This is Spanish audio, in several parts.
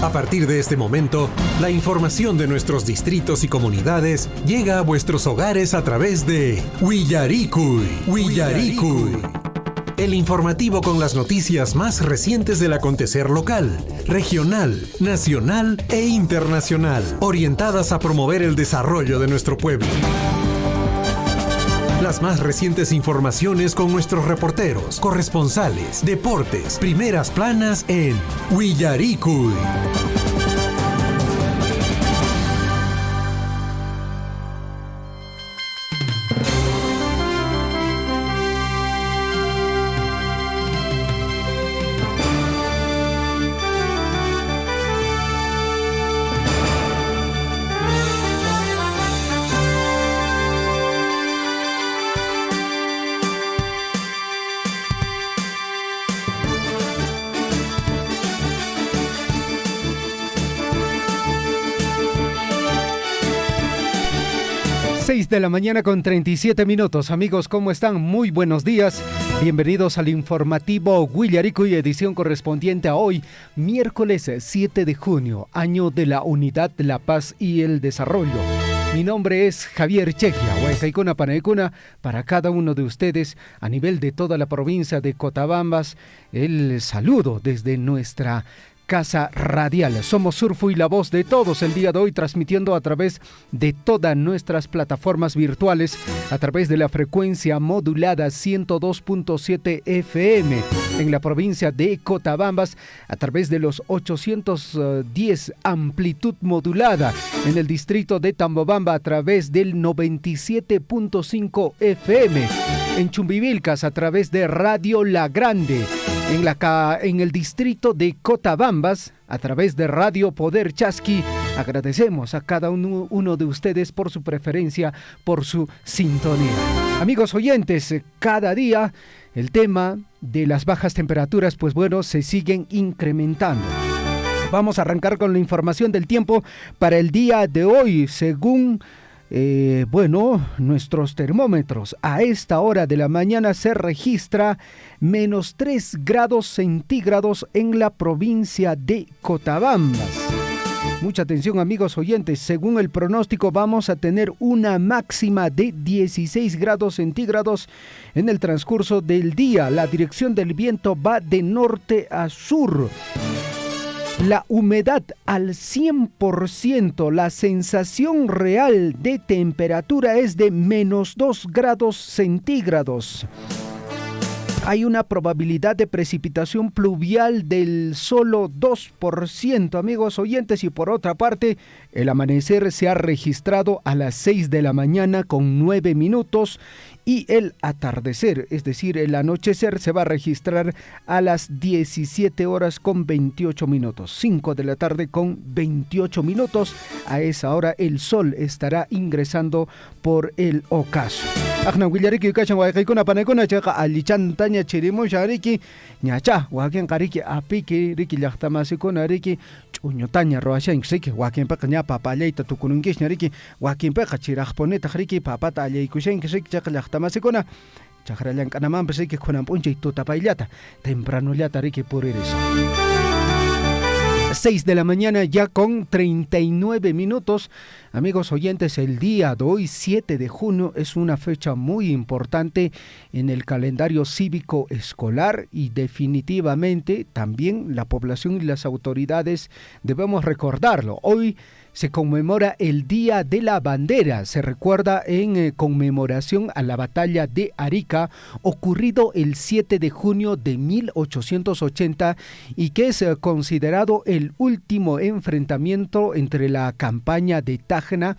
A partir de este momento, la información de nuestros distritos y comunidades llega a vuestros hogares a través de Willaricui. El informativo con las noticias más recientes del acontecer local, regional, nacional e internacional, orientadas a promover el desarrollo de nuestro pueblo. Las más recientes informaciones con nuestros reporteros, corresponsales, deportes, primeras planas en Willaricui. 6 de la mañana con 37 minutos. Amigos, ¿cómo están? Muy buenos días. Bienvenidos al informativo Willaricui, edición correspondiente a hoy, miércoles 7 de junio, año de la Unidad, la Paz y el Desarrollo. Mi nombre es Javier Chequia, Huaycaicuna Panaicuna, para cada uno de ustedes a nivel de toda la provincia de Cotabambas. El saludo desde nuestra Casa Radial. Somos Surfu y la voz de todos el día de hoy, transmitiendo a través de todas nuestras plataformas virtuales, a través de la frecuencia modulada 102.7 FM en la provincia de Cotabambas, a través de los 810 amplitud modulada en el distrito de Tambobamba, a través del 97.5 FM en Chumbivilcas, a través de Radio La Grande, en el distrito de Cotabambas, a través de Radio Poder Chasqui. Agradecemos a cada uno de ustedes por su preferencia, por su sintonía. Amigos oyentes, cada día el tema de las bajas temperaturas, pues bueno, se siguen incrementando. Vamos a arrancar con la información del tiempo para el día de hoy. Según nuestros termómetros, a esta hora de la mañana se registra menos 3 grados centígrados en la provincia de Cotabambas. Mucha atención, amigos oyentes, según el pronóstico vamos a tener una máxima de 16 grados centígrados en el transcurso del día. La dirección del viento va de norte a sur. La humedad al 100%, la sensación real de temperatura es de menos 2 grados centígrados. Hay una probabilidad de precipitación pluvial del solo 2%, amigos oyentes, y por otra parte, el amanecer se ha registrado a las 6 de la mañana con 9 minutos y el atardecer, es decir, el anochecer, se va a registrar a las 17 horas con 28 minutos, 5 de la tarde con 28 minutos. A esa hora el sol estará ingresando por el ocaso. Ajna Willaricui kachan Huaycaicuna Panaicuna chaqa allichantaña chirimusha riki ñacha wakin qariki apiki riki llaqtamasikuna riki ch'uñutaña ruwashanki riki wakinpiqa ña papa allayta tukununkichña riki wakinpiqa chiraqpunitaq riki papata allaykushanki riki chaqa llaqtamasikuna chaqra llank'anamanpas riki kunan p'unchay tutapayllata tempranullata riki puririso. 6 de la mañana ya con 39 minutos. Amigos oyentes, el día de hoy, 7 de junio, es una fecha muy importante en el calendario cívico escolar y definitivamente también la población y las autoridades debemos recordarlo. Hoy se conmemora el Día de la Bandera, se recuerda en conmemoración a la batalla de Arica, ocurrido el 7 de junio de 1880 y que es considerado el último enfrentamiento entre la campaña de Tacna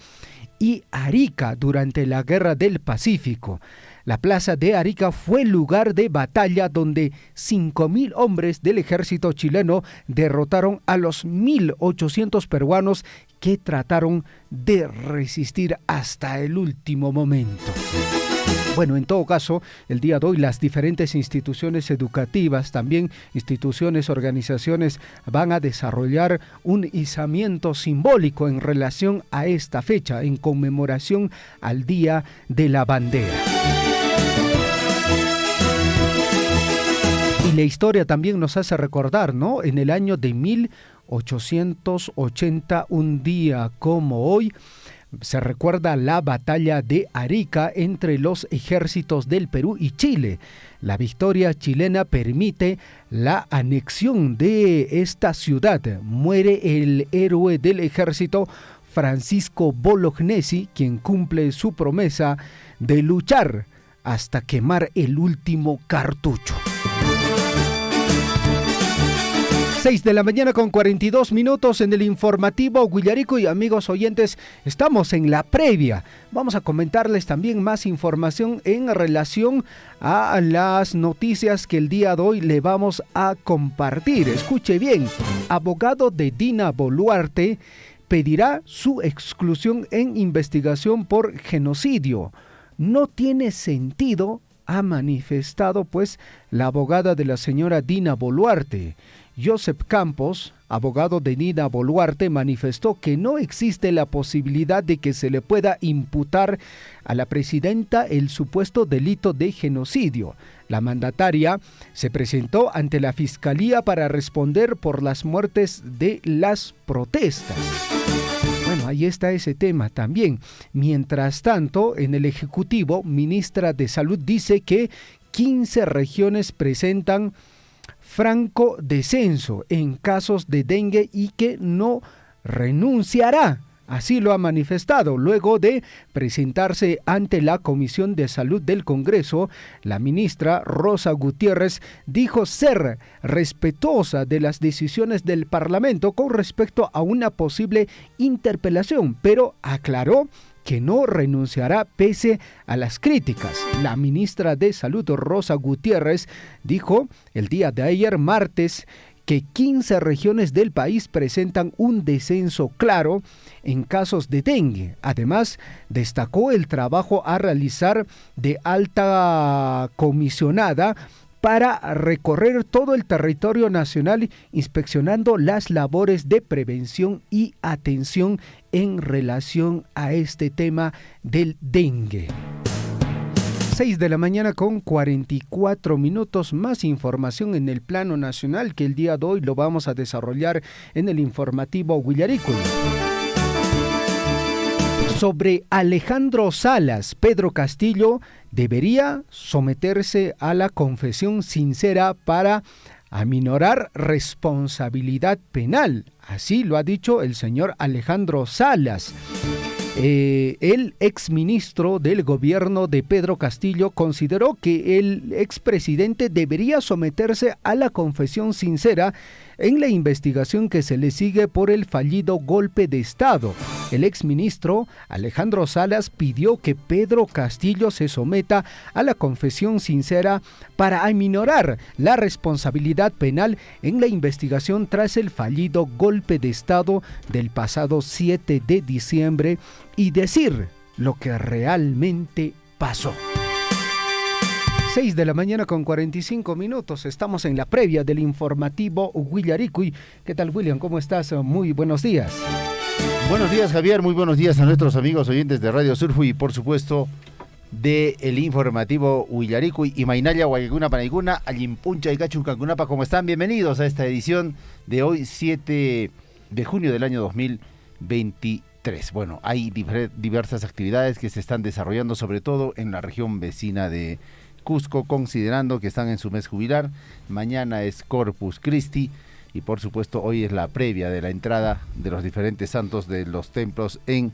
y Arica durante la Guerra del Pacífico. La plaza de Arica fue lugar de batalla donde 5.000 hombres del ejército chileno derrotaron a los 1.800 peruanos que trataron de resistir hasta el último momento. Bueno, en todo caso, el día de hoy las diferentes instituciones educativas, también instituciones, organizaciones, van a desarrollar un izamiento simbólico en relación a esta fecha, en conmemoración al Día de la Bandera. Y la historia también nos hace recordar, ¿no? En el año de 1880, un día como hoy, se recuerda la batalla de Arica entre los ejércitos del Perú y Chile. La victoria chilena permite la anexión de esta ciudad. Muere el héroe del ejército Francisco Bolognesi, quien cumple su promesa de luchar hasta quemar el último cartucho. 6 de la mañana con 42 minutos en el informativo Huillarico. Y amigos oyentes, estamos en la previa. Vamos a comentarles también más información en relación a las noticias que el día de hoy le vamos a compartir. Escuche bien, abogado de Dina Boluarte pedirá su exclusión en investigación por genocidio. No tiene sentido, ha manifestado pues la abogada de la señora Dina Boluarte. Joseph Campos, abogado de Dina Boluarte, manifestó que no existe la posibilidad de que se le pueda imputar a la presidenta el supuesto delito de genocidio. La mandataria se presentó ante la Fiscalía para responder por las muertes de las protestas. Bueno, ahí está ese tema también. Mientras tanto, en el Ejecutivo, ministra de Salud dice que 15 regiones presentan franco descenso en casos de dengue y que no renunciará. Así lo ha manifestado. Luego de presentarse ante la Comisión de Salud del Congreso, la ministra Rosa Gutiérrez dijo ser respetuosa de las decisiones del Parlamento con respecto a una posible interpelación, pero aclaró que no renunciará pese a las críticas. La ministra de Salud, Rosa Gutiérrez, dijo el día de ayer, martes, que 15 regiones del país presentan un descenso claro en casos de dengue. Además, destacó el trabajo a realizar de alta comisionada para recorrer todo el territorio nacional inspeccionando las labores de prevención y atención en relación a este tema del dengue. 6 de la mañana con 44 minutos, más información en el plano nacional que el día de hoy lo vamos a desarrollar en el informativo Huillarico. Sobre Alejandro Salas, Pedro Castillo debería someterse a la confesión sincera para aminorar responsabilidad penal. Así lo ha dicho el señor Alejandro Salas. El exministro del gobierno de Pedro Castillo consideró que el expresidente debería someterse a la confesión sincera en la investigación que se le sigue por el fallido golpe de Estado. El exministro Alejandro Salas pidió que Pedro Castillo se someta a la confesión sincera para aminorar la responsabilidad penal en la investigación tras el fallido golpe de Estado del pasado 7 de diciembre y decir lo que realmente pasó. 6 de la mañana con 45 minutos, estamos en la previa del informativo Huillaricuy. ¿Qué tal, William? ¿Cómo estás? Muy buenos días. Buenos días, Javier, muy buenos días a nuestros amigos oyentes de Radio Surfui y por supuesto de el informativo Huillaricuy y Mainaya, Guayacuna, Panaicuna, Allimpuncha y Cachuncacunapa. ¿Cómo están? Bienvenidos a esta edición de hoy, 7 de junio del año 2023. Bueno, hay diversas actividades que se están desarrollando, sobre todo en la región vecina de Cusco, considerando que están en su mes jubilar. Mañana es Corpus Christi y por supuesto hoy es la previa de la entrada de los diferentes santos de los templos en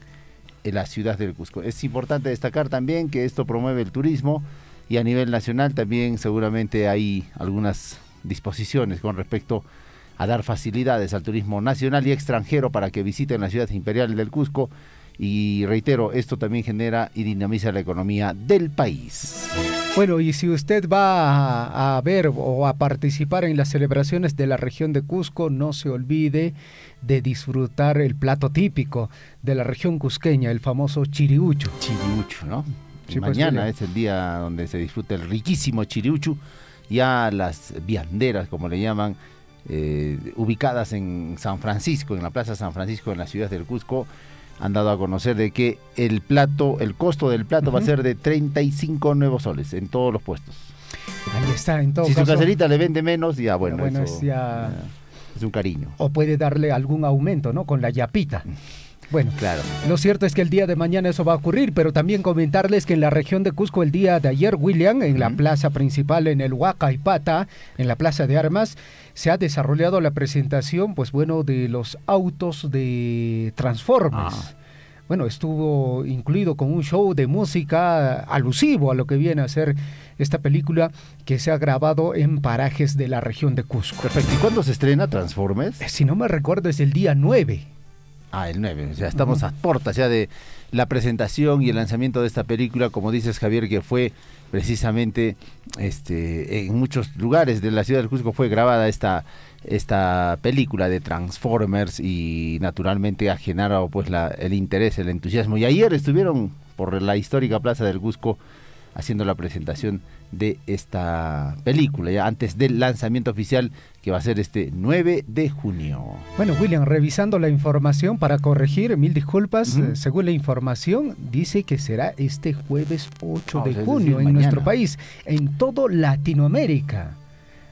la ciudad del Cusco. Es importante destacar también que esto promueve el turismo y a nivel nacional también seguramente hay algunas disposiciones con respecto a dar facilidades al turismo nacional y extranjero para que visiten la ciudad imperial del Cusco. Y reitero, esto también genera y dinamiza la economía del país. Bueno, y si usted va a ver o a participar en las celebraciones de la región de Cusco, no se olvide de disfrutar el plato típico de la región cusqueña, el famoso chiriuchu. Chiriuchu, ¿no? Sí, mañana pues, es el día donde se disfruta el riquísimo chiriuchu. Ya las vianderas, como le llaman, ubicadas en San Francisco, en la Plaza San Francisco, en la ciudad del Cusco, han dado a conocer de que el costo del plato va a ser de 35 nuevos soles en todos los puestos. Ahí está, en todo Si caso. su caserita le vende menos, ya bueno, Bueno, eso, es ya... es un cariño. O puede darle algún aumento, ¿no? Con la yapita. Bueno, Claro. lo cierto es que el día de mañana eso va a ocurrir, pero también comentarles que en la región de Cusco el día de ayer, William, en la plaza principal, en el Huacaipata, en la plaza de armas, se ha desarrollado la presentación, pues bueno, de los autos de Transformers. Bueno, estuvo incluido con un show de música alusivo a lo que viene a ser esta película que se ha grabado en parajes de la región de Cusco. Perfecto. ¿Y cuándo se estrena Transformers? Si no me recuerdo, es el día 9. El 9, o sea, estamos a puertas ya de la presentación y el lanzamiento de esta película, como dices, Javier, que fue precisamente en muchos lugares de la ciudad del Cusco fue grabada esta película de Transformers y naturalmente ha generado pues el interés, el entusiasmo. Y ayer estuvieron por la histórica Plaza del Cusco haciendo la presentación de esta película, ya antes del lanzamiento oficial que va a ser este 9 de junio. Bueno, William, revisando la información para corregir, mil disculpas, según la información dice que será este jueves 8 de junio en nuestro país, en todo Latinoamérica.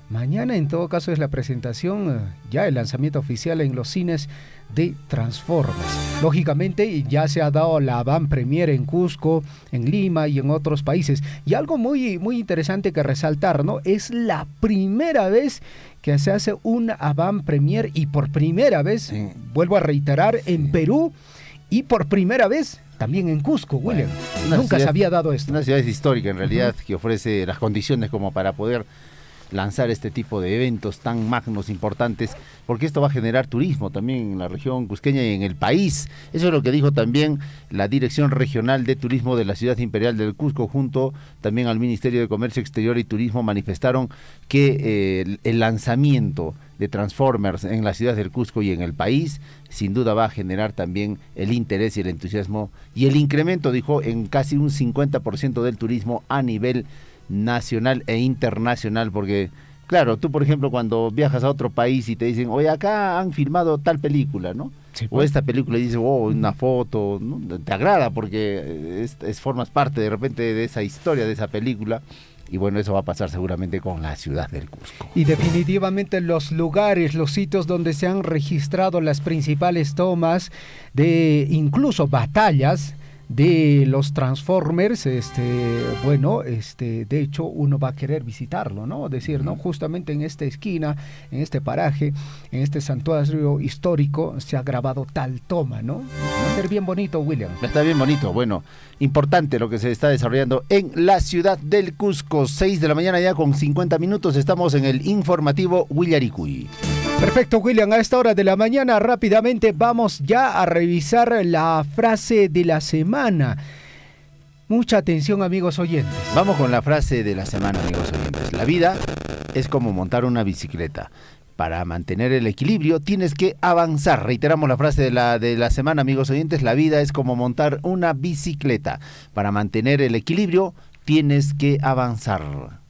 Mañana en todo caso es la presentación, ya el lanzamiento oficial en los cines de Transformers. Lógicamente ya se ha dado la avant premiere en Cusco, en Lima y en otros países. Y algo muy, muy interesante que resaltar, ¿no? Es la primera vez que se hace un avant premiere y por primera vez, vuelvo a reiterar, en Perú y por primera vez también en Cusco, William. Nunca se había dado esto. Una ciudad histórica en realidad que ofrece las condiciones como para poder lanzar este tipo de eventos tan magnos, importantes, porque esto va a generar turismo también en la región cusqueña y en el país. Eso es lo que dijo también la Dirección Regional de Turismo de la Ciudad Imperial del Cusco, junto también al Ministerio de Comercio Exterior y Turismo, manifestaron que el lanzamiento de Transformers en la ciudad del Cusco y en el país, sin duda va a generar también el interés y el entusiasmo y el incremento, dijo, en casi un 50% del turismo a nivel nacional e internacional, porque claro, tú por ejemplo cuando viajas a otro país y te dicen, oye, acá han filmado tal película, ¿no? Sí, pues. O esta película y dices, oh, una foto, ¿no? Te agrada porque formas parte de repente de esa historia, de esa película. Y bueno, eso va a pasar seguramente con la ciudad del Cusco. Y definitivamente los lugares, los sitios donde se han registrado las principales tomas de incluso batallas de los Transformers, de hecho uno va a querer visitarlo, ¿no? Decir, ¿no? Justamente en esta esquina, en este paraje, en este santuario histórico se ha grabado tal toma, ¿no? Va a ser bien bonito, William. Está bien bonito, bueno, importante lo que se está desarrollando en la ciudad del Cusco. 6 de la mañana ya con 50 minutos, estamos en el informativo Huillaricui. Perfecto, William, a esta hora de la mañana rápidamente vamos ya a revisar la frase de la semana. Mucha atención, amigos oyentes. Vamos con la frase de la semana, amigos oyentes. La vida es como montar una bicicleta. Para mantener el equilibrio tienes que avanzar. Reiteramos la frase de la semana, amigos oyentes. La vida es como montar una bicicleta. Para mantener el equilibrio tienes que avanzar.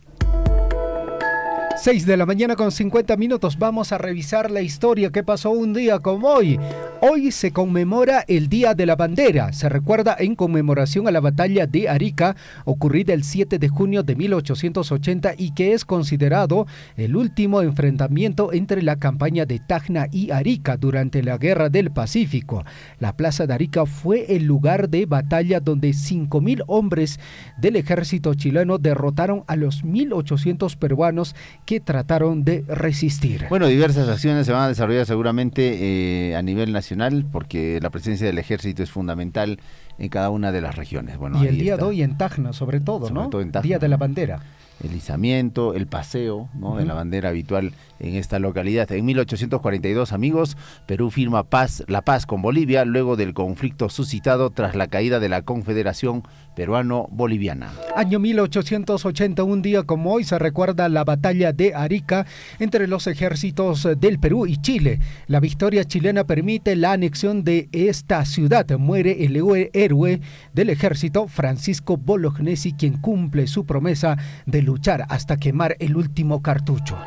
6 de la mañana con 50 minutos, vamos a revisar la historia que pasó un día como hoy. Hoy se conmemora el Día de la Bandera, se recuerda en conmemoración a la batalla de Arica, ocurrida el 7 de junio de 1880 y que es considerado el último enfrentamiento entre la campaña de Tacna y Arica durante la Guerra del Pacífico. La plaza de Arica fue el lugar de batalla donde 5.000 hombres del ejército chileno derrotaron a los 1.800 peruanos que trataron de resistir. Bueno, diversas acciones se van a desarrollar seguramente a nivel nacional porque la presencia del ejército es fundamental en cada una de las regiones. Bueno, y el día de hoy en Tacna, sobre todo, ¿no? Todo en Tacna. Día de la Bandera. El izamiento, el paseo, ¿no? De la bandera habitual en esta localidad. En 1842, amigos, Perú firma la paz con Bolivia luego del conflicto suscitado tras la caída de la Confederación Peruano-Boliviana. Año 1880, un día como hoy, se recuerda la batalla de Arica entre los ejércitos del Perú y Chile. La victoria chilena permite la anexión de esta ciudad. Muere el héroe del ejército, Francisco Bolognesi, quien cumple su promesa de luchar hasta quemar el último cartucho.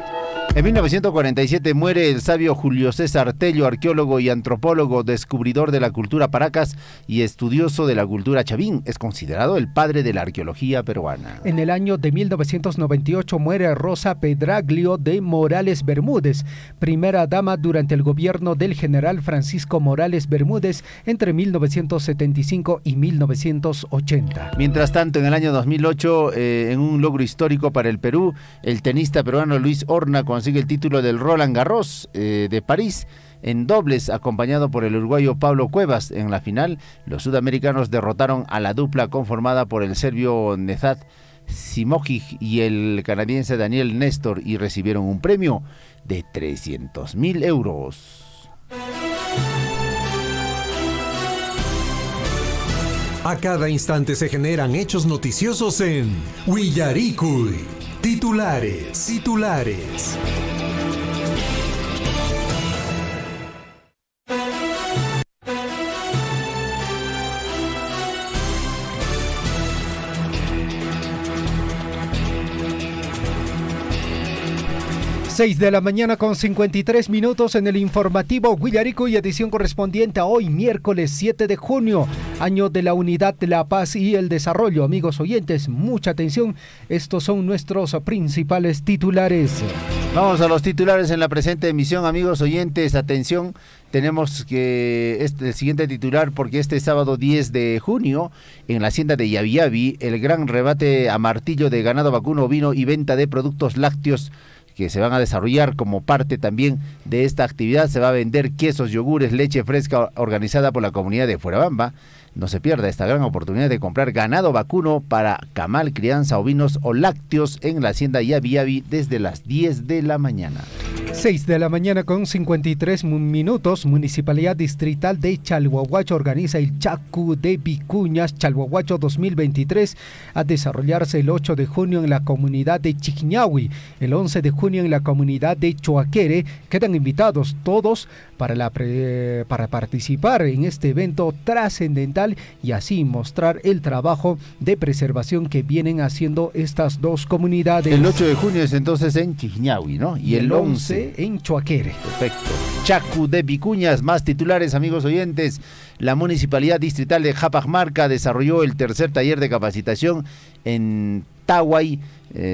En 1947 muere el sabio Julio César Tello, arqueólogo y antropólogo, descubridor de la cultura Paracas y estudioso de la cultura Chavín. Es considerado el padre de la arqueología peruana. En el año de 1998 muere Rosa Pedraglio de Morales Bermúdez, primera dama durante el gobierno del general Francisco Morales Bermúdez entre 1975 y 1980. Mientras tanto, en el año 2008, en un logro histórico para el Perú, el tenista peruano Luis Horna consigue el título del Roland Garros de París en dobles, acompañado por el uruguayo Pablo Cuevas. En la final, los sudamericanos derrotaron a la dupla conformada por el serbio Nezad Simojic y el canadiense Daniel Néstor y recibieron un premio de 300.000 euros. A cada instante se generan hechos noticiosos en Willaricui. Titulares. 6 de la mañana con 53 minutos en el informativo Willaricui, edición correspondiente a hoy, miércoles 7 de junio, año de la unidad, de la paz y el desarrollo. Amigos oyentes, mucha atención, estos son nuestros principales titulares. Vamos a los titulares en la presente emisión, amigos oyentes, atención. Tenemos que el siguiente titular porque este sábado 10 de junio en la hacienda de Yaviyavi, el gran rebate a martillo de ganado vacuno, ovino y venta de productos lácteos que se van a desarrollar como parte también de esta actividad. Se va a vender quesos, yogures, leche fresca organizada por la comunidad de Fuerabamba. No se pierda esta gran oportunidad de comprar ganado vacuno para camal, crianza, ovinos o lácteos en la hacienda Yaviyavi desde las 10 de la mañana. 6 de la mañana con 53 minutos, Municipalidad Distrital de Chalhuahuacho organiza el Chacu de Vicuñas Chalhuahuacho 2023 a desarrollarse el 8 de junio en la comunidad de Chiquiñahui, el 11 de junio en la comunidad de Choaquere. Quedan invitados todos para participar en este evento trascendental y así mostrar el trabajo de preservación que vienen haciendo estas dos comunidades. El 8 de junio es entonces en Chiquiñahui, ¿no? Y el 11 en Choaquere. Perfecto. Chacu de Vicuñas, más titulares, amigos oyentes. La Municipalidad Distrital de Japagmarca desarrolló el tercer taller de capacitación en Tahuay.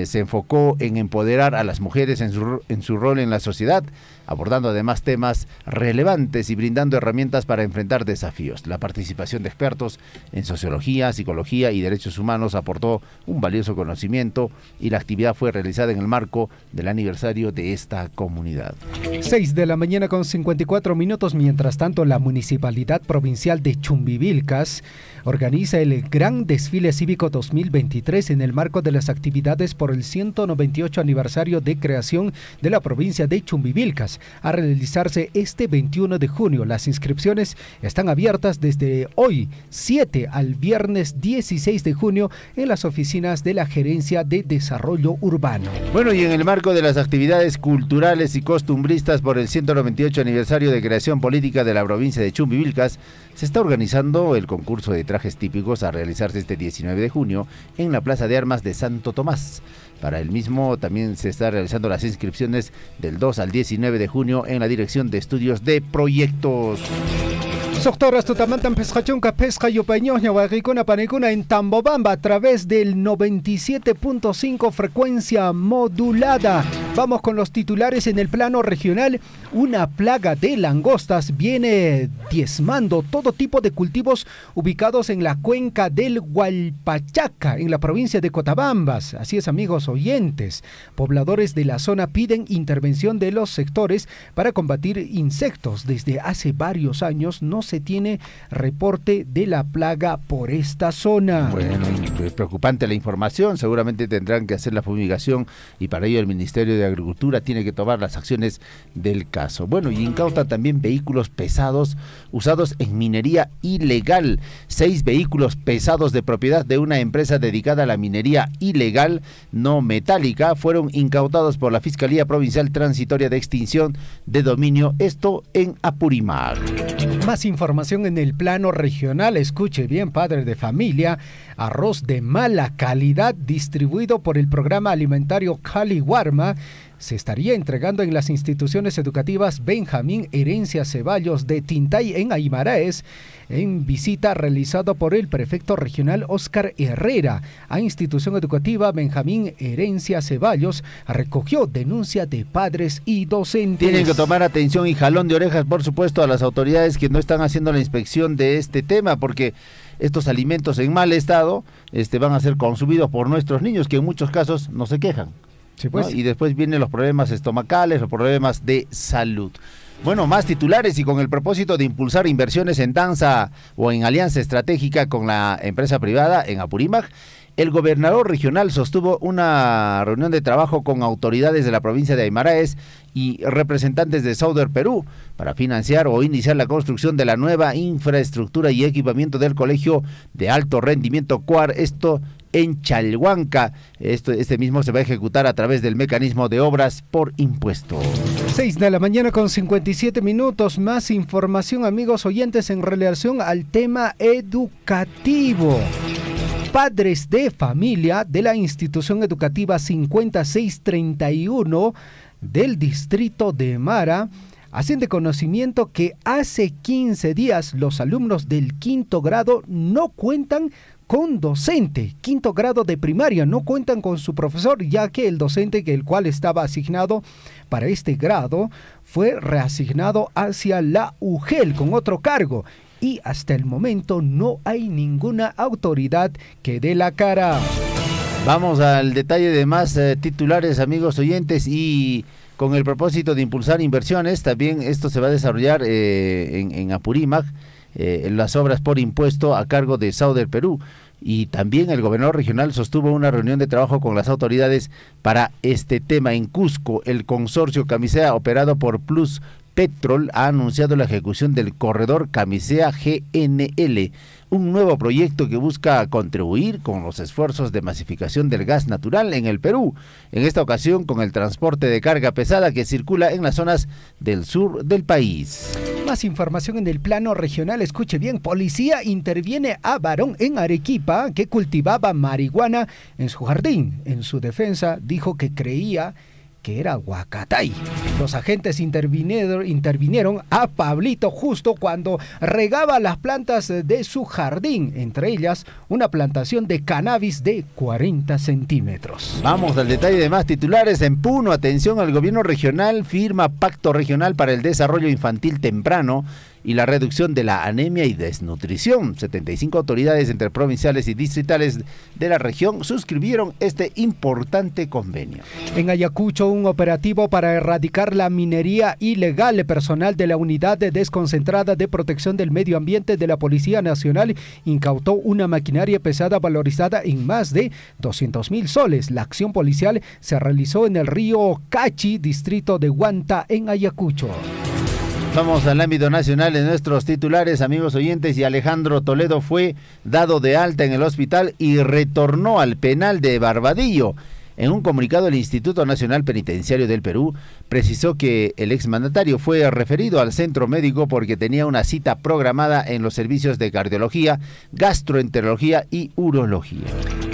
Se enfocó en empoderar a las mujeres en su rol en la sociedad, abordando además temas relevantes y brindando herramientas para enfrentar desafíos. La participación de expertos en sociología, psicología y derechos humanos aportó un valioso conocimiento y la actividad fue realizada en el marco del aniversario de esta comunidad. 6 de la mañana con 54 minutos. Mientras tanto, la Municipalidad Provincial de Chumbivilcas organiza el Gran Desfile Cívico 2023 en el marco de las actividades por el 198 aniversario de creación de la provincia de Chumbivilcas, a realizarse este 21 de junio. Las inscripciones están abiertas desde hoy 7 al viernes 16 de junio en las oficinas de la Gerencia de Desarrollo Urbano. Bueno, y en el marco de las actividades culturales y costumbristas por el 198 aniversario de creación política de la provincia de Chumbivilcas, se está organizando el concurso de trajes típicos a realizarse este 19 de junio en la Plaza de Armas de Santo Tomás. Para el mismo también se está realizando las inscripciones del 2 al 19 de junio en la Dirección de Estudios de Proyectos. Doctoras Tutamantan Pescachunca Pesca Yupañoña Huaricuna Panicuna en Tambobamba a través del 97.5 frecuencia modulada. Vamos con los titulares en el plano regional. Una plaga de langostas viene diezmando todo tipo de cultivos ubicados en la cuenca del Hualpachaca, en la provincia de Cotabambas. Así es, amigos oyentes. Pobladores de la zona piden intervención de los sectores para combatir insectos. Desde hace varios años no se tiene reporte de la plaga por esta zona. Bueno, es preocupante la información. Seguramente tendrán que hacer la fumigación y para ello el Ministerio de Agricultura tiene que tomar las acciones del caso. Bueno, y incautan también vehículos pesados usados en minería ilegal. 6 vehículos pesados de propiedad de una empresa dedicada a la minería ilegal no metálica fueron incautados por la Fiscalía Provincial Transitoria de Extinción de Dominio, esto en Apurímac. Más información en el plano regional. Escuche bien, padre de familia. Arroz de mala calidad distribuido por el programa alimentario Cali Warma se estaría entregando en las instituciones educativas Benjamín Herencia Ceballos de Tintay en Aymaraes, en visita realizada por el prefecto regional Óscar Herrera a institución educativa Benjamín Herencia Ceballos, recogió denuncia de padres y docentes. Tienen que tomar atención y jalón de orejas, por supuesto, a las autoridades que no están haciendo la inspección de este tema, porque estos alimentos en mal estado van a ser consumidos por nuestros niños, que en muchos casos no se quejan. Sí, pues. ¿No? Y después vienen los problemas estomacales, los problemas de salud. Bueno, más titulares, y con el propósito de impulsar inversiones en danza o en alianza estratégica con la empresa privada en Apurímac, el gobernador regional sostuvo una reunión de trabajo con autoridades de la provincia de Aymaraes y representantes de Southern Perú para financiar o iniciar la construcción de la nueva infraestructura y equipamiento del Colegio de Alto Rendimiento CUAR, esto en Chalhuanca. Este mismo se va a ejecutar a través del mecanismo de obras por impuesto. 6 de la mañana con 57 minutos. Más información, amigos oyentes, en relación al tema educativo. Padres de familia de la institución educativa 5631 del distrito de Mara hacen de conocimiento que hace 15 días los alumnos del quinto grado no cuentan con docente, quinto grado de primaria, no cuentan con su profesor, ya que el docente el cual estaba asignado para este grado fue reasignado hacia la UGEL con otro cargo. Y hasta el momento no hay ninguna autoridad que dé la cara. Vamos al detalle de más titulares, amigos oyentes, y con el propósito de impulsar inversiones, también esto se va a desarrollar en Apurímac, las obras por impuesto a cargo de Southern Perú. Y también el gobernador regional sostuvo una reunión de trabajo con las autoridades para este tema. En Cusco, el consorcio Camisea operado por Plus Petrol ha anunciado la ejecución del corredor Camisea GNL, un nuevo proyecto que busca contribuir con los esfuerzos de masificación del gas natural en el Perú, en esta ocasión con el transporte de carga pesada que circula en las zonas del sur del país. Más información en el plano regional, escuche bien, policía interviene a varón en Arequipa que cultivaba marihuana en su jardín. En su defensa dijo que creía que era huacatay. Los agentes intervinieron a Pablito justo cuando regaba las plantas de su jardín, entre ellas una plantación de cannabis de 40 centímetros. Vamos al detalle de más titulares. En Puno, atención, al gobierno regional firma Pacto Regional para el Desarrollo Infantil Temprano y la reducción de la anemia y desnutrición. 75 autoridades entre provinciales y distritales de la región suscribieron este importante convenio. En Ayacucho, un operativo para erradicar la minería ilegal. Personal de la Unidad Desconcentrada de Protección del Medio Ambiente de la Policía Nacional incautó una maquinaria pesada valorizada en más de 200,000 soles. La acción policial se realizó en el río Cachi, distrito de Huanta, en Ayacucho. Vamos al ámbito nacional en nuestros titulares, amigos oyentes, y Alejandro Toledo fue dado de alta en el hospital y retornó al penal de Barbadillo. En un comunicado, el Instituto Nacional Penitenciario del Perú precisó que el exmandatario fue referido al centro médico porque tenía una cita programada en los servicios de cardiología, gastroenterología y urología.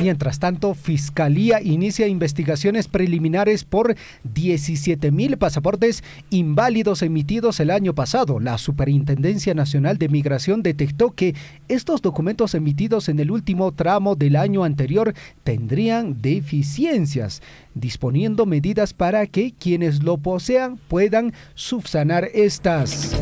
Mientras tanto, Fiscalía inicia investigaciones preliminares por 17,000 pasaportes inválidos emitidos el año pasado. La Superintendencia Nacional de Migración detectó que estos documentos emitidos en el último tramo del año anterior tendrían deficiencias, disponiendo medidas para que quienes lo posean puedan subsanar estas.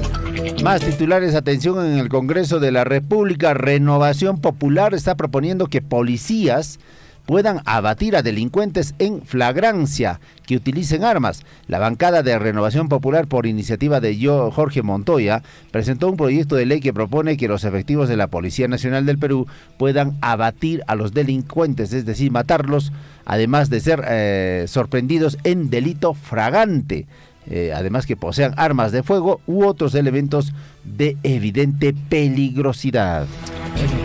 Más titulares, atención, en el Congreso de la República, Renovación Popular está proponiendo que policías puedan abatir a delincuentes en flagrancia que utilicen armas. La bancada de Renovación Popular, por iniciativa de Jorge Montoya, presentó un proyecto de ley que propone que los efectivos de la Policía Nacional del Perú puedan abatir a los delincuentes, es decir, matarlos, además de ser sorprendidos en delito fragante. Además que posean armas de fuego u otros elementos de evidente peligrosidad.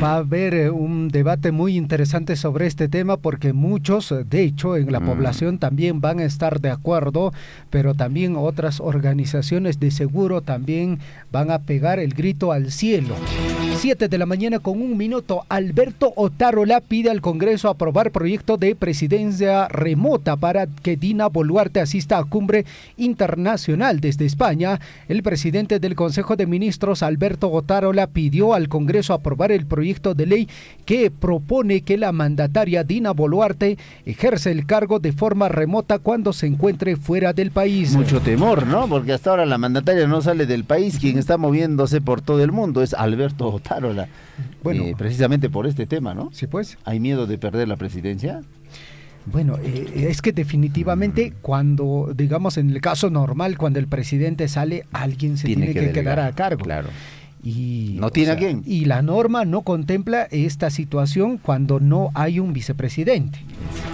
Va a haber un debate muy interesante sobre este tema porque muchos, de hecho, en la población también van a estar de acuerdo, pero también otras organizaciones de seguro también van a pegar el grito al cielo. 7:01 a.m. Alberto Otárola pide al Congreso aprobar proyecto de presidencia remota para que Dina Boluarte asista a cumbre internacional desde España. El presidente del Consejo de Ministros, Alberto Otárola, pidió al Congreso aprobar el proyecto de ley que propone que la mandataria Dina Boluarte ejerce el cargo de forma remota cuando se encuentre fuera del país. Mucho temor, ¿no? Porque hasta ahora la mandataria no sale del país. Quien está moviéndose por todo el mundo es Alberto Otárola. Bueno, precisamente por este tema, ¿no? Sí, pues. ¿Hay miedo de perder la presidencia? Bueno, es que definitivamente cuando, digamos, en el caso normal, cuando el presidente sale, alguien se tiene que quedar a cargo. Claro. Y no tiene a quién. Y la norma no contempla esta situación cuando no hay un vicepresidente.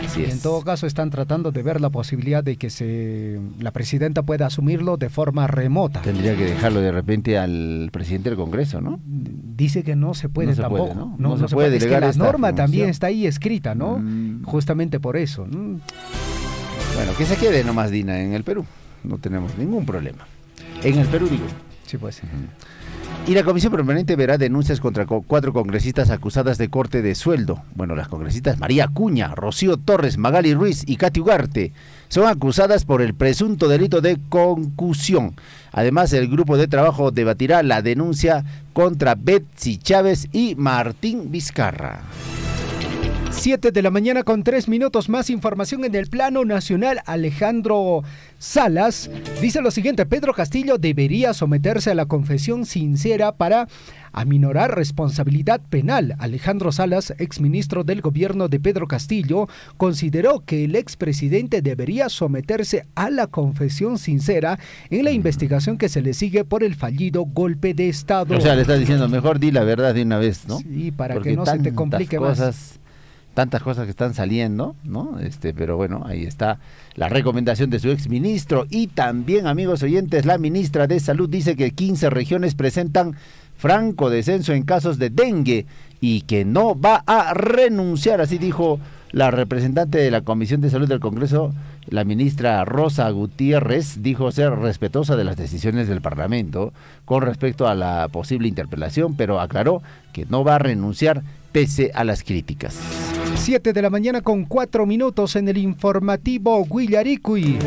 Así es. En todo caso están tratando de ver la posibilidad de que la presidenta pueda asumirlo de forma remota. Tendría que dejarlo de repente al presidente del Congreso, ¿no? Dice que no se puede tampoco. No se puede delegar. Es que la norma también está ahí escrita, ¿no? Justamente por eso. Bueno, que se quede nomás Dina en el Perú. No tenemos ningún problema. En el Perú, digo. Sí, pues. Y la Comisión Permanente verá denuncias contra 4 congresistas acusadas de corte de sueldo. Bueno, las congresistas María Acuña, Rocío Torres, Magali Ruiz y Katy Ugarte son acusadas por el presunto delito de concusión. Además, el grupo de trabajo debatirá la denuncia contra Betsy Chávez y Martín Vizcarra. 7:03 a.m. Más información en el plano nacional. Alejandro Salas dice lo siguiente: Pedro Castillo debería someterse a la confesión sincera para aminorar responsabilidad penal. Alejandro Salas, exministro del gobierno de Pedro Castillo, consideró que el expresidente debería someterse a la confesión sincera en la investigación que se le sigue por el fallido golpe de Estado. O sea, le está diciendo, mejor di la verdad de una vez, ¿no? Sí, para que no se te complique más. Tantas cosas que están saliendo, ¿no? Pero bueno, ahí está la recomendación de su exministro. Y también, amigos oyentes, la ministra de Salud dice que 15 regiones presentan franco descenso en casos de dengue y que no va a renunciar, así dijo la representante de la Comisión de Salud del Congreso, la ministra Rosa Gutiérrez, dijo ser respetuosa de las decisiones del Parlamento con respecto a la posible interpelación, pero aclaró que no va a renunciar pese a las críticas. 7:04 en el informativo Huillaricui.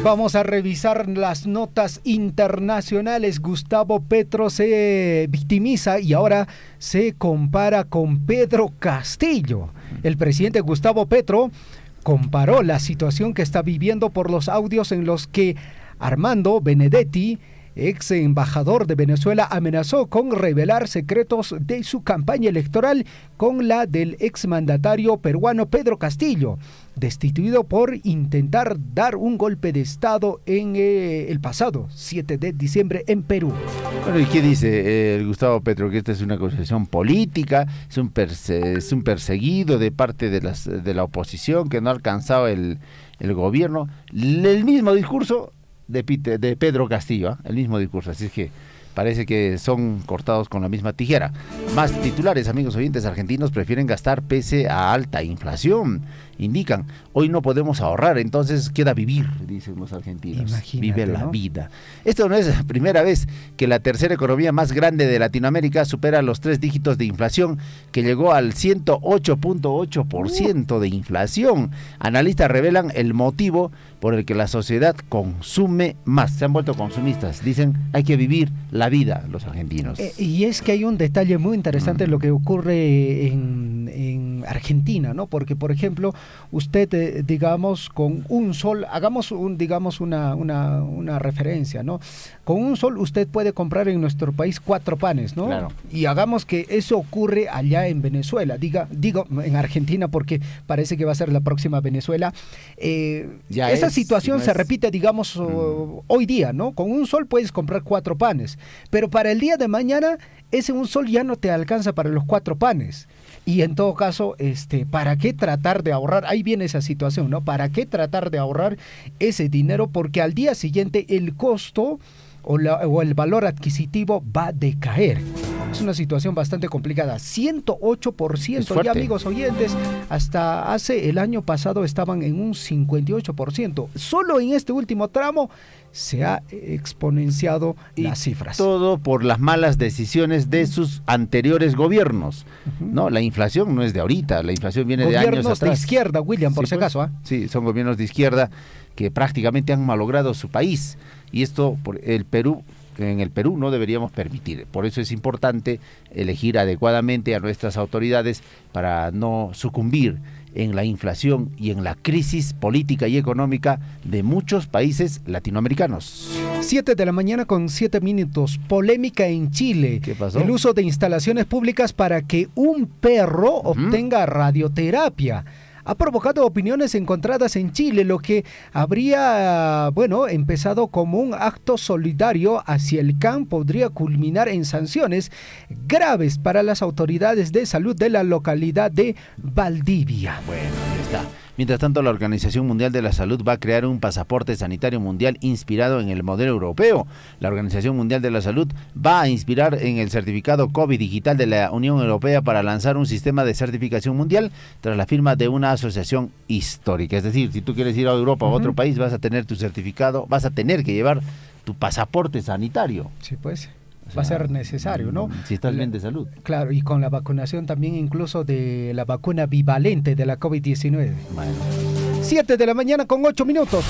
Vamos a revisar las notas internacionales. Gustavo Petro se victimiza y ahora se compara con Pedro Castillo. El presidente Gustavo Petro comparó la situación que está viviendo por los audios en los que Armando Benedetti, ex embajador de Venezuela, amenazó con revelar secretos de su campaña electoral con la del exmandatario peruano Pedro Castillo, destituido por intentar dar un golpe de Estado en el pasado 7 de diciembre en Perú. Bueno, ¿y qué dice Gustavo Petro? Que esta es una acusación política, es un perseguido de parte de la oposición que no ha alcanzado el gobierno. El mismo discurso de Pedro Castillo, el mismo discurso, así es que parece que son cortados con la misma tijera. Más titulares, amigos oyentes. Argentinos prefieren gastar pese a alta inflación. Indican, hoy no podemos ahorrar, entonces queda vivir, dicen los argentinos. Imagínate, vive la ¿no? vida. Esto no es la primera vez que la tercera economía más grande de Latinoamérica supera los 3 dígitos de inflación, que llegó al 108.8% de inflación. Analistas revelan el motivo por el que la sociedad consume más. Se han vuelto consumistas. Dicen, hay que vivir la vida, los argentinos. Y es que hay un detalle muy interesante en lo que ocurre en Argentina, ¿no? Porque, por ejemplo, usted, digamos, con un sol, hagamos una referencia, ¿no? Con un sol usted puede comprar en nuestro país 4 panes, ¿no? Claro. Y hagamos que eso ocurre allá en Venezuela, digo en Argentina porque parece que va a ser la próxima Esa situación se repite, digamos, hoy día, ¿no? Con un sol puedes comprar 4 panes, pero para el día de mañana ese un sol ya no te alcanza para los 4 panes. Y en todo caso, ¿para qué tratar de ahorrar? Ahí viene esa situación, ¿no? ¿Para qué tratar de ahorrar ese dinero? Porque al día siguiente el costo o el valor adquisitivo va a decaer. Es una situación bastante complicada. 108% ya, amigos oyentes. Hasta hace el año pasado estaban en un 58%. Solo en este último tramo se ha exponenciado las cifras. Todo por las malas decisiones de sus anteriores gobiernos. No, la inflación no es de ahorita, la inflación viene de años atrás. Gobiernos de izquierda, William, por si acaso. Sí, son gobiernos de izquierda que prácticamente han malogrado su país. Y esto en el Perú no deberíamos permitir. Por eso es importante elegir adecuadamente a nuestras autoridades para no sucumbir en la inflación y en la crisis política y económica de muchos países latinoamericanos. 7 de la mañana con 7 minutos. Polémica en Chile. ¿Qué pasó? El uso de instalaciones públicas para que un perro obtenga radioterapia. Ha provocado opiniones encontradas en Chile, lo que habría, empezado como un acto solidario hacia el CAN podría culminar en sanciones graves para las autoridades de salud de la localidad de Valdivia. Bueno, ahí está. Mientras tanto, la Organización Mundial de la Salud va a crear un pasaporte sanitario mundial inspirado en el modelo europeo. La Organización Mundial de la Salud va a inspirar en el certificado COVID digital de la Unión Europea para lanzar un sistema de certificación mundial tras la firma de una asociación histórica. Es decir, si tú quieres ir a Europa o a otro país, vas a tener tu certificado, vas a tener que llevar tu pasaporte sanitario. Sí, pues. Va a ser necesario, ¿no? Si estás bien de salud. Claro, y con la vacunación también incluso de la vacuna bivalente de la COVID-19. Bueno. 7 de la mañana con 8 minutos.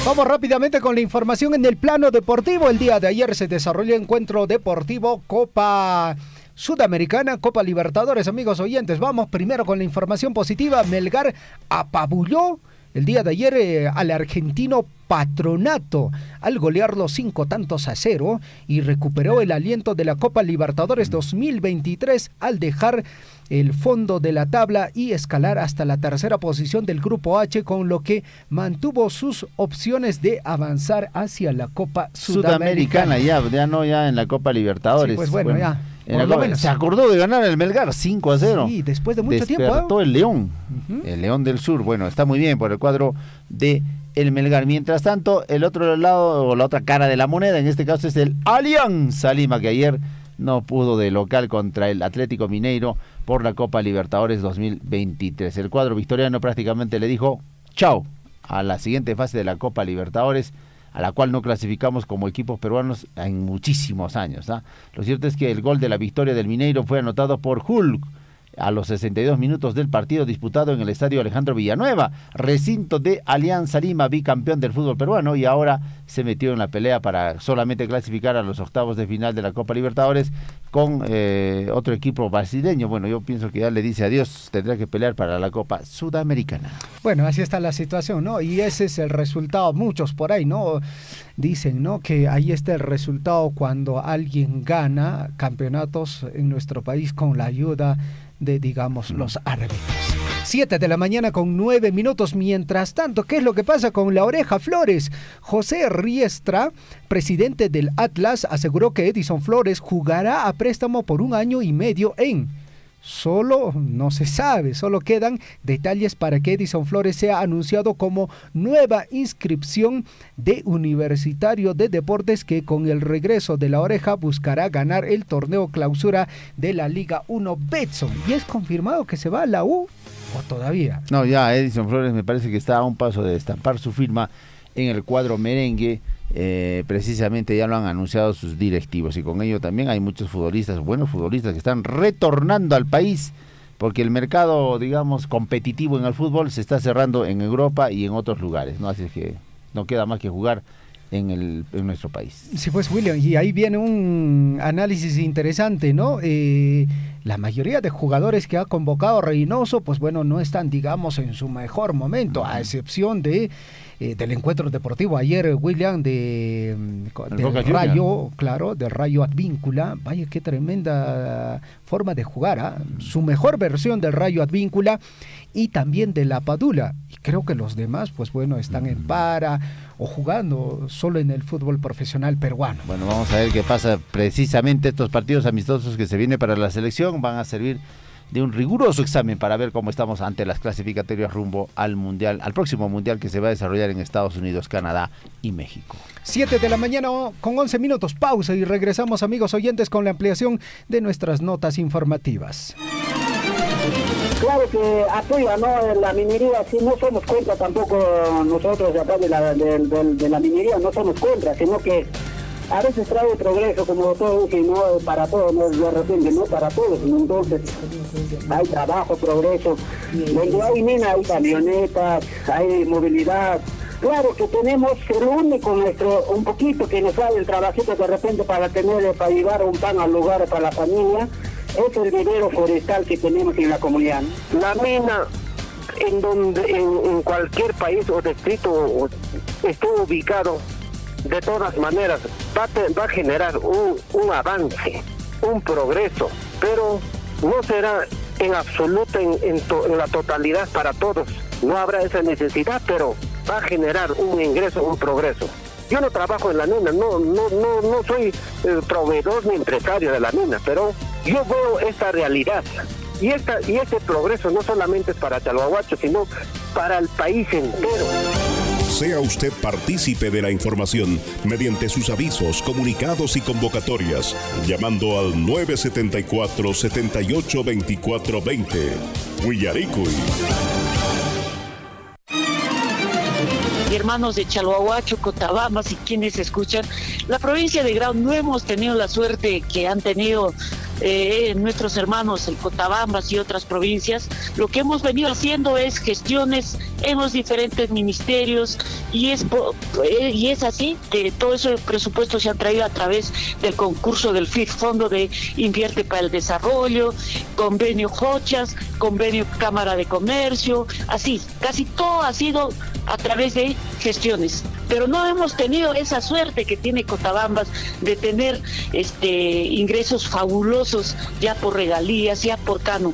Vamos rápidamente con la información en el plano deportivo. El día de ayer se desarrolló el encuentro deportivo Copa Sudamericana, Copa Libertadores, amigos oyentes. Vamos primero con la información positiva. Melgar apabulló el día de ayer al argentino Patronato al golearlo 5-0 y recuperó el aliento de la Copa Libertadores 2023 al dejar el fondo de la tabla y escalar hasta la tercera posición del Grupo H, con lo que mantuvo sus opciones de avanzar hacia la Copa Sudamericana. Ya en la Copa Libertadores. Sí, pues bueno, ya. Por lo menos. Se acordó de ganar el Melgar 5-0. Sí, después de mucho tiempo. Despertó el León, el León del Sur. Bueno, está muy bien por el cuadro de el Melgar. Mientras tanto, el otro lado, o la otra cara de la moneda, en este caso es el Alianza Lima, que ayer no pudo de local contra el Atlético Mineiro por la Copa Libertadores 2023. El cuadro victoriano prácticamente le dijo chao a la siguiente fase de la Copa Libertadores, a la cual no clasificamos como equipos peruanos en muchísimos años. Lo cierto es que el gol de la victoria del Mineiro fue anotado por Hulk a los 62 minutos del partido disputado en el estadio Alejandro Villanueva, recinto de Alianza Lima, bicampeón del fútbol peruano, y ahora se metió en la pelea para solamente clasificar a los octavos de final de la Copa Libertadores con otro equipo brasileño. Bueno, yo pienso que ya le dice adiós, tendrá que pelear para la Copa Sudamericana. Bueno, así está la situación, ¿no? Y ese es el resultado, muchos por ahí, ¿no? Dicen, ¿no?, que ahí está el resultado cuando alguien gana campeonatos en nuestro país con la ayuda de, digamos, los árbitros. 7 de la mañana con 9 minutos. Mientras tanto, ¿qué es lo que pasa con la Oreja Flores? José Riestra, presidente del Atlas, aseguró que Edison Flores jugará a préstamo por 1 año y medio en... Solo no se sabe, solo quedan detalles para que Edison Flores sea anunciado como nueva inscripción de Universitario de Deportes, que con el regreso de la Oreja buscará ganar el torneo clausura de la Liga 1 Betson. ¿Y es confirmado que se va a la U o todavía? No, ya Edison Flores me parece que está a un paso de estampar su firma en el cuadro merengue. Precisamente ya lo han anunciado sus directivos, y con ello también hay muchos futbolistas, buenos futbolistas, que están retornando al país, porque el mercado, digamos, competitivo en el fútbol se está cerrando en Europa y en otros lugares, ¿no? Así es que no queda más que jugar en nuestro país. Sí, pues, William, y ahí viene un análisis interesante, ¿no? La mayoría de jugadores que ha convocado Reynoso, pues bueno, no están, digamos, en su mejor momento, a excepción del encuentro deportivo ayer, William, del Rayo, claro, del Rayo Advíncula. Vaya, qué tremenda forma de jugar, ¿eh? Su mejor versión del Rayo Advíncula, y también de la Padula. Y creo que los demás, pues bueno, están en para o jugando solo en el fútbol profesional peruano. Bueno, vamos a ver qué pasa. Precisamente estos partidos amistosos que se vienen para la selección van a servir de un riguroso examen para ver cómo estamos ante las clasificatorias rumbo al mundial, al próximo mundial que se va a desarrollar en Estados Unidos, Canadá y México. 7 de la mañana con 11 minutos, pausa y regresamos, amigos oyentes, con la ampliación de nuestras notas informativas. Claro que apoya, ¿no? La minería, si no somos contra tampoco nosotros de acá de la minería, no somos contra, sino que a veces trae progreso, como todos dicen, no para todos, no de repente, no para todos, entonces hay trabajo, progreso, donde hay mina, hay camionetas, hay movilidad. Claro que tenemos el único un poquito que nos sale el trabajito de repente para llevar un pan al lugar para la familia, es el vivero forestal que tenemos en la comunidad. La mina, en cualquier país o distrito esté ubicado, de todas maneras va a generar un avance, un progreso, pero no será en absoluto en la totalidad para todos. No habrá esa necesidad, pero va a generar un ingreso, un progreso. Yo no trabajo en la mina, no soy proveedor ni empresario de la mina, pero yo veo esta realidad. Y este progreso no solamente es para Chalhuahuacho, sino para el país entero. Sea usted partícipe de la información mediante sus avisos, comunicados y convocatorias, llamando al 974-782420. Huillaricuy. Hermanos de Chalhuahuacho, Cochabamba, y quienes escuchan, la provincia de Grau no hemos tenido la suerte que han tenido nuestros hermanos el Cotabambas y otras provincias. Lo que hemos venido haciendo es gestiones en los diferentes ministerios y es así que todo ese presupuesto se ha traído a través del concurso del FID, Fondo de Invierte para el Desarrollo, convenio Jochas, convenio Cámara de Comercio, así, casi todo ha sido a través de gestiones, pero no hemos tenido esa suerte que tiene Cotabambas de tener ingresos fabulosos ya por regalías, ya por cano.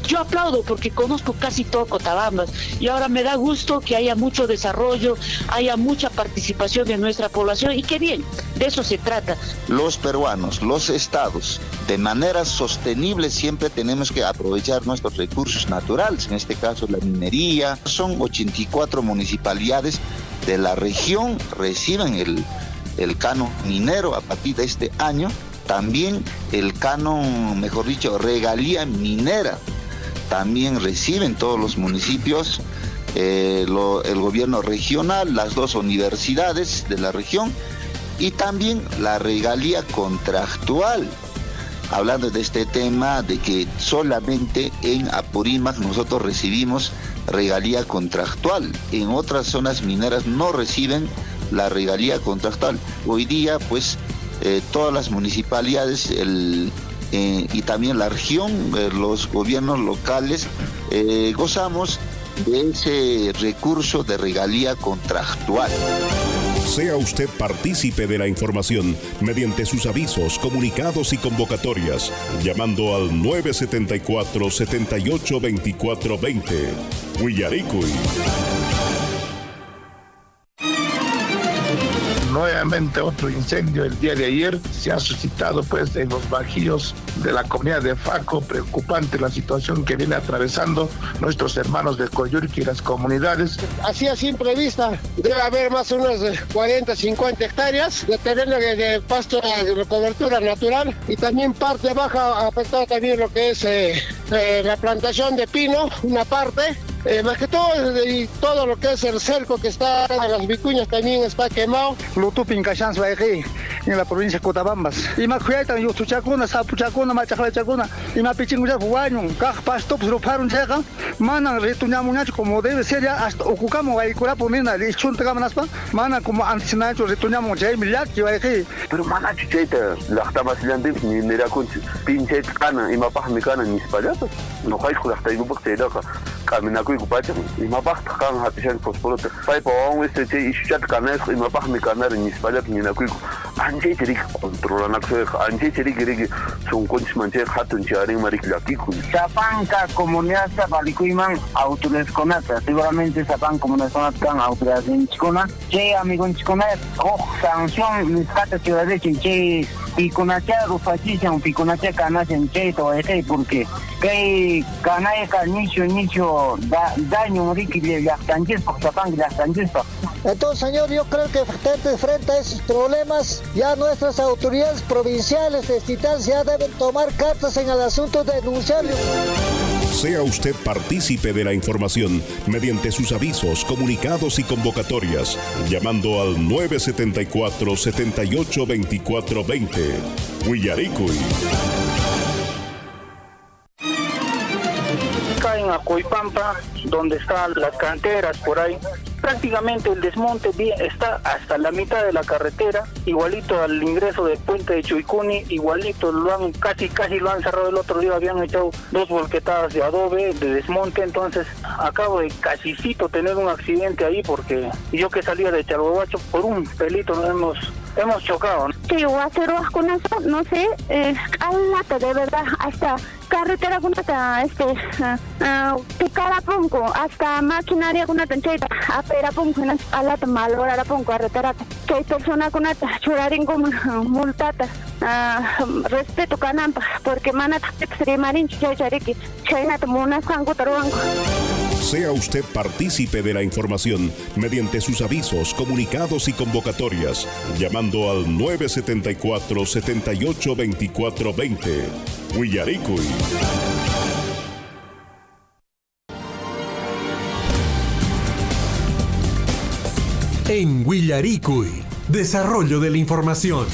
Yo aplaudo porque conozco casi todo Cotabambas y ahora me da gusto que haya mucho desarrollo, haya mucha participación de nuestra población y qué bien, de eso se trata. Los peruanos, los estados, de manera sostenible siempre tenemos que aprovechar nuestros recursos naturales, en este caso la minería. Son 84 municipalidades de la región reciben el canon minero a partir de este año, también el canon, mejor dicho, regalía minera, también reciben todos los municipios, el gobierno regional, las 2 universidades de la región y también la regalía contractual. Hablando de este tema de que solamente en Apurímac nosotros recibimos regalía contractual, en otras zonas mineras no reciben la regalía contractual. Hoy día pues todas las municipalidades y también la región, los gobiernos locales gozamos de ese recurso de regalía contractual. Sea usted partícipe de la información mediante sus avisos, comunicados y convocatorias, llamando al 974-782420. Huillaricuy. Nuevamente otro incendio el día de ayer se ha suscitado pues en los bajíos de la comunidad de Faco. Preocupante la situación que viene atravesando nuestros hermanos de Coyurqui y las comunidades. Así a simple vista debe haber más o menos 40, 50 hectáreas de terreno de pasto de cobertura natural y también parte baja afectada también lo que es la plantación de pino, una parte. Más que todo, y todo lo que es el cerco que está en las vicuñas también está quemado. Lutupin Cachans Baiji, en la provincia de Cotabambas. Y más cuidan, yo chuchacuna, sapuchacuna, machaclachacuna, y más pichinguya, guaño, cajpasto, pues lo paran checa, manan retuñamuñacho como debe ser ya, hasta ocucamos ahí cura pomina, y chuntacamanaspa, manan como antes nacho, retuñamos ya, millat, que baiji. Pero mana chicheta, la tabasilanti, ni miracun, pinchet cana, y mapaj mi cana, ni spalatas, no hay con la taibuc te da, caminacu. Y mapaj kan hatishan pospolota pai pawang este che ishat kanas y mapaj mi kanar ni spalak ni nakuiko anje chiri controla nakse anje chiri giri son conch manche hatun charing marik lakiku Sapanca comunidad Zapalikuiman autores conata seguramente Sapan comunidad conata autores en chicona che amigo en chicona sanción mis cata ciudad de che piconacha rufachishan piconacha canachan cheto porque que canaya nicho daño riqui de las tangispas tapan las tangispas. Entonces, señor, yo creo que frente a esos problemas, ya nuestras autoridades provinciales, distritales, ya deben tomar cartas en el asunto de denunciarlo. Sea usted partícipe de la información mediante sus avisos, comunicados y convocatorias, llamando al 974-782420. Huillaricuy. Acá en Acoipampa, donde están las canteras por ahí, prácticamente el desmonte está hasta la mitad de la carretera, igualito al ingreso del puente de Chuicuni, igualito casi lo han cerrado. El otro día habían echado 2 volquetadas de adobe de desmonte, entonces acabo de casicito tener un accidente ahí porque yo que salía de Chalhuahuacho por un pelito hemos chocado. Sí, voy a hacer con eso, no sé, alata de verdad, hasta carretera con Picarapunco, hasta maquinaria con tancheta, aperapunco, alata malorarapunco, carretera, que hay persona con churarín como multata, respeto canampa, porque manata marín chayariki, chaynata mona sango taruango. Sea usted partícipe de la información mediante sus avisos, comunicados y convocatorias, llamando al 974-782420. Huillaricuy. En Huillaricuy, desarrollo de la información.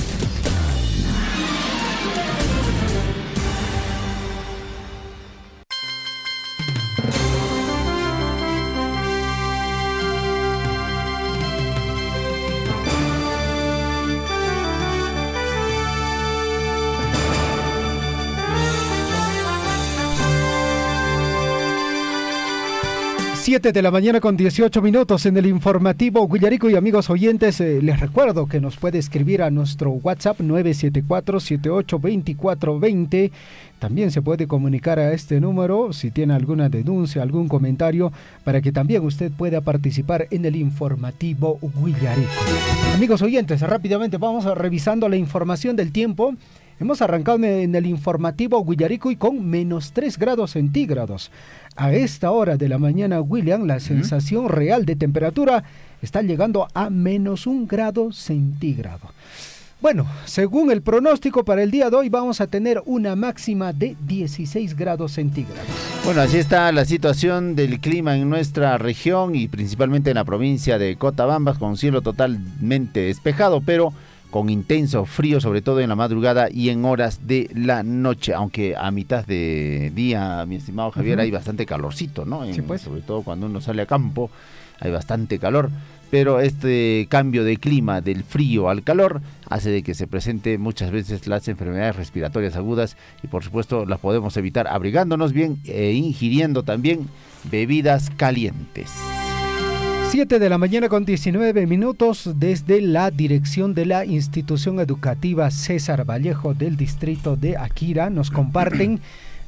De la mañana con 18 minutos en el informativo Huillaricuy. Y amigos oyentes, les recuerdo que nos puede escribir a nuestro WhatsApp 974-782420. También se puede comunicar a este número si tiene alguna denuncia, algún comentario, para que también usted pueda participar en el informativo Huillaricuy. Amigos oyentes, rápidamente vamos revisando la información del tiempo. Hemos arrancado en el informativo Huillaricuy con -3 grados centígrados. A esta hora de la mañana, William, la sensación real de temperatura está llegando a -1 grado centígrado. Bueno, según el pronóstico para el día de hoy, vamos a tener una máxima de 16 grados centígrados. Bueno, así está la situación del clima en nuestra región y principalmente en la provincia de Cotabambas, con cielo totalmente despejado, pero con intenso frío, sobre todo en la madrugada y en horas de la noche, aunque a mitad de día, mi estimado Javier, hay bastante calorcito, ¿no? Sí, pues. Sobre todo cuando uno sale a campo, hay bastante calor, pero este cambio de clima del frío al calor hace de que se presente muchas veces las enfermedades respiratorias agudas y por supuesto las podemos evitar abrigándonos bien e ingiriendo también bebidas calientes. 7 de la mañana con 19 minutos desde la dirección de la institución educativa César Vallejo del distrito de Aquira nos comparten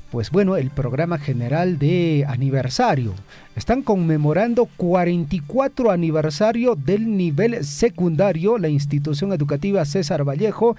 pues bueno, el programa general de aniversario. Están conmemorando 44 aniversario del nivel secundario, la institución educativa César Vallejo,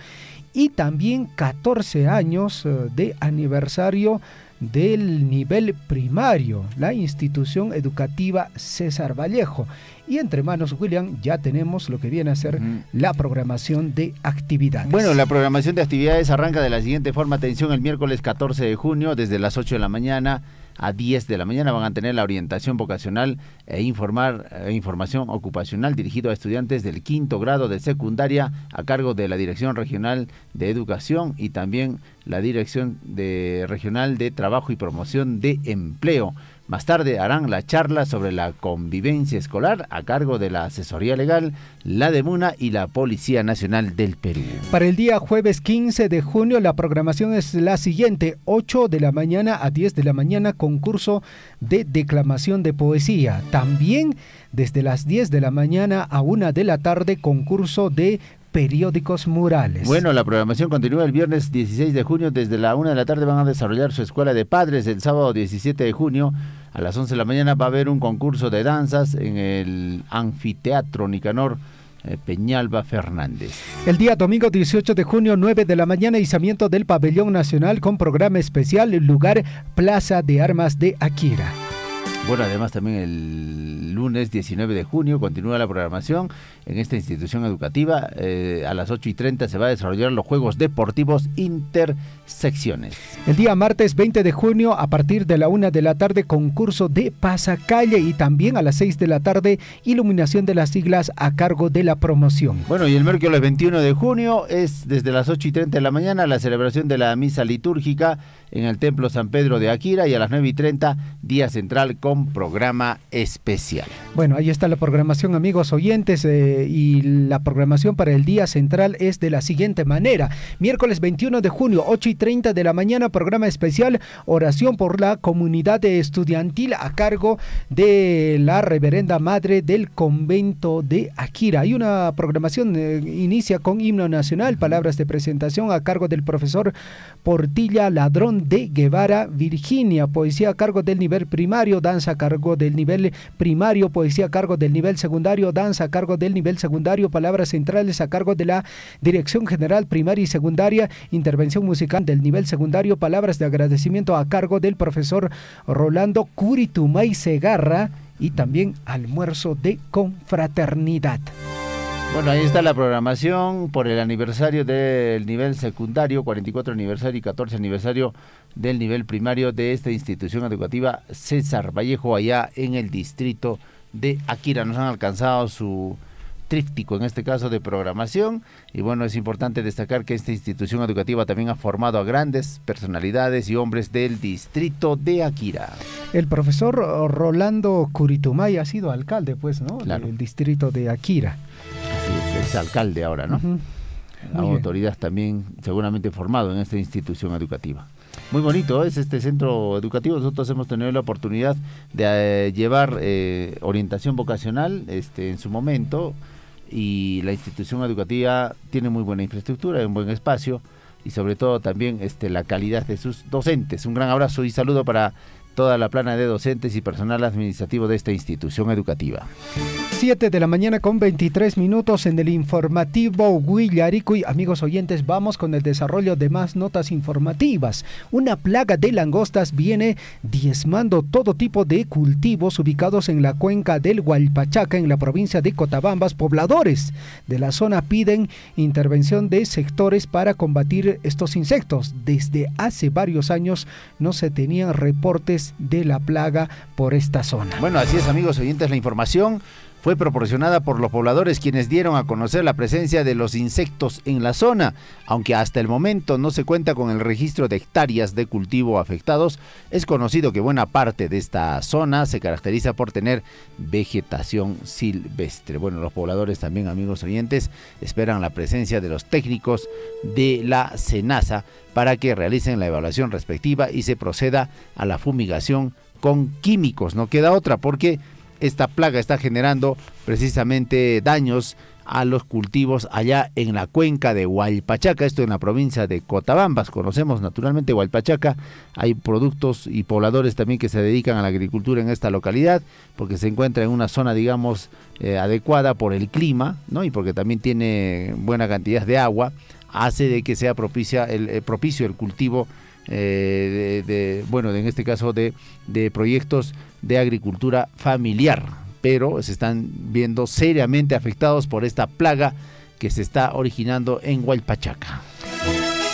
y también 14 años de aniversario del nivel primario, la institución educativa César Vallejo. Y entre manos, William, ya tenemos lo que viene a ser la programación de actividades. Bueno, la programación de actividades arranca de la siguiente forma. Atención, el miércoles 14 de junio, desde las 8 de la mañana a 10 de la mañana van a tener la orientación vocacional e información ocupacional dirigido a estudiantes del 5º grado de secundaria a cargo de la Dirección Regional de Educación y también la Dirección Regional de Trabajo y Promoción de Empleo. Más tarde harán la charla sobre la convivencia escolar a cargo de la Asesoría Legal, la DEMUNA y la Policía Nacional del Perú. Para el día jueves 15 de junio la programación es la siguiente: 8 de la mañana a 10 de la mañana concurso de declamación de poesía. También desde las 10 de la mañana a 1 de la tarde concurso de periódicos murales. Bueno, la programación continúa el viernes 16 de junio. Desde la 1 de la tarde van a desarrollar su escuela de padres. El sábado 17 de junio a las 11 de la mañana va a haber un concurso de danzas en el Anfiteatro Nicanor Peñalba Fernández. El día domingo 18 de junio, 9 de la mañana, izamiento del Pabellón Nacional con programa especial, lugar Plaza de Armas de Akira. Bueno, además también el lunes 19 de junio continúa la programación en esta institución educativa. A las 8:30 se va a desarrollar los Juegos Deportivos Intersecciones. El día martes 20 de junio, a partir de la 1 de la tarde, concurso de pasacalle, y también a las 6 de la tarde, iluminación de las siglas a cargo de la promoción. Bueno, y el miércoles 21 de junio es desde las 8:30 de la mañana la celebración de la misa litúrgica en el Templo San Pedro de Akira, y a las 9:30 día central con programa especial. Bueno, ahí está la programación, amigos oyentes, y la programación para el día central es de la siguiente manera. Miércoles 21 de junio, 8:30 de la mañana, programa especial, oración por la comunidad estudiantil a cargo de la reverenda madre del convento de Akira. Hay una programación, inicia con himno nacional, palabras de presentación a cargo del profesor Portilla Ladrón de Guevara, Virginia, poesía a cargo del nivel primario, danza a cargo del nivel primario, poesía a cargo del nivel secundario, danza a cargo del nivel secundario, palabras centrales a cargo de la Dirección General Primaria y Secundaria, intervención musical del nivel secundario, palabras de agradecimiento a cargo del profesor Rolando Curitumay Segarra, y también almuerzo de confraternidad. Bueno, ahí está la programación por el aniversario del nivel secundario, 44 aniversario y 14 aniversario del nivel primario de esta institución educativa César Vallejo, allá en el distrito de Akira. Nos han alcanzado su tríptico, en este caso de programación, y bueno, es importante destacar que esta institución educativa también ha formado a grandes personalidades y hombres del distrito de Akira. El profesor Rolando Curitumay ha sido alcalde, pues, ¿no? Claro. Del distrito de Akira. Es alcalde ahora, ¿no? Uh-huh. Autoridad también seguramente formado en esta institución educativa. Muy bonito es este centro educativo. Nosotros hemos tenido la oportunidad de llevar orientación vocacional en su momento, y la institución educativa tiene muy buena infraestructura, un buen espacio, y sobre todo también la calidad de sus docentes. Un gran abrazo y saludo para toda la plana de docentes y personal administrativo de esta institución educativa. 7 de la mañana con 23 minutos en el informativo Huillaricuy. Amigos oyentes, vamos con el desarrollo de más notas informativas. Una plaga de langostas viene diezmando todo tipo de cultivos ubicados en la cuenca del Hualpachaca, en la provincia de Cotabambas. Pobladores de la zona piden intervención de sectores para combatir estos insectos. Desde hace varios años no se tenían reportes de la plaga por esta zona. Bueno, así es, amigos oyentes, la información fue proporcionada por los pobladores, quienes dieron a conocer la presencia de los insectos en la zona. Aunque hasta el momento no se cuenta con el registro de hectáreas de cultivo afectados, es conocido que buena parte de esta zona se caracteriza por tener vegetación silvestre. Bueno, los pobladores también, amigos oyentes, esperan la presencia de los técnicos de la SENASA para que realicen la evaluación respectiva y se proceda a la fumigación con químicos. No queda otra, porque esta plaga está generando precisamente daños a los cultivos allá en la cuenca de Hualpachaca, esto en la provincia de Cotabambas. Conocemos naturalmente Hualpachaca, hay productos y pobladores también que se dedican a la agricultura en esta localidad, porque se encuentra en una zona, digamos, adecuada por el clima, ¿no? Y porque también tiene buena cantidad de agua, hace de que sea propicio el cultivo en este caso de proyectos de agricultura familiar, pero se están viendo seriamente afectados por esta plaga que se está originando en Hualpachaca.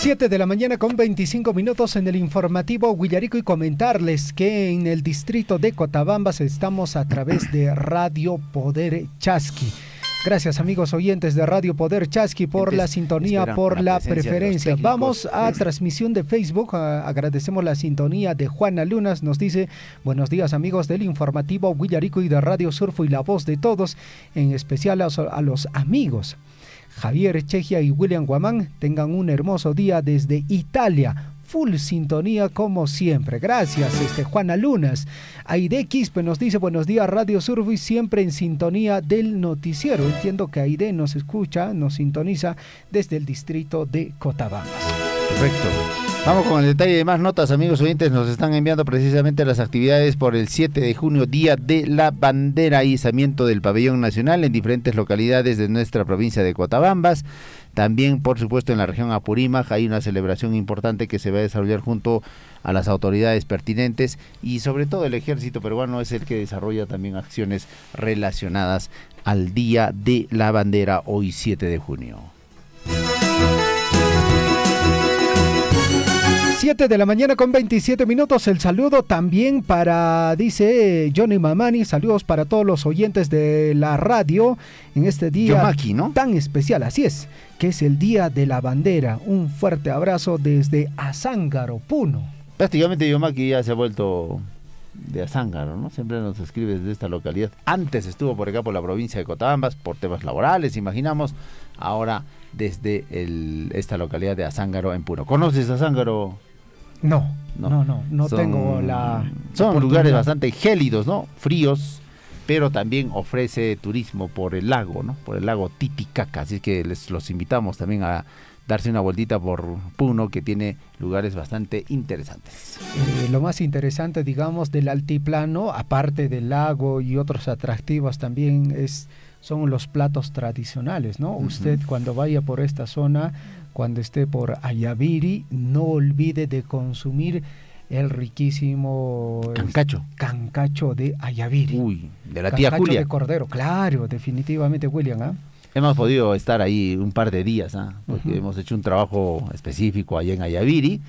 7 de la mañana con 25 minutos en el informativo Huillarico, y comentarles que en el distrito de Cotabambas estamos a través de Radio Poder Chasqui. Gracias, amigos oyentes de Radio Poder Chasqui, por la sintonía, por la preferencia. Vamos a transmisión de Facebook. Agradecemos la sintonía de Juana Lunas. Nos dice: buenos días, amigos del informativo Huillarico y de Radio Surfo y la voz de todos, en especial a los amigos Javier Chejia y William Guamán. Tengan un hermoso día desde Italia. Full sintonía como siempre. Gracias, Juana Lunas. Aide Quispe nos dice: buenos días, Radio Surfo, y siempre en sintonía del noticiero. Entiendo que Aide nos escucha, nos sintoniza desde el distrito de Cotabambas. Correcto. Vamos con el detalle de más notas, amigos oyentes. Nos están enviando precisamente las actividades por el 7 de junio, Día de la Bandera, izamiento del pabellón nacional en diferentes localidades de nuestra provincia de Cotabambas. También, por supuesto, en la región Apurímac hay una celebración importante que se va a desarrollar junto a las autoridades pertinentes y sobre todo el ejército peruano es el que desarrolla también acciones relacionadas al Día de la Bandera, hoy 7 de junio. 7 de la mañana con 27 minutos. El saludo también para, dice Johnny Mamani, saludos para todos los oyentes de la radio en este día Yomaki, ¿no? Tan especial, así es, que es el Día de la Bandera. Un fuerte abrazo desde Azángaro, Puno. Prácticamente Yomaki ya se ha vuelto de Azángaro, ¿no? Siempre nos escribe desde esta localidad. Antes estuvo por acá por la provincia de Cotabambas por temas laborales, imaginamos. Ahora desde esta localidad de Azángaro en Puno. ¿Conoces Azángaro? No tengo Son lugares bastante gélidos, ¿no? Fríos, pero también ofrece turismo por el lago, ¿no? Por el lago Titicaca, así que los invitamos también a darse una vueltita por Puno, que tiene lugares bastante interesantes. Lo más interesante, digamos, del altiplano, aparte del lago y otros atractivos también, son los platos tradicionales, ¿no? Uh-huh. Usted cuando vaya por esta zona, cuando esté por Ayaviri, no olvide de consumir el riquísimo cancacho de Ayaviri. Uy, de la tía cancacho Julia. De cordero, claro, definitivamente, William, ¿ah? Hemos podido estar ahí un par de días, porque hemos hecho un trabajo específico allá en Ayaviri.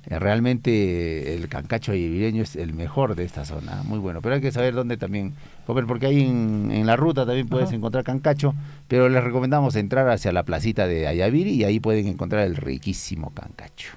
Realmente el cancacho ayavireño es el mejor de esta zona, muy bueno. Pero hay que saber dónde también comer, porque ahí en la ruta también puedes encontrar cancacho, pero les recomendamos entrar hacia la placita de Ayaviri y ahí pueden encontrar el riquísimo cancacho.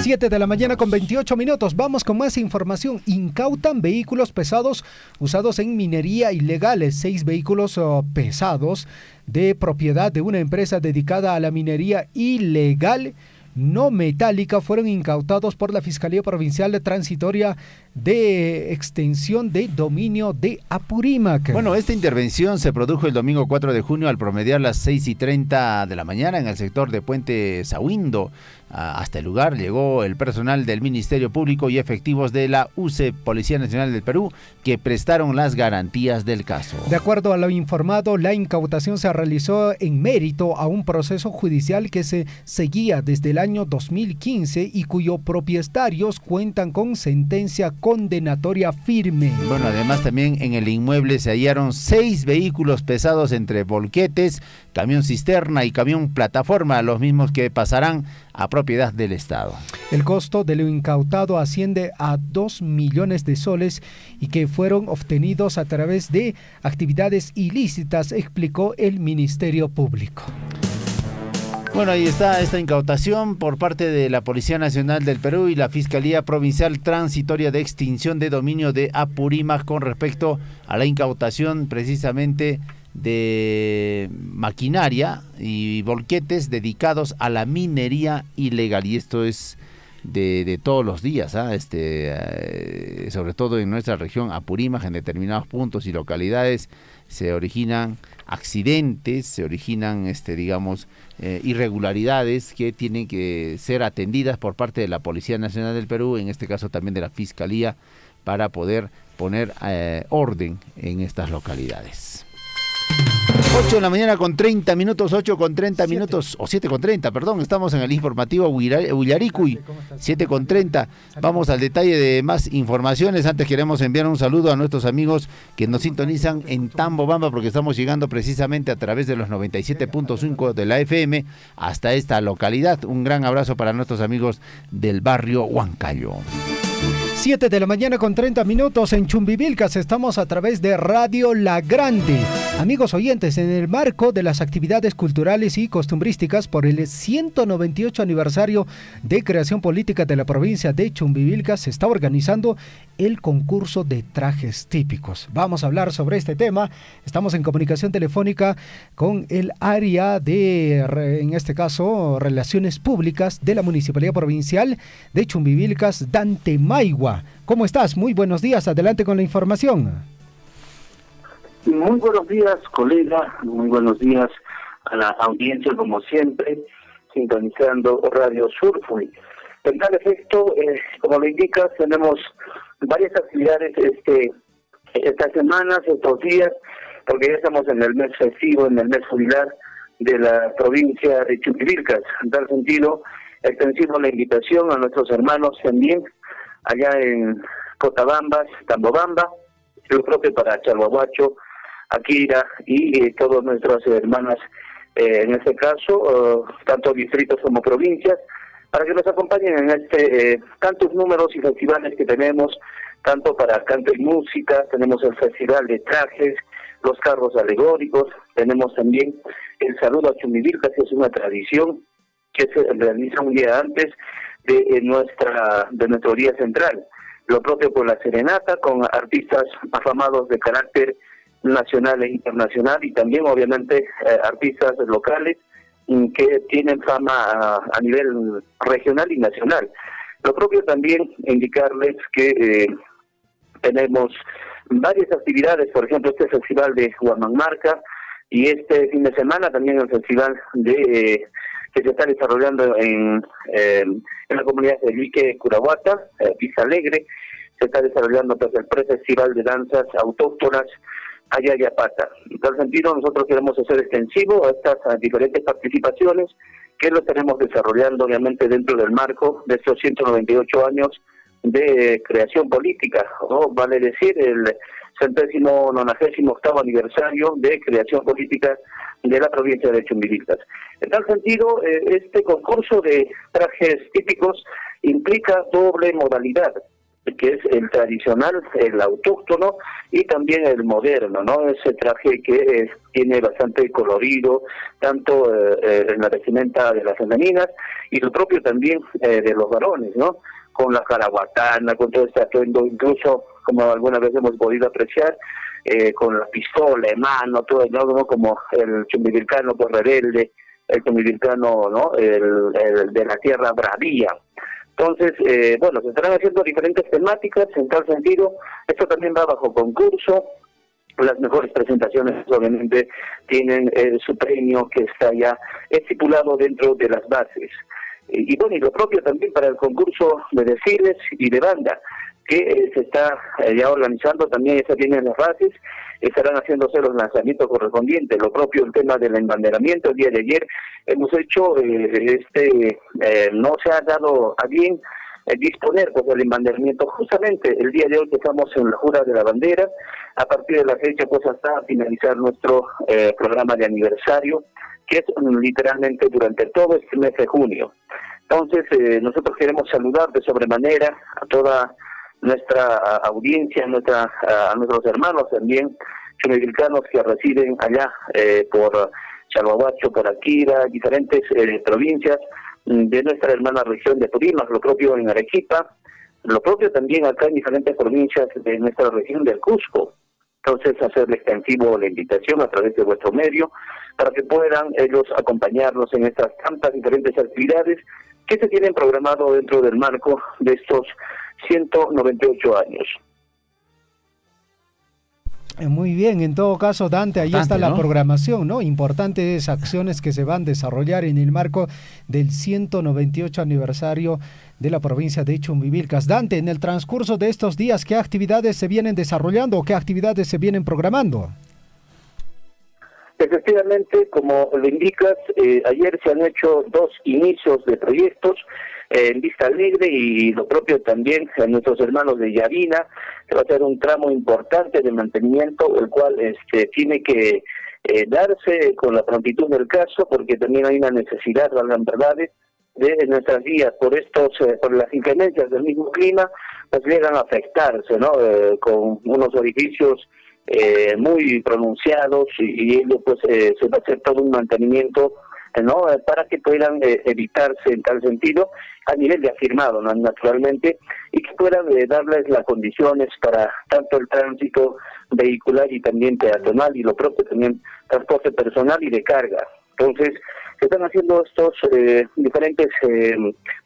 7 de la mañana con 28 minutos. Vamos con más información. Incautan vehículos pesados usados en minería ilegales. 6 vehículos pesados de propiedad de una empresa dedicada a la minería ilegal no metálica fueron incautados por la Fiscalía Provincial Transitoria de Extensión de Dominio de Apurímac. Bueno, esta intervención se produjo el domingo 4 de junio al promediar las 6:30 de la mañana en el sector de Puente Sahuindo. Hasta el lugar llegó el personal del Ministerio Público y efectivos de la UCE, Policía Nacional del Perú, que prestaron las garantías del caso. De acuerdo a lo informado, la incautación se realizó en mérito a un proceso judicial que se seguía desde el año 2015 y cuyos propietarios cuentan con sentencia condenatoria firme. Bueno, además también en el inmueble se hallaron 6 vehículos pesados entre volquetes, camión cisterna y camión plataforma, los mismos que pasarán a propiedad del Estado. El costo de lo incautado asciende a 2 millones de soles y que fueron obtenidos a través de actividades ilícitas, explicó el Ministerio Público. Bueno, ahí está esta incautación por parte de la Policía Nacional del Perú y la Fiscalía Provincial Transitoria de Extinción de Dominio de Apurímac con respecto a la incautación precisamente de maquinaria y volquetes dedicados a la minería ilegal, y esto es de todos los días, sobre todo en nuestra región Apurímac, en determinados puntos y localidades se originan accidentes, se originan irregularidades que tienen que ser atendidas por parte de la Policía Nacional del Perú, en este caso también de la Fiscalía, para poder poner orden en estas localidades. 8 de la mañana con 30 minutos, 8 con 30 minutos, o 7 con 30, perdón, estamos en el informativo Huilaricuy, 7 con 30. Vamos al detalle de más informaciones. Antes queremos enviar un saludo a nuestros amigos que nos sintonizan en Tambobamba, porque estamos llegando precisamente a través de los 97.5 de la FM hasta esta localidad. Un gran abrazo para nuestros amigos del barrio Huancayo. 7 de la mañana con 30 minutos en Chumbivilcas, estamos a través de Radio La Grande. Amigos oyentes, en el marco de las actividades culturales y costumbrísticas por el 198 aniversario de creación política de la provincia de Chumbivilcas, se está organizando el concurso de trajes típicos. Vamos a hablar sobre este tema. Estamos en comunicación telefónica con el área de, en este caso, Relaciones Públicas de la Municipalidad Provincial de Chumbivilcas, Dante Maigua. ¿Cómo estás? Muy buenos días, adelante con la información. Muy buenos días, colega, muy buenos días a la audiencia, como siempre. sintonizando Radio Surfui. En tal efecto, como lo indicas, tenemos varias actividades estas semanas, estos días, porque ya estamos en el mes festivo, en el mes jubilar de la provincia de Chuquivilcas. En tal sentido, extensivo la invitación a nuestros hermanos también, allá en Cotabambas, Tambobamba, lo propio para Chalhuahuacho, Akira y todas nuestras hermanas, en este caso, tanto distritos como provincias, para que nos acompañen en tantos números y festivales que tenemos, tanto para canto y música. Tenemos el festival de trajes, los carros alegóricos, tenemos también el saludo a Chuquivilcas, que es una tradición que se realiza un día antes de nuestro día central. Lo propio con la serenata, con artistas afamados de carácter nacional e internacional, y también obviamente artistas locales que tienen fama a nivel regional y nacional. Lo propio también indicarles que tenemos varias actividades, por ejemplo este festival de Huamanmarca, y este fin de semana también el festival que se está desarrollando en la comunidad de Lique, Curahuata, Vista Alegre. Se está desarrollando pues el pre-festival de danzas autóctonas Ayayapata. En tal sentido, nosotros queremos hacer extensivo a estas diferentes participaciones que lo tenemos desarrollando obviamente dentro del marco de estos 198 años de creación política, o vale decir el 198º aniversario de creación política de la provincia de Chuquivilcas. En tal sentido, este concurso de trajes típicos implica doble modalidad, que es el tradicional, el autóctono, y también el moderno, ¿no? Ese traje que tiene bastante colorido, tanto en la vestimenta de las femeninas, y lo propio también de los varones, ¿no? Con la caraguatana, con todo este atuendo, incluso, como alguna vez hemos podido apreciar, con la pistola en mano, todo, ¿no? Como el chuquivilcano pues rebelde, el chuquivilcano, ¿no? El de la tierra bravía. Entonces, bueno, se estarán haciendo diferentes temáticas. En tal sentido, esto también va bajo concurso. Las mejores presentaciones obviamente tienen su premio, que está ya estipulado dentro de las bases. Y bueno, y lo propio también para el concurso de desfiles y de banda, que se está ya organizando, también ya tienen las bases, estarán haciéndose los lanzamientos correspondientes. Lo propio el tema del embanderamiento. El día de ayer hemos hecho, no se ha dado a bien disponer pues del embanderamiento justamente el día de hoy, que estamos en la jura de la bandera, a partir de la fecha pues hasta finalizar nuestro programa de aniversario, que es literalmente durante todo este mes de junio. Entonces, nosotros queremos saludar de sobremanera a toda nuestra audiencia, a nuestros hermanos también chuquivilcanos que residen allá por Chalhuahuacho, por Akira, diferentes provincias de nuestra hermana región de Purímac, lo propio en Arequipa, lo propio también acá en diferentes provincias de nuestra región del Cusco. Entonces, hacerle extensivo la invitación a través de vuestro medio para que puedan ellos acompañarnos en estas tantas diferentes actividades que se tienen programado dentro del marco de estos 198 años. Muy bien, en todo caso, Dante, ahí está la ¿no? programación, ¿no? Importantes acciones que se van a desarrollar en el marco del 198 aniversario de la provincia de Chuquivilcas. Dante, en el transcurso de estos días, ¿qué actividades se vienen desarrollando o qué actividades se vienen programando? Efectivamente, como lo indicas, ayer se han hecho 2 inicios de proyectos en Vista Alegre, y lo propio también a nuestros hermanos de Yarina. Se va a hacer un tramo importante de mantenimiento, el cual tiene que darse con la prontitud del caso, porque también hay una necesidad, valgan verdades, de nuestras vías por las inclemencias del mismo clima, pues llegan a afectarse, ¿no? Con unos orificios muy pronunciados, y ello pues se va a hacer todo un mantenimiento, ¿no? Para que puedan evitarse en tal sentido a nivel de afirmado, ¿no? Naturalmente, y que puedan darles las condiciones para tanto el tránsito vehicular y también peatonal, y lo propio también transporte personal y de carga. Entonces, se están haciendo estos diferentes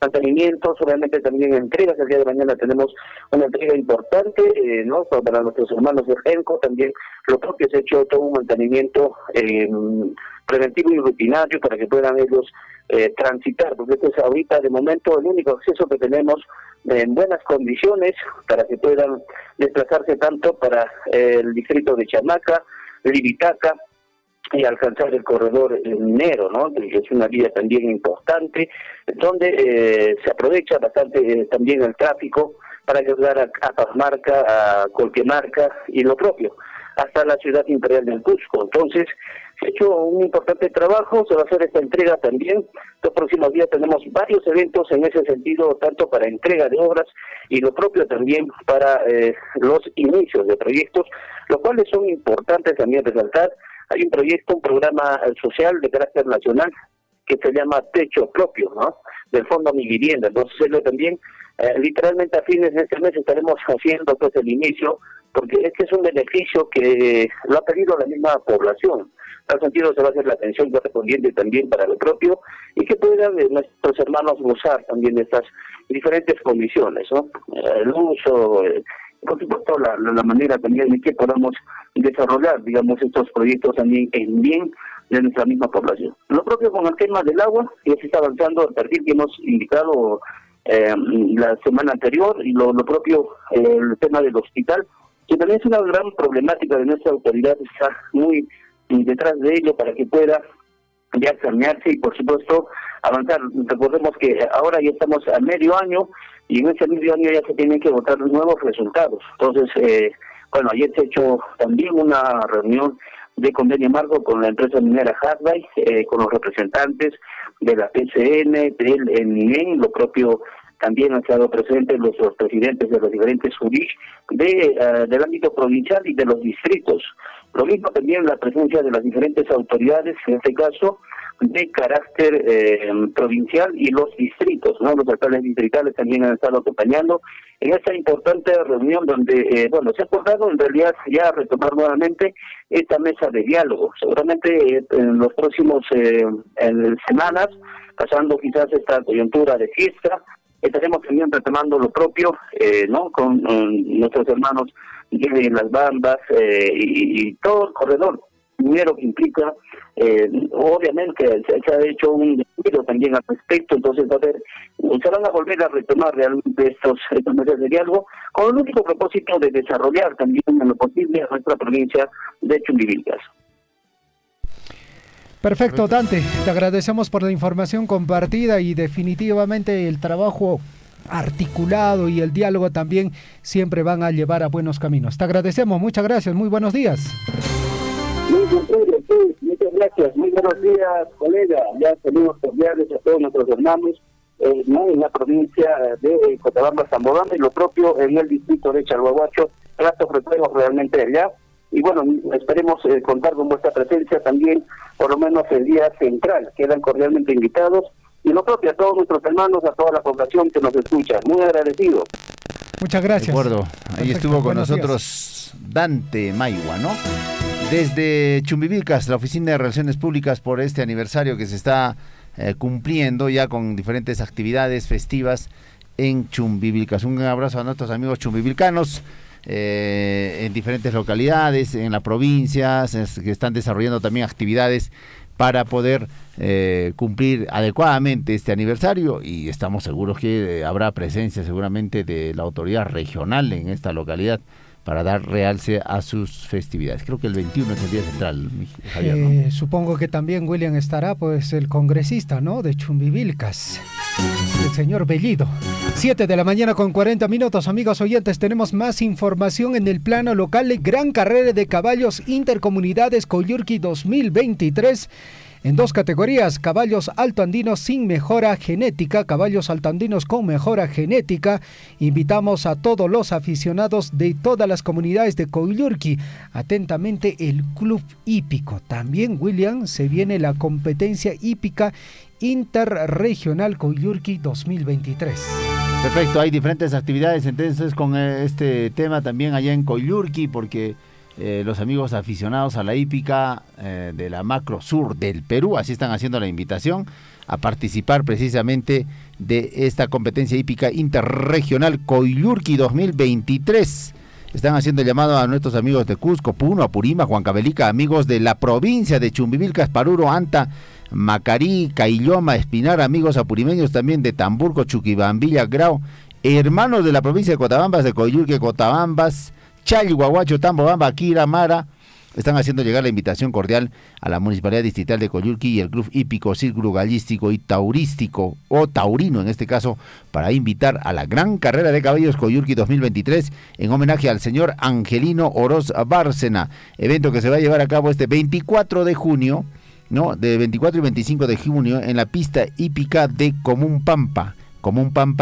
mantenimientos, obviamente también entregas. El día de mañana tenemos una entrega importante, ¿no? Para nuestros hermanos de Genco, también lo propio se ha hecho todo un mantenimiento preventivo y rutinario para que puedan ellos transitar, porque este es ahorita de momento el único acceso que tenemos en buenas condiciones para que puedan desplazarse tanto para el distrito de Chamaca, Libitaca, y alcanzar el corredor minero, ¿no? Que es una vía también importante, donde se aprovecha bastante también el tráfico para llegar a Pazmarca, a Colquemarca y lo propio, hasta la ciudad imperial del Cusco. Entonces, se ha hecho un importante trabajo, se va a hacer esta entrega también. Los próximos días tenemos varios eventos en ese sentido, tanto para entrega de obras y lo propio también para los inicios de proyectos, los cuales son importantes también resaltar. Hay un proyecto, un programa social de carácter nacional que se llama Techo Propio, ¿no? Del Fondo Mi Vivienda. Entonces, también, literalmente a fines de este mes estaremos haciendo pues el inicio, porque es que es un beneficio que lo ha pedido la misma población. En tal sentido, se va a hacer la atención correspondiente también para lo propio y que puedan nuestros hermanos gozar también de estas diferentes condiciones, ¿no? El uso, por supuesto, la manera también en que podamos desarrollar, digamos, estos proyectos también en bien de nuestra misma población. Lo propio con el tema del agua, ya se está avanzando el perfil que hemos indicado la semana anterior, y lo propio el tema del hospital, que también es una gran problemática de nuestra autoridad, está muy detrás de ello para que pueda ya sanearse y por supuesto avanzar. Recordemos que ahora ya estamos a medio año y en ese medio año ya se tienen que votar nuevos resultados. Entonces, bueno, ayer se ha hecho también una reunión de convenio marco con la empresa minera Hardbay, con los representantes de la PCN, del MINEN, lo propio también han estado presentes los presidentes de los diferentes juris del ámbito provincial y de los distritos. Lo mismo también la presencia de las diferentes autoridades, en este caso de carácter provincial y los distritos, ¿no? Los alcaldes distritales también han estado acompañando en esta importante reunión donde, bueno, se ha acordado en realidad ya retomar nuevamente esta mesa de diálogo. Seguramente en los próximos semanas, pasando quizás esta coyuntura de fiesta, estaremos también retomando lo propio, ¿no? Con nuestros hermanos de Las Bambas y todo el corredor minero que implica, obviamente se ha hecho un descuido también al respecto, entonces se van a volver a retomar realmente estos mesas de diálogo con el único propósito de desarrollar también en lo posible a nuestra provincia de Chumbivilcas. Perfecto, Dante, te agradecemos por la información compartida y definitivamente el trabajo articulado y el diálogo también siempre van a llevar a buenos caminos. Te agradecemos, muchas gracias, muy buenos días. Muchas gracias, muy buenos días, colega. Ya saludos cordiales a todos nuestros hermanos, ¿no? En la provincia de Cochabamba, Zambobamba y lo propio en el distrito de Chalhuahuacho. Gratos reflejos realmente allá. Y bueno, esperemos contar con vuestra presencia también, por lo menos el día central. Quedan cordialmente invitados. Y lo propio a todos nuestros hermanos, a toda la población que nos escucha. Muy agradecido. Muchas gracias. De acuerdo. Ahí Perfecto, estuvo con buenos nosotros Dante Maigua, ¿no? Desde Chumbivilcas, la Oficina de Relaciones Públicas, por este aniversario que se está cumpliendo ya con diferentes actividades festivas en Chumbivilcas. Un gran abrazo a nuestros amigos chumbivilcanos. En diferentes localidades, en la provincia, que están desarrollando también actividades para poder cumplir adecuadamente este aniversario, y estamos seguros que habrá presencia seguramente de la autoridad regional en esta localidad para dar realce a sus festividades. Creo que el 21 es el día central, Javier, ¿no? Supongo que también, William, estará pues el congresista, ¿no?, de Chumbivilcas, el señor Bellido. 7 de la mañana con 40 minutos, amigos oyentes, tenemos más información en el plano local. Gran carrera de caballos intercomunidades Coyurqui 2023. En dos categorías, caballos altoandinos sin mejora genética, caballos altoandinos con mejora genética. Invitamos a todos los aficionados de todas las comunidades de Coyurqui. Atentamente, el Club Hípico. También, William, se viene la competencia hípica interregional Coyurqui 2023. Perfecto, hay diferentes actividades entonces con este tema también allá en Coyurqui, porque los amigos aficionados a la hípica de la Macro Sur del Perú, así están haciendo la invitación a participar precisamente de esta competencia hípica interregional Coyurqui 2023. Están haciendo llamado a nuestros amigos de Cusco, Puno, Apurímac, Huancavelica, amigos de la provincia de Chumbivilcas, Paruro, Anta, Macarí, Cailloma, Espinar, amigos apurimeños también de Tamburco, Chuquibambilla, Grau, hermanos de la provincia de Cotabambas, de Coyulque, Cotabambas, Challi, Guaguacho, Tambobamba, Quira, Mara. Están haciendo llegar la invitación cordial a la Municipalidad Distrital de Coyulqui y el Club Hípico, Círculo Gallístico y Taurístico, o Taurino en este caso, para invitar a la Gran Carrera de Caballos Coyulqui 2023 en homenaje al señor Angelino Oroz Bárcena, evento que se va a llevar a cabo este 24 de junio, ¿no? De 24 y 25 de junio en la pista hípica de Común Pampa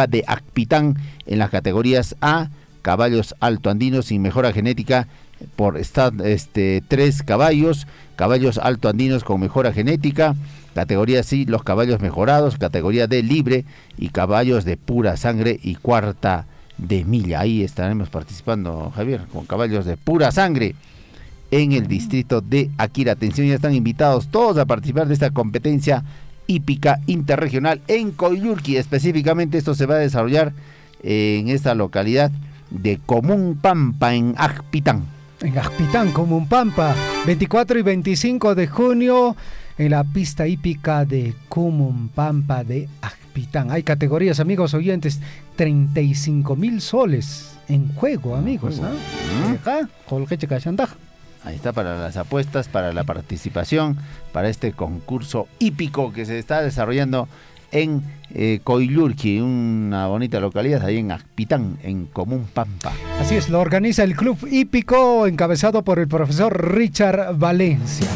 de Acpitán, en las categorías A, caballos altoandinos sin mejora genética, por 3 caballos altoandinos con mejora genética, categoría C, los caballos mejorados, categoría D, libre, y caballos de pura sangre y cuarta de milla. Ahí estaremos participando, Javier, con caballos de pura sangre en el distrito de Akira. Atención, ya están invitados todos a participar de esta competencia hípica interregional en Coyulqui. Específicamente esto se va a desarrollar en esta localidad de Común Pampa, en Acpitán. En Acpitán, Común Pampa, 24 y 25 de junio en la pista hípica de Común Pampa de Acpitán. Hay categorías, amigos oyentes, 35,000 soles en juego, amigos. Ahí está, para las apuestas, para la participación, para este concurso hípico que se está desarrollando en Coyulqui, una bonita localidad ahí en Acpitán, en Común Pampa. Así es, lo organiza el Club Hípico encabezado por el profesor Richard Valencia.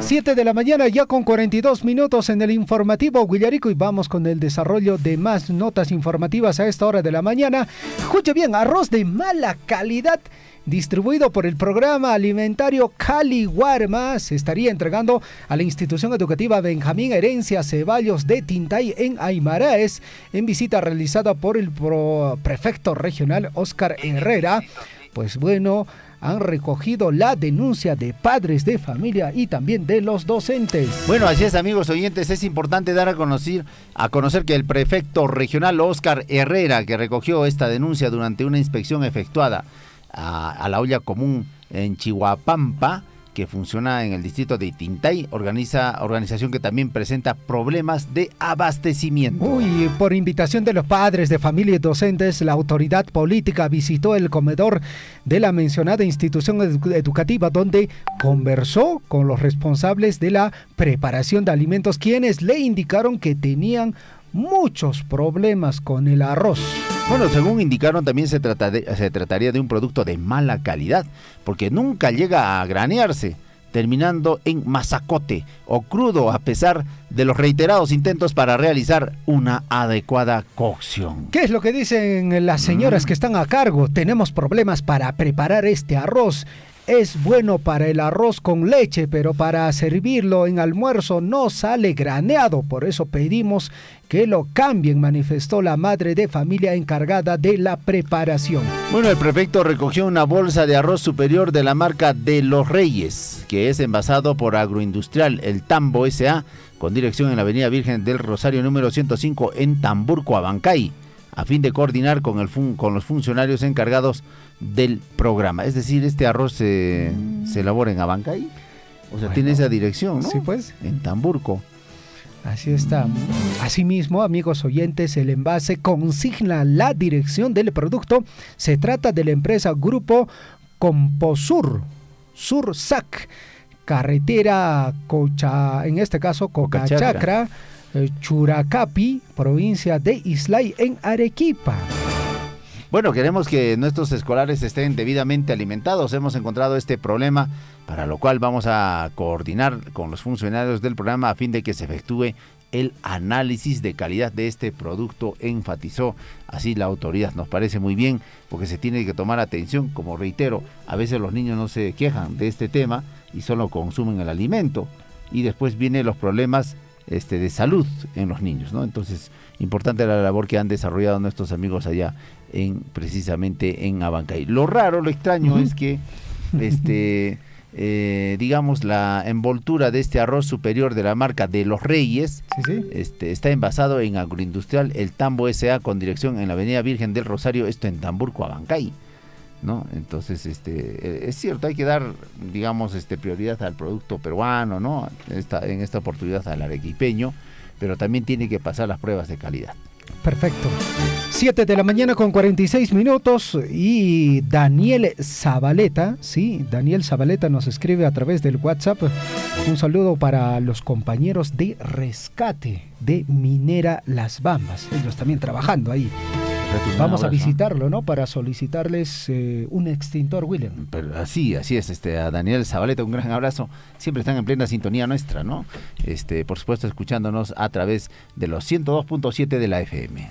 7 de la mañana ya con 42 minutos en el informativo Huillarico, y vamos con el desarrollo de más notas informativas a esta hora de la mañana. Escuche bien, arroz de mala calidad distribuido por el programa alimentario Cali Guarma se estaría entregando a la institución educativa Benjamín Herencia Ceballos de Tintay en Aymaraes, en visita realizada por el prefecto regional Oscar Herrera. Pues bueno, han recogido la denuncia de padres de familia y también de los docentes. Bueno, así es, amigos oyentes, es importante dar a conocer que el prefecto regional Oscar Herrera, que recogió esta denuncia durante una inspección efectuada a la olla común en Chihuapampa, que funciona en el distrito de Tintay, organización que también presenta problemas de abastecimiento. Por invitación de los padres de familia y docentes, la autoridad política visitó el comedor de la mencionada institución educativa, donde conversó con los responsables de la preparación de alimentos, quienes le indicaron que tenían muchos problemas con el arroz. Bueno, según indicaron, también se trataría de un producto de mala calidad, porque nunca llega a granearse, terminando en masacote o crudo, a pesar de los reiterados intentos para realizar una adecuada cocción. ¿Qué es lo que dicen las señoras que están a cargo? Tenemos problemas para preparar este arroz. Es bueno para el arroz con leche, pero para servirlo en almuerzo no sale graneado. Por eso pedimos que lo cambien, manifestó la madre de familia encargada de la preparación. Bueno, el prefecto recogió una bolsa de arroz superior de la marca de Los Reyes, que es envasado por Agroindustrial El Tambo S.A., con dirección en la avenida Virgen del Rosario número 105 en Tamburco, Abancay, a fin de coordinar con los funcionarios encargados del programa. Es decir, este arroz se elabora en Abancay, o sea, tiene esa dirección, ¿no? Sí, pues. En Tamburco. Así está. Asimismo, amigos oyentes, el envase consigna la dirección del producto. Se trata de la empresa Grupo Composur, Sursac, carretera en este caso Cocachacra, Churacapi, provincia de Islay, en Arequipa. Bueno, queremos que nuestros escolares estén debidamente alimentados. Hemos encontrado este problema, para lo cual vamos a coordinar con los funcionarios del programa a fin de que se efectúe el análisis de calidad de este producto, enfatizó así la autoridad. Nos parece muy bien, porque se tiene que tomar atención. Como reitero, a veces los niños no se quejan de este tema y solo consumen el alimento, y después vienen los problemas de salud en los niños, ¿no? Entonces, importante la labor que han desarrollado nuestros amigos allá precisamente en Abancay. Lo raro, lo extraño es que digamos, la envoltura de este arroz superior de la marca de Los Reyes, está envasado en Agroindustrial El Tambo S.A., con dirección en la avenida Virgen del Rosario, esto en Tamburco, Abancay. ¿no? Entonces, es cierto, hay que dar, digamos, prioridad al producto peruano, ¿no? En esta oportunidad al arequipeño, pero también tiene que pasar las pruebas de calidad. Perfecto. 7 de la mañana con 46 minutos y Daniel Zabaleta, sí, Daniel Zabaleta nos escribe a través del WhatsApp. Un saludo para los compañeros de rescate de Minera Las Bambas. Ellos también trabajando ahí. Vamos a visitarlo, ¿no? Para solicitarles un extintor, William. Pero así es, a Daniel Zabaleta, un gran abrazo. Siempre están en plena sintonía nuestra, ¿no? Por supuesto, escuchándonos a través de los 102.7 de la FM.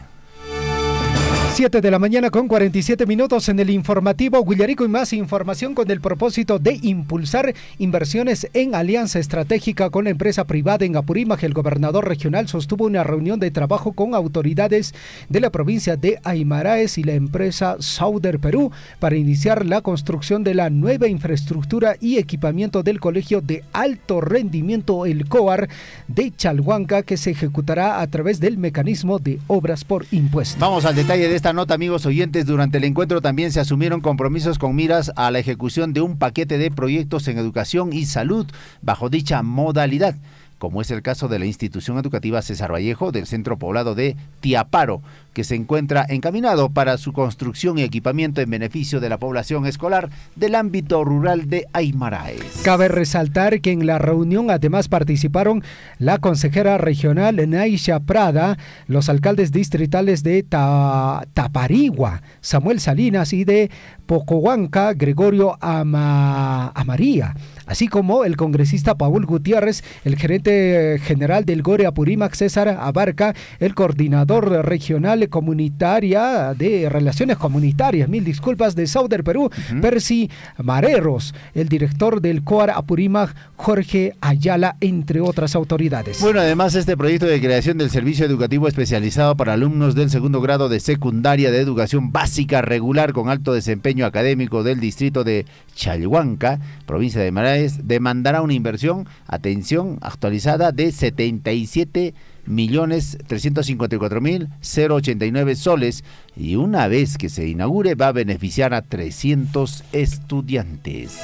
7 de la mañana con 47 minutos en el informativo Huillarico y más información con el propósito de impulsar inversiones en alianza estratégica con la empresa privada en Apurímac. El gobernador regional sostuvo una reunión de trabajo con autoridades de la provincia de Aymaraes y la empresa Sauder Perú para iniciar la construcción de la nueva infraestructura y equipamiento del Colegio de Alto Rendimiento, el COAR de Chalhuanca, que se ejecutará a través del mecanismo de obras por impuesto. Vamos al detalle de esta nota, amigos oyentes. Durante el encuentro también se asumieron compromisos con miras a la ejecución de un paquete de proyectos en educación y salud bajo dicha modalidad, como es el caso de la institución educativa César Vallejo del centro poblado de Tiaparo, que se encuentra encaminado para su construcción y equipamiento en beneficio de la población escolar del ámbito rural de Aymaraes. Cabe resaltar que en la reunión además participaron la consejera regional Naisha Prada, los alcaldes distritales de Taparigua, Samuel Salinas, y de Pocohuanca, Gregorio Amaría, así como el congresista Paul Gutiérrez, el gerente general del GORE Apurímac César Abarca, el coordinador regional comunitaria de Relaciones Comunitarias, de Sauder Perú, Percy Mareros, el director del COAR Apurímac, Jorge Ayala, entre otras autoridades. Bueno, además este proyecto de creación del servicio educativo especializado para alumnos del segundo grado de secundaria de educación básica regular con alto desempeño académico del distrito de Chalhuanca, provincia de Aymaraes, demandará una inversión, atención, actualizada de 77.354.089 soles, y una vez que se inaugure va a beneficiar a 300 estudiantes.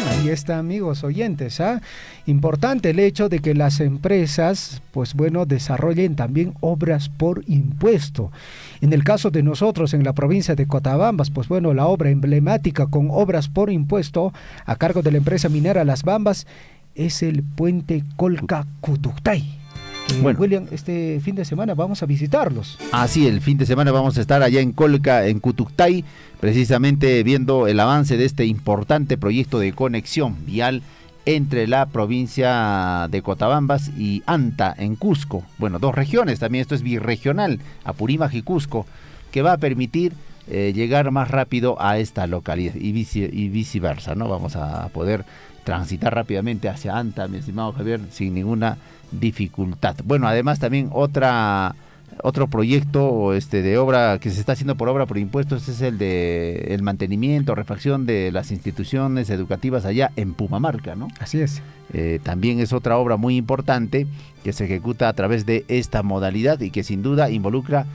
Ahí está, amigos oyentes, importante el hecho de que las empresas, desarrollen también obras por impuesto. En el caso de nosotros en la provincia de Cotabambas, la obra emblemática con obras por impuesto a cargo de la empresa minera Las Bambas es el puente Colca-Cutuctay. William, este fin de semana vamos a visitarlos. Sí, el fin de semana vamos a estar allá en Colca, en Cutuctay, precisamente viendo el avance de este importante proyecto de conexión vial entre la provincia de Cotabambas y Anta, en Cusco. Dos regiones también, esto es birregional, Apurímac y Cusco, que va a permitir llegar más rápido a esta localidad y viceversa, ¿no? Vamos a poder transitar rápidamente hacia Anta, mi estimado Javier, sin ninguna dificultad. Además también otro proyecto de obra que se está haciendo por obra por impuestos es el de el mantenimiento, refacción de las instituciones educativas allá en Pumamarca, ¿no? Así es. También es otra obra muy importante que se ejecuta a través de esta modalidad y que sin duda involucra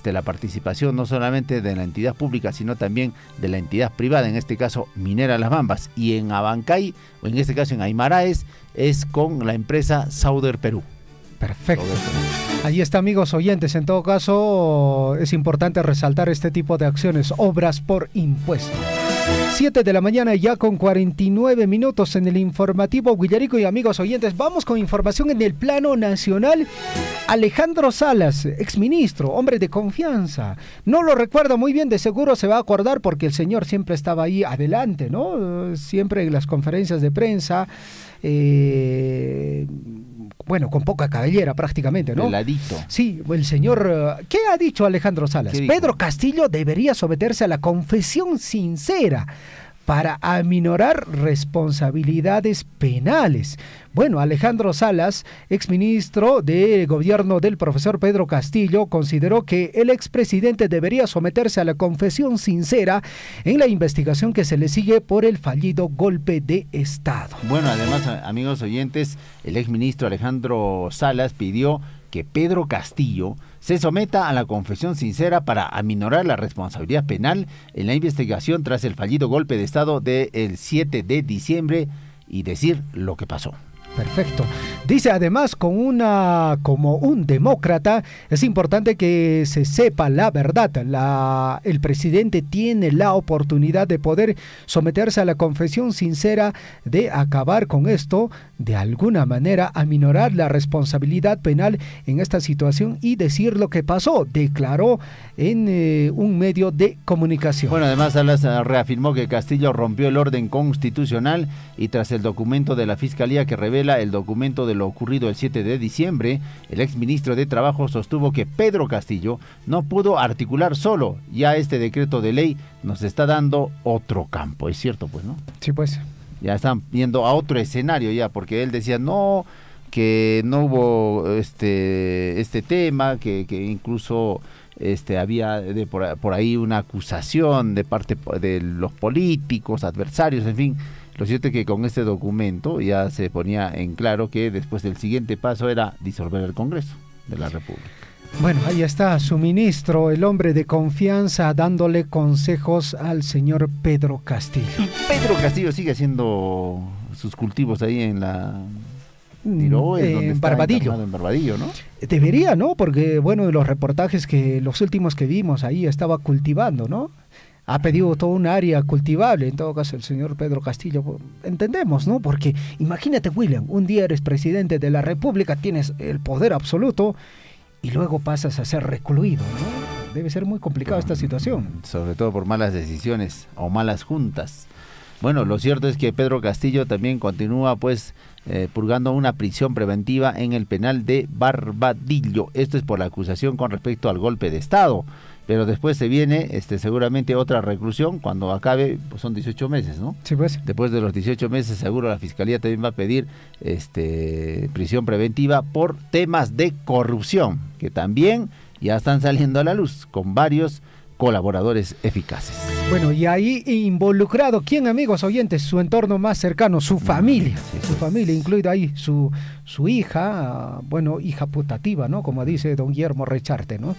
la participación no solamente de la entidad pública, sino también de la entidad privada, en este caso Minera Las Bambas, y en Abancay, o en este caso en Aymaraes, es con la empresa Sauder Perú. Perfecto. Ahí está, amigos oyentes. En todo caso, es importante resaltar este tipo de acciones, obras por impuesto. 7 de la mañana ya con 49 minutos en el informativo Huillarico. Y amigos oyentes, vamos con información en el plano nacional. Alejandro Salas, exministro, hombre de confianza. No lo recuerda muy bien, de seguro se va a acordar porque el señor siempre estaba ahí adelante, ¿no? Siempre en las conferencias de prensa. Con poca cabellera prácticamente, ¿no? Peladito. Sí, el señor... ¿Qué ha dicho Alejandro Salas? Pedro Castillo debería someterse a la confesión sincera para aminorar responsabilidades penales. Bueno, Alejandro Salas, exministro de gobierno del profesor Pedro Castillo, consideró que el expresidente debería someterse a la confesión sincera en la investigación que se le sigue por el fallido golpe de Estado. Bueno, además, amigos oyentes, el exministro Alejandro Salas pidió que Pedro Castillo se someta a la confesión sincera para aminorar la responsabilidad penal en la investigación tras el fallido golpe de Estado del 7 de diciembre y decir lo que pasó. Perfecto. Dice además, como un demócrata, es importante que se sepa la verdad. El presidente tiene la oportunidad de poder someterse a la confesión sincera, de acabar con esto, de alguna manera aminorar la responsabilidad penal en esta situación y decir lo que pasó, declaró en un medio de comunicación. Bueno, además Salas reafirmó que Castillo rompió el orden constitucional y tras el documento de la Fiscalía que revela el documento de lo ocurrido el 7 de diciembre, el exministro de Trabajo sostuvo que Pedro Castillo no pudo articular solo. Ya este decreto de ley nos está dando otro campo, ¿es cierto pues, no? Sí, pues. Ya están viendo a otro escenario ya, porque él decía no, que no hubo este tema, que incluso había por ahí una acusación de parte de los políticos, adversarios, en fin. Lo cierto es que con este documento ya se ponía en claro que después del siguiente paso era disolver el Congreso de la República. Bueno, ahí está su ministro, el hombre de confianza, dándole consejos al señor Pedro Castillo. Y Pedro Castillo sigue haciendo sus cultivos ahí en la... en Barbadillo. En Barbadillo, ¿no? Debería, ¿no? Porque, bueno, los reportajes los últimos que vimos ahí estaba cultivando, ¿no? Ha pedido toda un área cultivable, en todo caso el señor Pedro Castillo, entendemos, ¿no? Porque imagínate, William, un día eres presidente de la República, tienes el poder absoluto y luego pasas a ser recluido, ¿no? Debe ser muy complicada esta situación. Sobre todo por malas decisiones o malas juntas. Bueno, lo cierto es que Pedro Castillo también continúa purgando una prisión preventiva en el penal de Barbadillo. Esto es por la acusación con respecto al golpe de Estado. Pero después se viene seguramente otra reclusión cuando acabe, pues son 18 meses, ¿no? Sí, pues. Después de los 18 meses seguro la Fiscalía también va a pedir prisión preventiva por temas de corrupción, que también ya están saliendo a la luz con varios colaboradores eficaces. Bueno, y ahí involucrado, ¿quién, amigos oyentes? Su entorno más cercano, su familia, su familia, incluida ahí su hija, hija putativa, ¿no? Como dice don Guillermo Recharte, ¿no?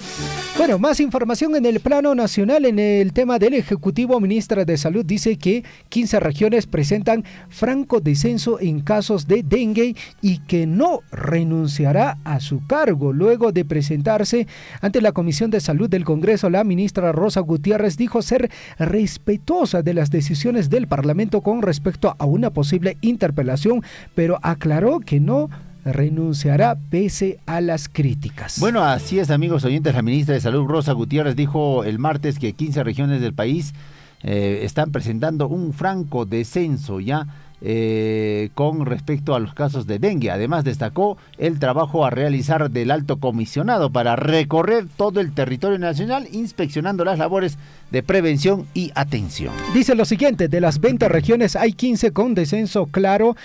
Bueno, más información en el plano nacional, en el tema del Ejecutivo. Ministra de Salud dice que 15 regiones presentan franco descenso en casos de dengue y que no renunciará a su cargo. Luego de presentarse ante la Comisión de Salud del Congreso, la ministra Rosa Gutiérrez dijo ser respetuosa de las decisiones del Parlamento con respecto a una posible interpelación, pero aclaró que no renunciará pese a las críticas. Bueno, así es, amigos oyentes. La ministra de Salud, Rosa Gutiérrez, dijo el martes que 15 regiones del país están presentando un franco descenso ya con respecto a los casos de dengue. Además, destacó el trabajo a realizar del alto comisionado para recorrer todo el territorio nacional, inspeccionando las labores de prevención y atención. Dice lo siguiente: de las 20 regiones hay 15 con descenso claro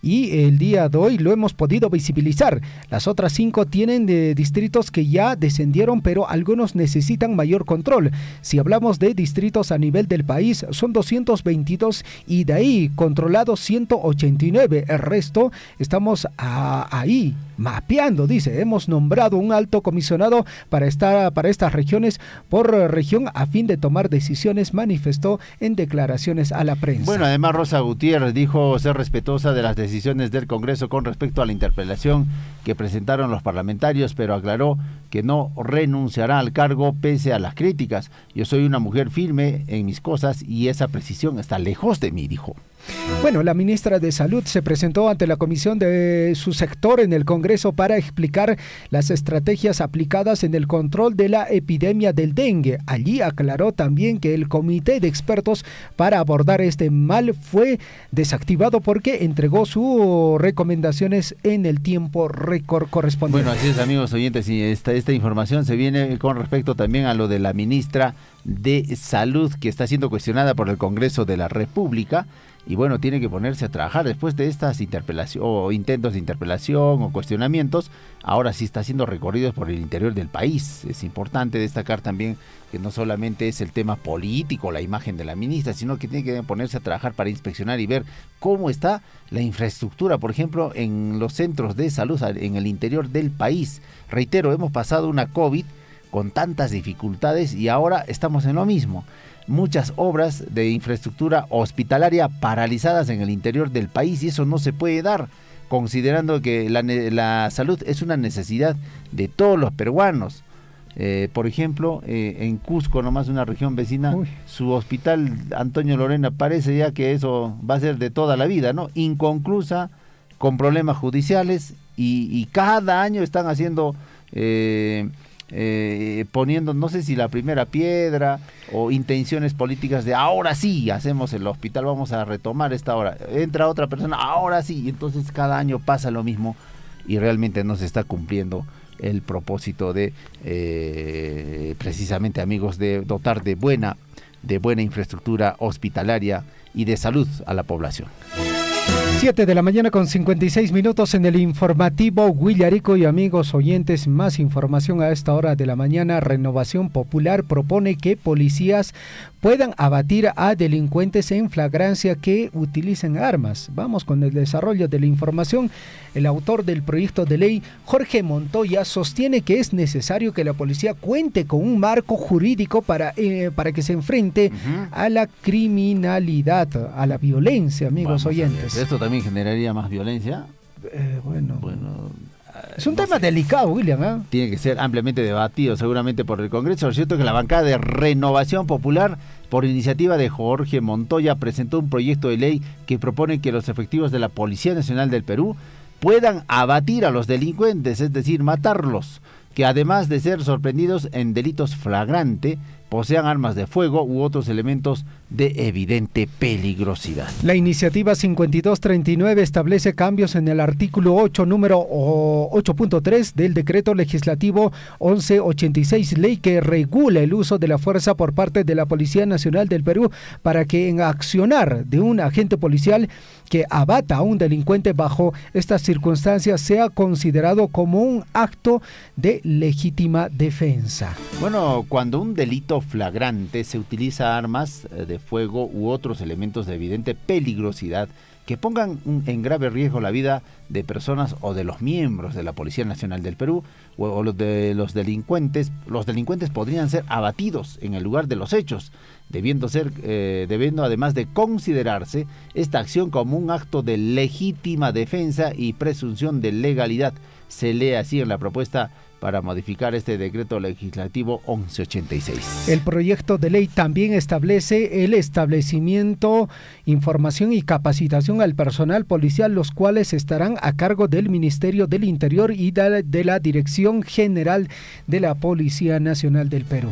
y el día de hoy lo hemos podido visibilizar. Las otras 5 tienen distritos que ya descendieron, pero algunos necesitan mayor control. Si hablamos de distritos a nivel del país, son 222 y de ahí controlados 189. El resto estamos ahí mapeando, dice. Hemos nombrado un alto comisionado para estas regiones por región a fin de tomar decisiones, manifestó en declaraciones a la prensa. Bueno, además Rosa Gutiérrez dijo ser respetuosa de las decisiones del Congreso con respecto a la interpelación que presentaron los parlamentarios, pero aclaró que no renunciará al cargo pese a las críticas. Yo soy una mujer firme en mis cosas y esa precisión está lejos de mí, dijo. Bueno, la ministra de Salud se presentó ante la comisión de su sector en el Congreso para explicar las estrategias aplicadas en el control de la epidemia del dengue. Allí aclaró también que el comité de expertos para abordar este mal fue desactivado porque entregó sus recomendaciones en el tiempo récord correspondiente. Bueno, así es, amigos oyentes, y esta información se viene con respecto también a lo de la ministra de Salud, que está siendo cuestionada por el Congreso de la República. Y bueno, tiene que ponerse a trabajar después de estas interpelaciones o intentos de interpelación o cuestionamientos. Ahora sí está haciendo recorridos por el interior del país. Es importante destacar también que no solamente es el tema político, la imagen de la ministra, sino que tiene que ponerse a trabajar para inspeccionar y ver cómo está la infraestructura, por ejemplo, en los centros de salud en el interior del país. Reitero, hemos pasado una COVID con tantas dificultades y ahora estamos en lo mismo. Muchas obras de infraestructura hospitalaria paralizadas en el interior del país, y eso no se puede dar, considerando que la salud es una necesidad de todos los peruanos. Por ejemplo, en Cusco, nomás una región vecina, su hospital Antonio Lorena parece ya que eso va a ser de toda la vida, ¿no? Inconclusa, con problemas judiciales, y cada año están haciendo... poniendo, no sé si la primera piedra o intenciones políticas de ahora sí hacemos el hospital, vamos a retomar esta hora, entra otra persona, ahora sí, y entonces cada año pasa lo mismo y realmente no se está cumpliendo el propósito de precisamente, amigos, de dotar de buena infraestructura hospitalaria y de salud a la población. 7 de la mañana con 56 minutos en el informativo Huillarico. Y amigos oyentes, más información a esta hora de la mañana. Renovación Popular propone que policías puedan abatir a delincuentes en flagrancia que utilicen armas. Vamos con el desarrollo de la información. El autor del proyecto de ley, Jorge Montoya, sostiene que es necesario que la policía cuente con un marco jurídico para que se enfrente a la criminalidad, a la violencia, amigos oyentes. ¿Esto también generaría más violencia? Bueno, es un tema delicado, William, ¿eh? Tiene que ser ampliamente debatido seguramente por el Congreso. Lo cierto es que la bancada de Renovación Popular, por iniciativa de Jorge Montoya, presentó un proyecto de ley que propone que los efectivos de la Policía Nacional del Perú puedan abatir a los delincuentes, es decir, matarlos, que además de ser sorprendidos en delitos flagrantes, posean armas de fuego u otros elementos de evidente peligrosidad. La iniciativa 5239 establece cambios en el artículo 8, número 8.3 del decreto legislativo 1186, ley que regula el uso de la fuerza por parte de la Policía Nacional del Perú para que en accionar de un agente policial que abata a un delincuente bajo estas circunstancias sea considerado como un acto de legítima defensa. Bueno, cuando un delito flagrante se utiliza armas de fuego u otros elementos de evidente peligrosidad que pongan en grave riesgo la vida de personas o de los miembros de la Policía Nacional del Perú o los delincuentes podrían ser abatidos en el lugar de los hechos, debiendo además de considerarse esta acción como un acto de legítima defensa y presunción de legalidad. Se lee así en la propuesta para modificar este decreto legislativo 1186. El proyecto de ley también establece el establecimiento, información y capacitación al personal policial, los cuales estarán a cargo del Ministerio del Interior y de la Dirección General de la Policía Nacional del Perú.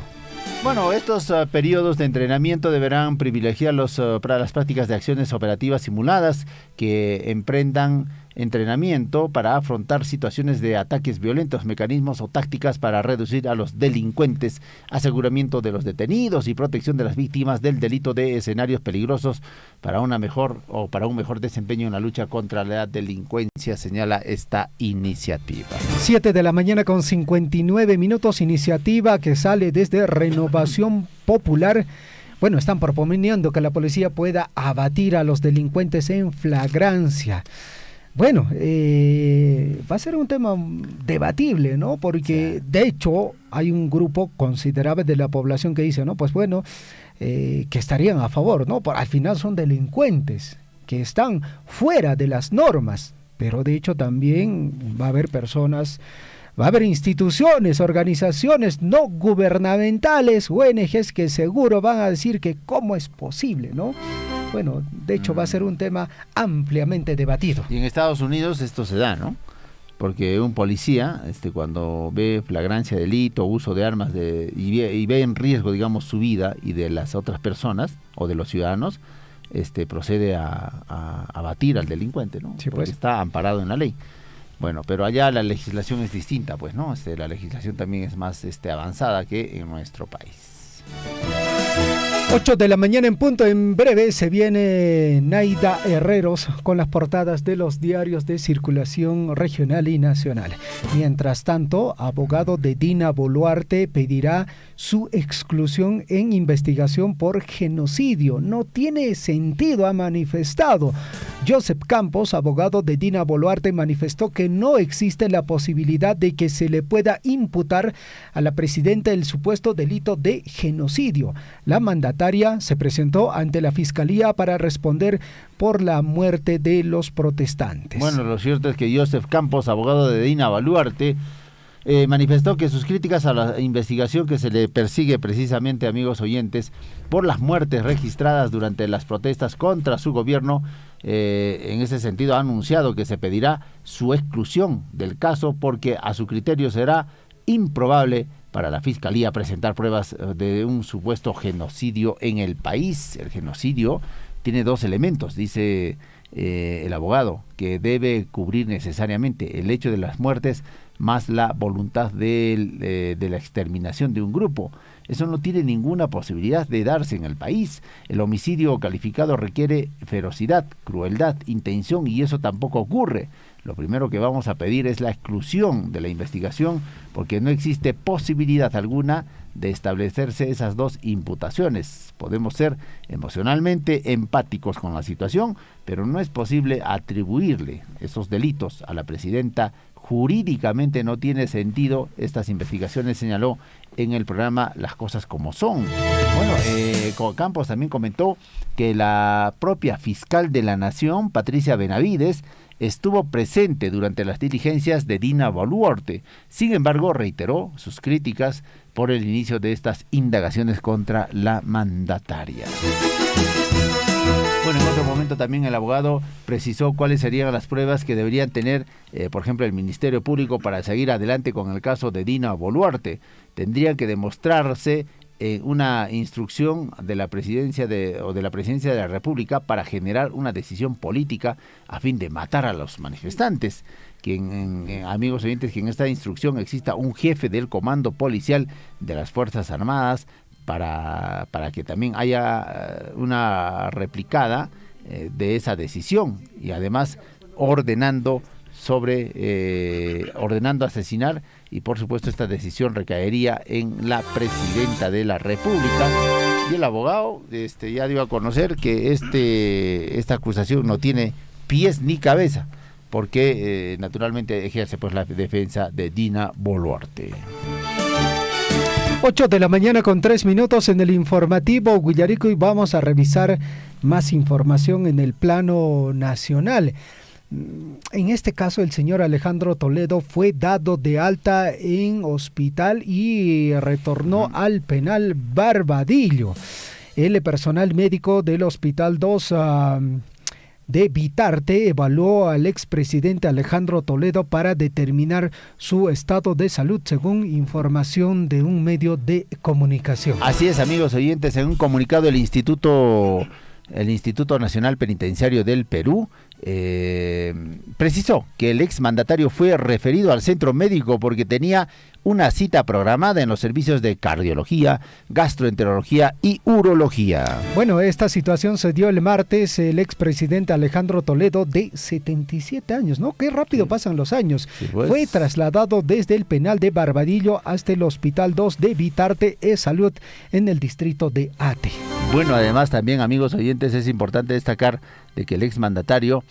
Bueno, estos periodos de entrenamiento deberán privilegiarlos para las prácticas de acciones operativas simuladas que emprendan entrenamiento para afrontar situaciones de ataques violentos, mecanismos o tácticas para reducir a los delincuentes, aseguramiento de los detenidos y protección de las víctimas del delito de escenarios peligrosos para un mejor desempeño en la lucha contra la delincuencia, señala esta iniciativa. 7 de la mañana con 59 minutos, iniciativa que sale desde Renovación Popular. Bueno, están proponiendo que la policía pueda abatir a los delincuentes en flagrancia. Bueno, va a ser un tema debatible, ¿no? Porque de hecho hay un grupo considerable de la población que dice, ¿no? Pues bueno, que estarían a favor, ¿no? Al final son delincuentes que están fuera de las normas, pero de hecho también va a haber personas, va a haber instituciones, organizaciones no gubernamentales, ONGs, que seguro van a decir que cómo es posible, ¿no? Bueno, de hecho va a ser un tema ampliamente debatido. Y en Estados Unidos esto se da, ¿no? Porque un policía, cuando ve flagrancia de delito, uso de armas y ve en riesgo, digamos, su vida y de las otras personas o de los ciudadanos, procede a abatir al delincuente, ¿no? Sí, pues. Porque está amparado en la ley. Bueno, pero allá la legislación es distinta, pues, ¿no? La legislación también es más avanzada que en nuestro país. 8 de la mañana en punto. En breve se viene Naida Herreros con las portadas de los diarios de circulación regional y nacional. Mientras tanto, abogado de Dina Boluarte pedirá su exclusión en investigación por genocidio. No tiene sentido, ha manifestado. Joseph Campos, abogado de Dina Boluarte, manifestó que no existe la posibilidad de que se le pueda imputar a la presidenta el supuesto delito de genocidio. La mandataria se presentó ante la Fiscalía para responder por la muerte de los protestantes. Bueno, lo cierto es que Joseph Campos, abogado de Dina Boluarte, manifestó que sus críticas a la investigación que se le persigue precisamente, amigos oyentes, por las muertes registradas durante las protestas contra su gobierno, en ese sentido ha anunciado que se pedirá su exclusión del caso porque a su criterio será improbable para la Fiscalía presentar pruebas de un supuesto genocidio en el país. El genocidio tiene dos elementos, dice el abogado, que debe cubrir necesariamente el hecho de las muertes más la voluntad de la exterminación de un grupo. Eso no tiene ninguna posibilidad de darse en el país. El homicidio calificado requiere ferocidad, crueldad, intención, y eso tampoco ocurre. Lo primero que vamos a pedir es la exclusión de la investigación porque no existe posibilidad alguna de establecerse esas dos imputaciones. Podemos ser emocionalmente empáticos con la situación, pero no es posible atribuirle esos delitos a la presidenta. Jurídicamente no tiene sentido estas investigaciones, señaló en el programa Las Cosas Como Son. Bueno, Campos también comentó que la propia fiscal de la Nación, Patricia Benavides, estuvo presente durante las diligencias de Dina Boluarte. Sin embargo, reiteró sus críticas por el inicio de estas indagaciones contra la mandataria. Bueno, en otro momento también el abogado precisó cuáles serían las pruebas que deberían tener, por ejemplo, el Ministerio Público para seguir adelante con el caso de Dina Boluarte. Tendrían que demostrarse una instrucción de la presidencia de la presidencia de la República para generar una decisión política a fin de matar a los manifestantes. Amigos oyentes, que en esta instrucción exista un jefe del comando policial de las Fuerzas Armadas para que también haya una replicada de esa decisión, y además ordenando asesinar, y por supuesto esta decisión recaería en la presidenta de la República. Y el abogado ya dio a conocer que esta acusación no tiene pies ni cabeza, porque naturalmente ejerce pues la defensa de Dina Boluarte. 8 de la mañana con 3 minutos en el informativo Huillarico, y vamos a revisar más información en el plano nacional. En este caso, el señor Alejandro Toledo fue dado de alta en hospital y retornó al penal Barbadillo. El personal médico del Hospital 2 de Vitarte evaluó al expresidente Alejandro Toledo para determinar su estado de salud, según información de un medio de comunicación. Así es, amigos oyentes, en un comunicado el Instituto Nacional Penitenciario del Perú precisó que el exmandatario fue referido al centro médico porque tenía una cita programada en los servicios de cardiología, gastroenterología y urología. Bueno, esta situación se dio el martes. El expresidente Alejandro Toledo, de 77 años, ¿no? Qué rápido pasan los años. Sí, pues. Fue trasladado desde el penal de Barbadillo hasta el Hospital 2 de Vitarte Salud en el distrito de Ate. Bueno, además también, amigos oyentes, es importante destacar de que el exmandatario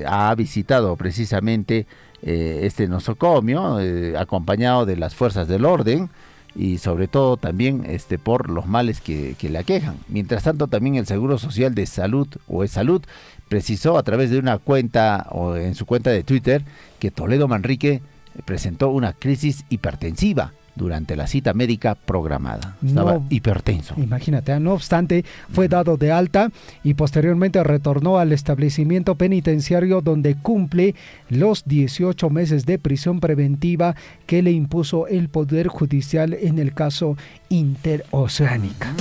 ha visitado precisamente este nosocomio, acompañado de las fuerzas del orden y sobre todo también por los males que le aquejan. Mientras tanto, también el Seguro Social de Salud o eSalud precisó a través de una cuenta o en su cuenta de Twitter que Toledo Manrique presentó una crisis hipertensiva durante la cita médica programada. Estaba hipertenso. Imagínate, no obstante, fue dado de alta y posteriormente retornó al establecimiento penitenciario donde cumple los 18 meses de prisión preventiva que le impuso el Poder Judicial en el caso Interoceánica.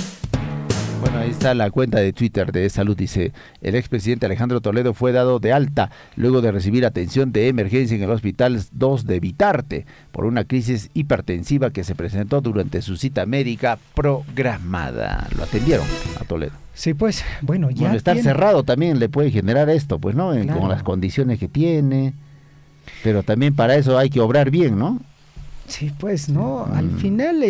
Bueno, ahí está la cuenta de Twitter de Salud. Dice, el expresidente Alejandro Toledo fue dado de alta luego de recibir atención de emergencia en el Hospital 2 de Vitarte por una crisis hipertensiva que se presentó durante su cita médica programada. Lo atendieron a Toledo. Sí, pues, bueno, ya Bueno, estar tiene... cerrado también le puede generar esto, pues, ¿no? Claro. Con las condiciones que tiene. Pero también para eso hay que obrar bien, ¿no? Sí, pues, ¿no? Al final,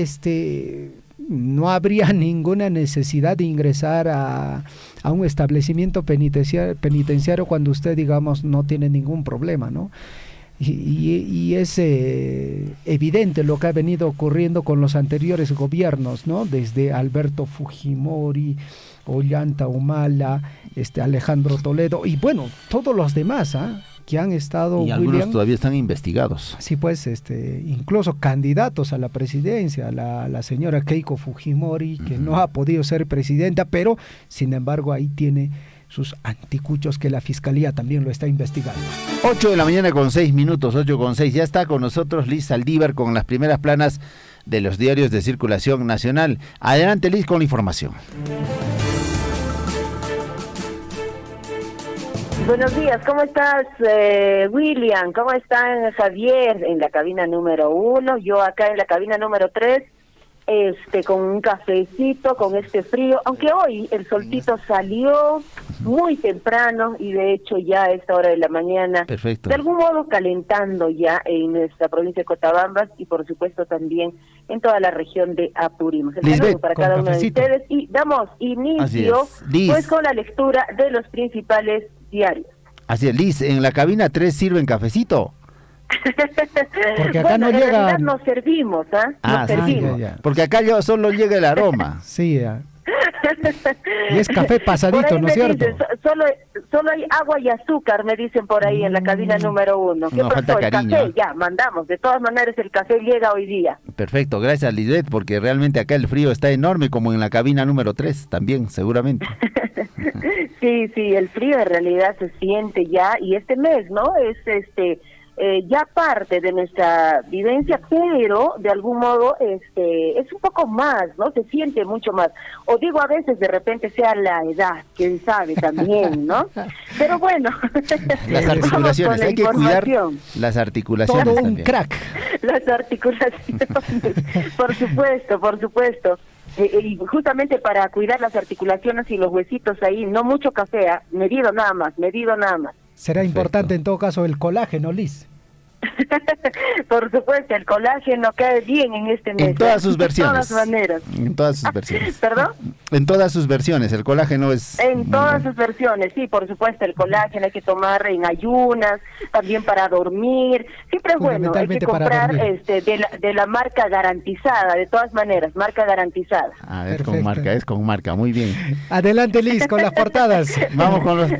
no habría ninguna necesidad de ingresar a un establecimiento penitenciario cuando usted, digamos, no tiene ningún problema, ¿no? Y es evidente lo que ha venido ocurriendo con los anteriores gobiernos, ¿no? Desde Alberto Fujimori, Ollanta Humala, Alejandro Toledo, y bueno, todos los demás, que han estado... Y algunos todavía están investigados. Sí, pues, incluso candidatos a la presidencia, la señora Keiko Fujimori, que no ha podido ser presidenta, pero, sin embargo, ahí tiene sus anticuchos que la Fiscalía también lo está investigando. 8 de la mañana con 6 minutos, 8:06. Ya está con nosotros Liz Saldívar con las primeras planas de los diarios de circulación nacional. Adelante, Liz, con la información. Buenos días, ¿cómo estás, William? ¿Cómo están, Javier? En la cabina número 1, yo acá en la cabina número 3, con un cafecito, con este frío, aunque hoy el solcito salió muy temprano y de hecho ya a esta hora de la mañana, perfecto, de algún modo calentando ya en nuestra provincia de Cotabambas y por supuesto también en toda la región de Apurímac. El saludo para cada uno de ustedes y damos inicio pues con la lectura de los principales diarios. Así es, Liz, en la cabina 3 sirven cafecito. Porque acá bueno, no en llega... realidad nos servimos, nos servimos. Ya. Porque acá solo llega el aroma. Sí, y es café pasadito, ¿no es cierto? Dicen, solo hay agua y azúcar, me dicen por ahí en la cabina número 1. ¿Qué No, pasó? falta El cariño. café, ya, mandamos. De todas maneras, el café llega hoy día. Perfecto, gracias, Lisbeth, porque realmente acá el frío está enorme, como en la cabina número 3 también, seguramente. Sí, el frío en realidad se siente ya, y este mes, ¿no? Es ya parte de nuestra vivencia, pero de algún modo es un poco más, ¿no? Se siente mucho más. O digo, a veces de repente sea la edad, quién sabe también, ¿no? Pero bueno. Las articulaciones, hay que cuidar las articulaciones. Todo un también. crack. Las articulaciones, por supuesto. Y justamente para cuidar las articulaciones y los huesitos ahí, no mucho café, medido nada más. Será importante en todo caso el colágeno, Liz. Por supuesto, el colágeno cae bien en este mes. En todas sus versiones. De todas maneras. En todas sus versiones. ¿Perdón? En todas sus versiones, el colágeno es... En todas sus versiones, sí, por supuesto, el colágeno hay que tomar en ayunas, también para dormir. Siempre es bueno, hay que comprar de la marca garantizada, de todas maneras, marca garantizada. Es con marca, muy bien. Adelante, Liz, con las portadas. Vamos con las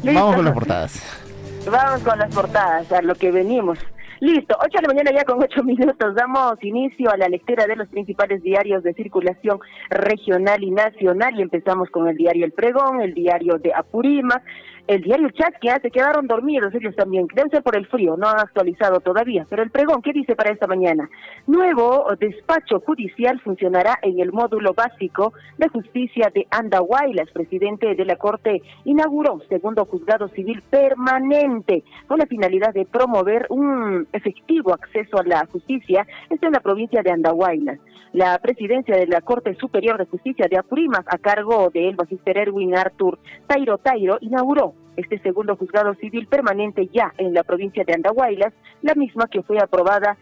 portadas. Vamos con las portadas, a lo que venimos. Listo, 8 de la mañana ya con 8 minutos. Damos inicio a la lectura de los principales diarios de circulación regional y nacional y empezamos con el diario El Pregón, el diario de Apurímac, el diario Chasquia. Se quedaron dormidos ellos también, deben ser por el frío, no han actualizado todavía, pero El Pregón, ¿qué dice para esta mañana? Nuevo despacho judicial funcionará en el módulo básico de justicia de Andahuaylas. Presidente de la Corte inauguró segundo juzgado civil permanente con la finalidad de promover un efectivo acceso a la justicia en la provincia de Andahuaylas. La presidencia de la Corte Superior de Justicia de Apurímac, a cargo de el magister Erwin Artur Tairo, inauguró este segundo juzgado civil permanente ya en la provincia de Andahuaylas, la misma que fue aprobada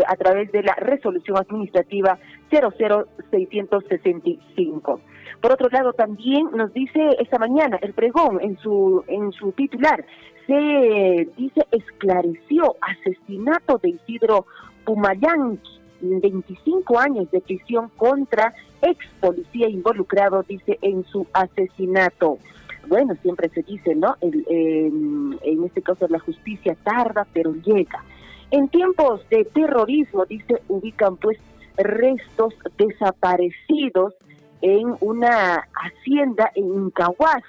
a través de la resolución administrativa 00665. Por otro lado, también nos dice esta mañana El Pregón en su titular, se dice esclareció asesinato de Isidro Pumayanqui, 25 años de prisión contra ex policía involucrado, dice, en su asesinato. Bueno, siempre se dice, ¿no? En este caso la justicia tarda, pero llega. En tiempos de terrorismo, dice, ubican pues restos desaparecidos en una hacienda en Incahuasi.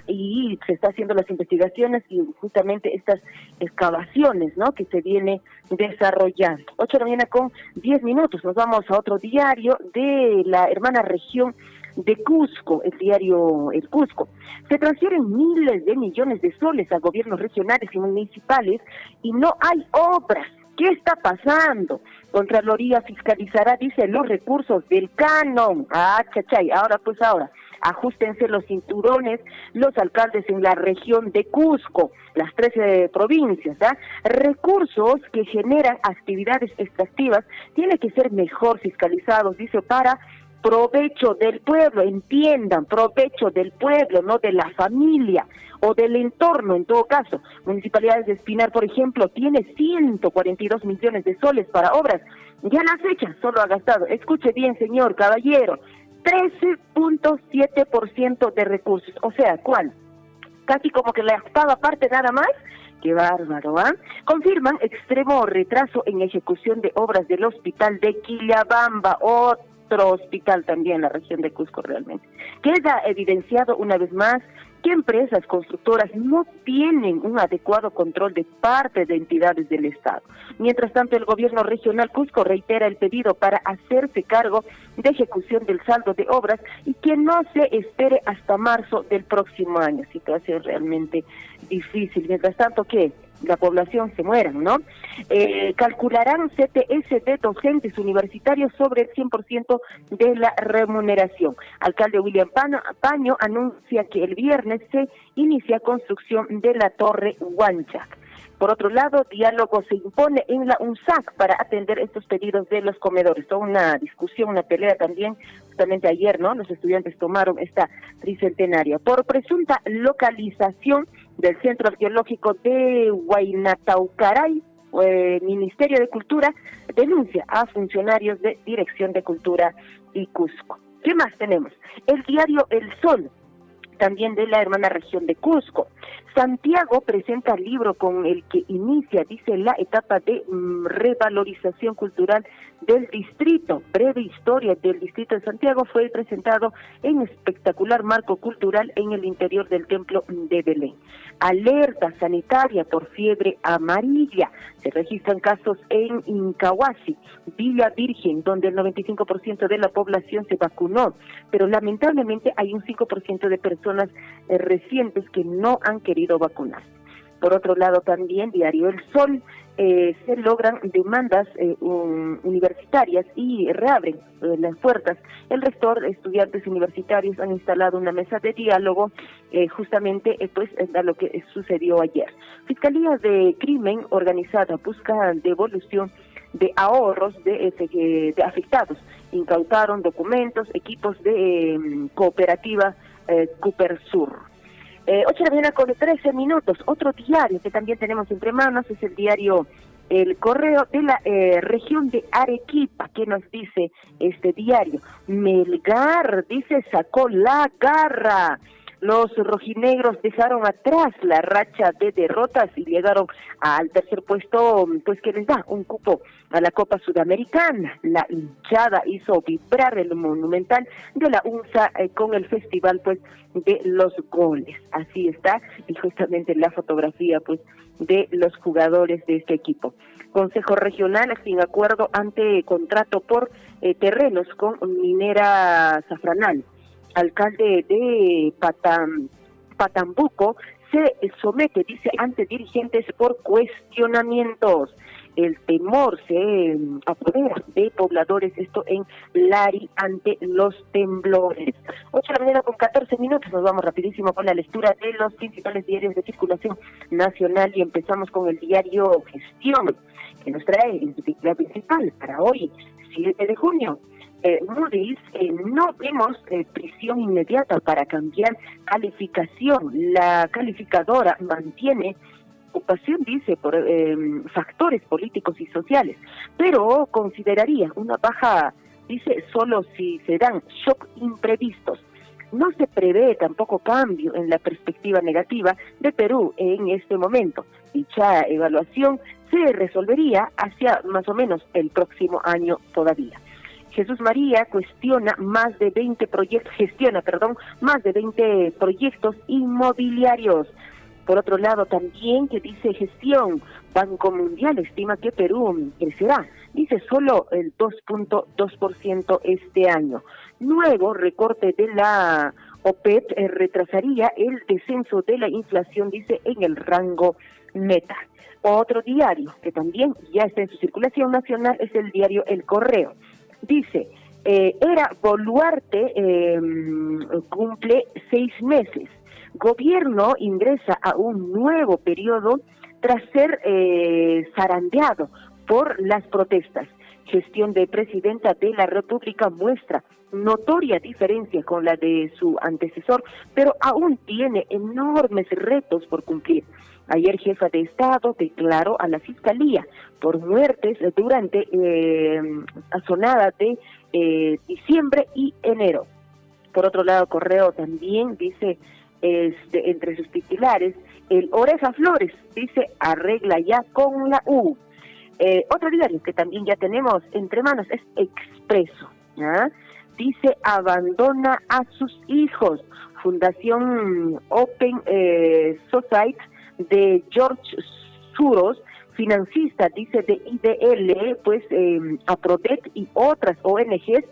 Y se está haciendo las investigaciones y justamente estas excavaciones, ¿no?, que se viene desarrollando. 8 de la mañana con 10 minutos. Nos vamos a otro diario de la hermana región de Cusco, el diario El Cusco. Se transfieren miles de millones de soles a gobiernos regionales y municipales y no hay obras. ¿Qué está pasando? Contraloría fiscalizará, dice, los recursos del canon. Chachay, ahora, ajustense los cinturones los alcaldes en la región de Cusco, las 13 provincias, recursos que generan actividades extractivas tienen que ser mejor fiscalizados, dice, para provecho del pueblo, entiendan, provecho del pueblo, no de la familia o del entorno en todo caso. Municipalidades de Espinar, por ejemplo, tiene 142 millones de soles para obras. Ya la fecha solo ha gastado, escuche bien señor caballero, 13.7% de recursos. O sea, ¿cuál? Casi como que la octava parte nada más. Qué bárbaro, ¿ah? Confirman extremo retraso en ejecución de obras del hospital de Quillabamba, otro hospital también en la región de Cusco realmente. Queda evidenciado una vez más que empresas constructoras no tienen un adecuado control de parte de entidades del Estado. Mientras tanto, el gobierno regional Cusco reitera el pedido para hacerse cargo de ejecución del saldo de obras y que no se espere hasta marzo del próximo año. Situación realmente difícil. Mientras tanto, ¿qué? La población se mueran, ¿no? Calcularán CTS de docentes universitarios sobre el 100% de la remuneración. Alcalde William Paño anuncia que el viernes se inicia construcción de la Torre Huanchac. Por otro lado, diálogo se impone en la UNSAC para atender estos pedidos de los comedores. Toda una discusión, una pelea también, justamente ayer, ¿no? Los estudiantes tomaron esta tricentenaria. Por presunta localización del Centro Arqueológico de Huaynataucaray, Ministerio de Cultura denuncia a funcionarios de Dirección de Cultura y Cusco. ¿Qué más tenemos? El diario El Sol, también de la hermana región de Cusco. Santiago presenta el libro con el que inicia, dice, la etapa de revalorización cultural del distrito. Breve historia del distrito de Santiago fue presentado en espectacular marco cultural en el interior del templo de Belén. Alerta sanitaria por fiebre amarilla. Se registran casos en Incahuasi, Villa Virgen, donde el 95% de la población se vacunó, pero lamentablemente hay un 5% de personas recientes que no han querido vacunarse. Por otro lado, también diario El Sol, se logran demandas universitarias y reabren las puertas. El rector, estudiantes universitarios han instalado una mesa de diálogo, justamente a lo que sucedió ayer. Fiscalía de Crimen Organizada busca devolución de ahorros de afectados. Incautaron documentos, equipos de cooperativa Cooper Sur. 8 de la mañana con 13 minutos. Otro diario que también tenemos entre manos es el diario El Correo de la región de Arequipa. ¿Qué nos dice este diario? Melgar, dice, sacó la garra. Los rojinegros dejaron atrás la racha de derrotas y llegaron al tercer puesto, pues que les da un cupo a la Copa Sudamericana. La hinchada hizo vibrar el Monumental de la UNSA con el festival, pues, de los goles. Así está, y justamente la fotografía, pues, de los jugadores de este equipo. Consejo Regional sin acuerdo ante contrato por terrenos con Minera Safranal. Alcalde de Patambuco se somete, dice, ante dirigentes por cuestionamientos. El temor se apodera de pobladores, esto en Lari, ante los temblores. 8 de la mañana con 14 minutos, nos vamos rapidísimo con la lectura de los principales diarios de circulación nacional y empezamos con el diario Gestión, que nos trae el titular principal para hoy, 7 de junio. Moody's, no vemos prisión inmediata para cambiar calificación. La calificadora mantiene ocupación, dice, por factores políticos y sociales, pero consideraría una baja, dice, solo si se dan shock imprevistos. No se prevé tampoco cambio en la perspectiva negativa de Perú en este momento. Dicha evaluación se resolvería hacia más o menos el próximo año todavía. Jesús María gestiona más de 20 proyectos inmobiliarios. Por otro lado, también que dice Gestión, Banco Mundial estima que Perú crecerá dice solo el 2.2% este año. Nuevo recorte de la OPEP retrasaría el descenso de la inflación, dice, en el rango meta. Otro diario que también ya está en su circulación nacional es el diario El Correo. Dice, era Boluarte cumple 6 meses. Gobierno ingresa a un nuevo periodo tras ser zarandeado por las protestas. Gestión de presidenta de la República muestra notoria diferencia con la de su antecesor, pero aún tiene enormes retos por cumplir. Ayer jefa de Estado declaró a la Fiscalía por muertes durante asonada de diciembre y enero. Por otro lado, Correo también dice, entre sus titulares, el Oreja Flores, dice, arregla ya con la U. Otro diario que también ya tenemos entre manos es Expreso, ¿ya? Dice, abandona a sus hijos. Fundación Open Society de George Soros, financista, dice, de IDL, pues APRODET y otras ONGs,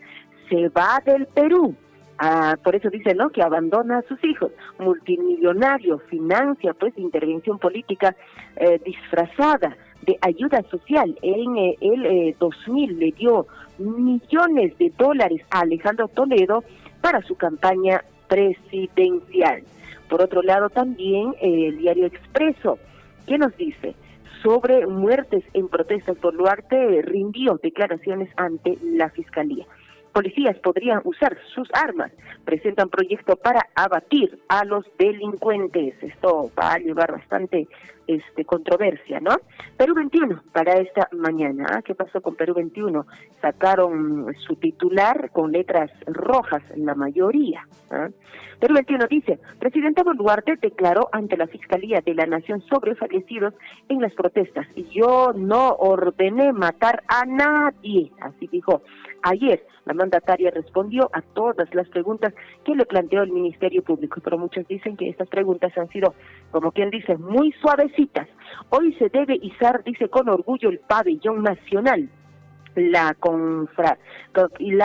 se va del Perú. Por eso dice, ¿no?, que abandona a sus hijos. Multimillonario, financia, pues, intervención política disfrazada de ayuda social. En el 2000 le dio millones de dólares a Alejandro Toledo para su campaña presidencial. Por otro lado, también el diario Expreso, ¿qué nos dice? Sobre muertes en protestas por Boluarte, rindió declaraciones ante la Fiscalía. Policías podrían usar sus armas, presentan proyecto para abatir a los delincuentes. Esto va a llevar bastante controversia, ¿no? Perú 21 para esta mañana. ¿Qué pasó con Perú 21? Sacaron su titular con letras rojas, la mayoría. Perú 21 dice, presidente Boluarte declaró ante la Fiscalía de la Nación sobre fallecidos en las protestas. Yo no ordené matar a nadie, así dijo. Ayer la mandataria respondió a todas las preguntas que le planteó el Ministerio Público, pero muchos dicen que estas preguntas han sido, como quien dice, muy suavecitas. Hoy se debe izar, dice, con orgullo el pabellón nacional. La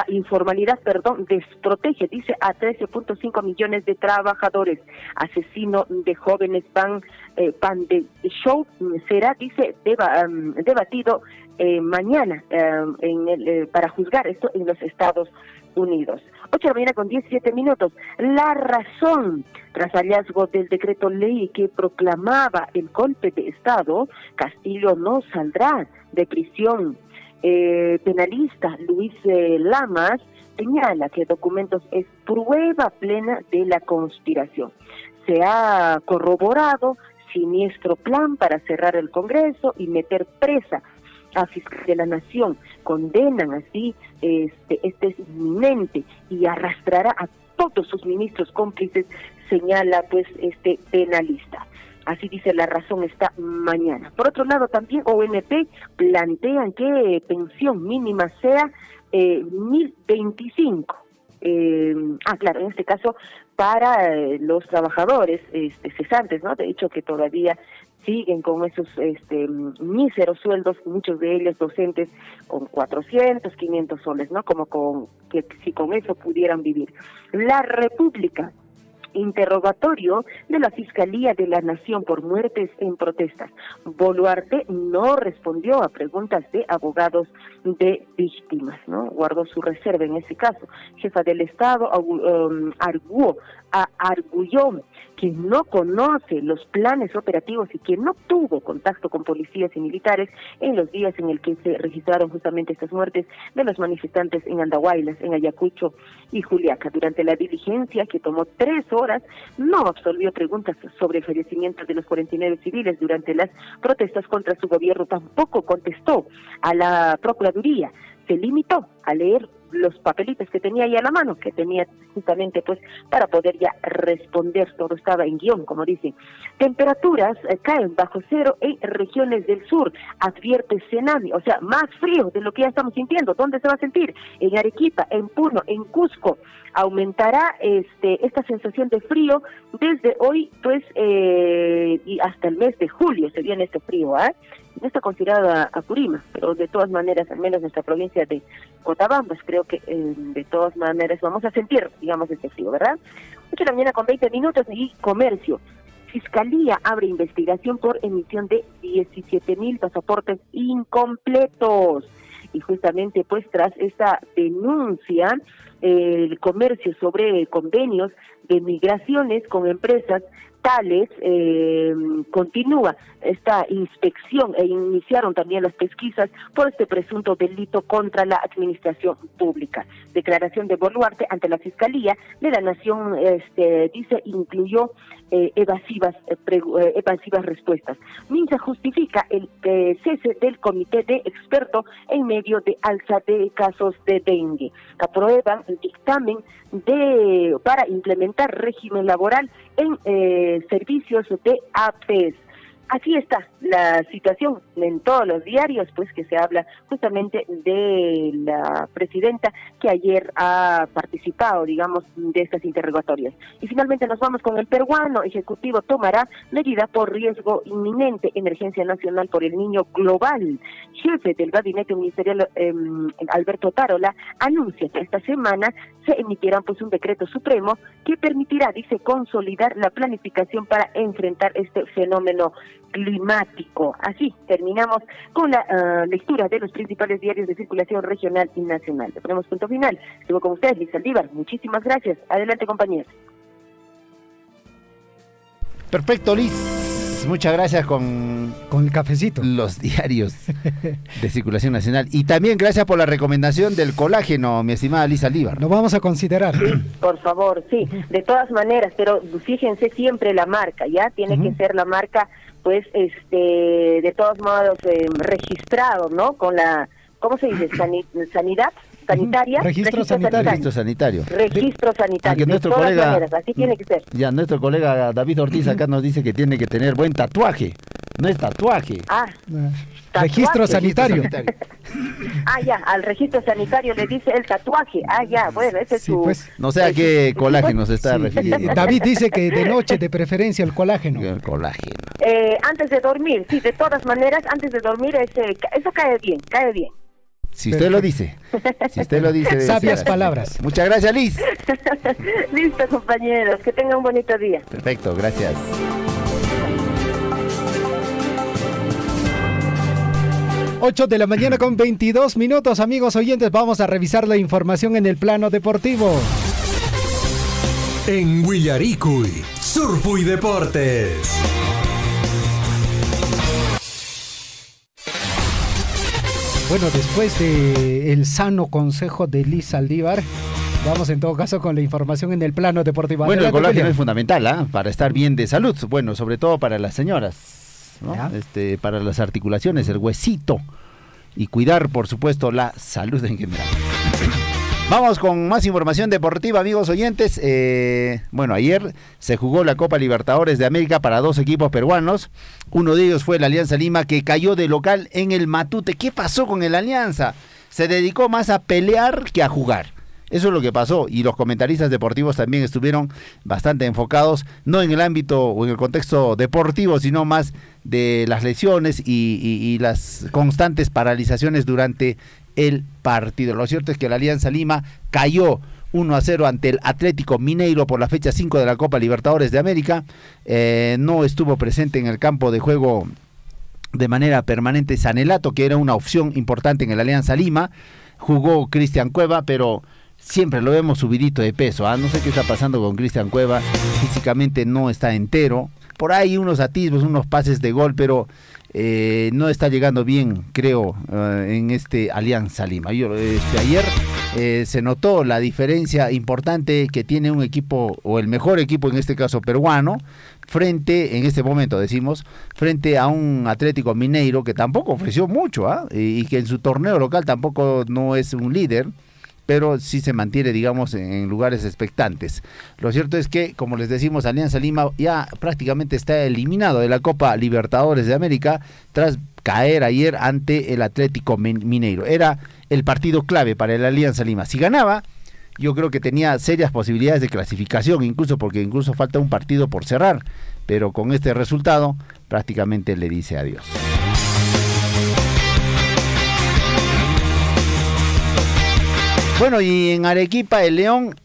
informalidad, desprotege, dice, a 13.5 millones de trabajadores. Asesino de jóvenes, pan de show será, dice, debatido mañana para juzgar esto en los Estados Unidos. 8 de la mañana con 17 minutos. La razón, tras hallazgo del decreto ley que proclamaba el golpe de Estado, Castillo no saldrá de prisión. Penalista Luis Lamas señala que documentos es prueba plena de la conspiración. Se ha corroborado siniestro plan para cerrar el Congreso y meter presa a fiscal de la Nación. Condenan así, este es inminente y arrastrará a todos sus ministros cómplices, señala pues este penalista. Así dice La Razón esta mañana. Por otro lado, también ONP plantean que pensión mínima sea 1.025. Claro, en este caso para los trabajadores cesantes, ¿no? De hecho, que todavía siguen con esos míseros sueldos, muchos de ellos docentes con 400, 500 soles, ¿no? Como que si con eso pudieran vivir. La República. Interrogatorio de la Fiscalía de la Nación por muertes en protestas. Boluarte no respondió a preguntas de abogados de víctimas, ¿no? Guardó su reserva en ese caso. Jefa del Estado arguyó que no conoce los planes operativos y que no tuvo contacto con policías y militares en los días en el que se registraron justamente estas muertes de los manifestantes en Andahuaylas, en Ayacucho y Juliaca. Durante la diligencia, que tomó 3 horas, no absolvió preguntas sobre el fallecimiento de los 49 civiles durante las protestas contra su gobierno. Tampoco contestó a la Procuraduría. Se limitó a leer los papelitos que tenía ahí a la mano, que tenía justamente pues para poder ya responder. Todo estaba en guión, como dicen. Temperaturas caen bajo cero en regiones del sur, advierte Senami, o sea, más frío de lo que ya estamos sintiendo. ¿Dónde se va a sentir? En Arequipa, en Puno, en Cusco. Aumentará esta sensación de frío desde hoy, pues, y hasta el mes de julio se viene este frío, no está considerada Apurímac, pero de todas maneras, al menos nuestra provincia de Cotabambas, creo que de todas maneras vamos a sentir, digamos, este frío, ¿verdad? 8 de la mañana con 20 minutos y comercio. Fiscalía abre investigación por emisión de 17,000 pasaportes incompletos. Y justamente pues tras esta denuncia, el comercio sobre convenios de migraciones con empresas tales continúa esta inspección e iniciaron también las pesquisas por este presunto delito contra la administración pública. Declaración de Boluarte ante la Fiscalía de la Nación, dice, incluyó evasivas respuestas. Minsa justifica el cese del comité de expertos en medio de alza de casos de dengue. Aprueban el dictamen para implementar régimen laboral en servicios de APES. Así está la situación en todos los diarios, pues que se habla justamente de la presidenta que ayer ha participado, digamos, de estas interrogatorias. Y finalmente nos vamos con el peruano. Ejecutivo tomará medida por riesgo inminente, emergencia nacional por el niño global. Jefe del gabinete ministerial, Alberto Tarola, anuncia que esta semana se emitirá pues un decreto supremo que permitirá, dice, consolidar la planificación para enfrentar este fenómeno climático. Así terminamos con la lectura de los principales diarios de circulación regional y nacional. Le ponemos punto final. Estuvo con ustedes, Liz Saldívar. Muchísimas gracias. Adelante, compañeros. Perfecto, Liz. Muchas gracias con el cafecito. Los diarios de circulación nacional. Y también gracias por la recomendación del colágeno, mi estimada Liz Saldívar. Lo vamos a considerar. Sí, por favor, sí. De todas maneras, pero fíjense siempre la marca, ¿ya? Tiene que ser la marca, pues, de todos modos, registrado, ¿no? Con la, ¿cómo se dice? Sanidad sanitaria. Registro sanitario. Registro sanitario. De nuestro todas colega, maneras, así tiene que ser. Ya, nuestro colega David Ortiz acá nos dice que tiene que tener buen tatuaje. No es tatuaje. Registro sanitario. Ya, al registro sanitario le dice el tatuaje. Ya, bueno, ese es su... Pues, no sé a qué colágeno se está refiriendo. David dice que de noche, de preferencia, el colágeno. El colágeno. Antes de dormir, sí, de todas maneras, antes de dormir, eso cae bien. Si usted lo dice. Sabias palabras. Muchas gracias, Liz. Listo, compañeros. Que tengan un bonito día. Perfecto, gracias. Ocho de la mañana con 22 minutos, amigos oyentes. Vamos a revisar la información en el plano deportivo. En Huillaricuy, Surfu y Deportes. Bueno, después de el sano consejo de Liz Saldívar, vamos en todo caso con la información en el plano deportivo. Bueno, Adelante, el colágeno William. es fundamental, para estar bien de salud. Bueno, sobre todo para las señoras, ¿no? Para las articulaciones, el huesito. Y cuidar, por supuesto, la salud en general. Vamos con más información deportiva, amigos oyentes. Bueno, ayer se jugó la Copa Libertadores de América para 2 equipos peruanos. Uno de ellos fue el Alianza Lima, que cayó de local en el Matute. ¿Qué pasó con el Alianza? Se dedicó más a pelear que a jugar. Eso es lo que pasó, y los comentaristas deportivos también estuvieron bastante enfocados, no en el ámbito o en el contexto deportivo, sino más de las lesiones y las constantes paralizaciones durante el partido. Lo cierto es que la Alianza Lima cayó 1-0 ante el Atlético Mineiro por la fecha 5 de la Copa Libertadores de América. No estuvo presente en el campo de juego de manera permanente Sanelato, que era una opción importante en el Alianza Lima. Jugó Cristian Cueva, pero siempre lo vemos subidito de peso. No sé qué está pasando con Cristian Cueva, físicamente no está entero. Por ahí unos atisbos, unos pases de gol, pero no está llegando bien, creo, en este Alianza Lima. Ayer se notó la diferencia importante que tiene un equipo, o el mejor equipo en este caso peruano, en este momento frente a un Atlético Mineiro que tampoco ofreció mucho, y que en su torneo local tampoco no es un líder, pero sí se mantiene, digamos, en lugares expectantes. Lo cierto es que, como les decimos, Alianza Lima ya prácticamente está eliminado de la Copa Libertadores de América tras caer ayer ante el Atlético Mineiro. Era el partido clave para el Alianza Lima. Si ganaba, yo creo que tenía serias posibilidades de clasificación, porque falta un partido por cerrar, pero con este resultado prácticamente le dice adiós. Bueno, y en Arequipa el León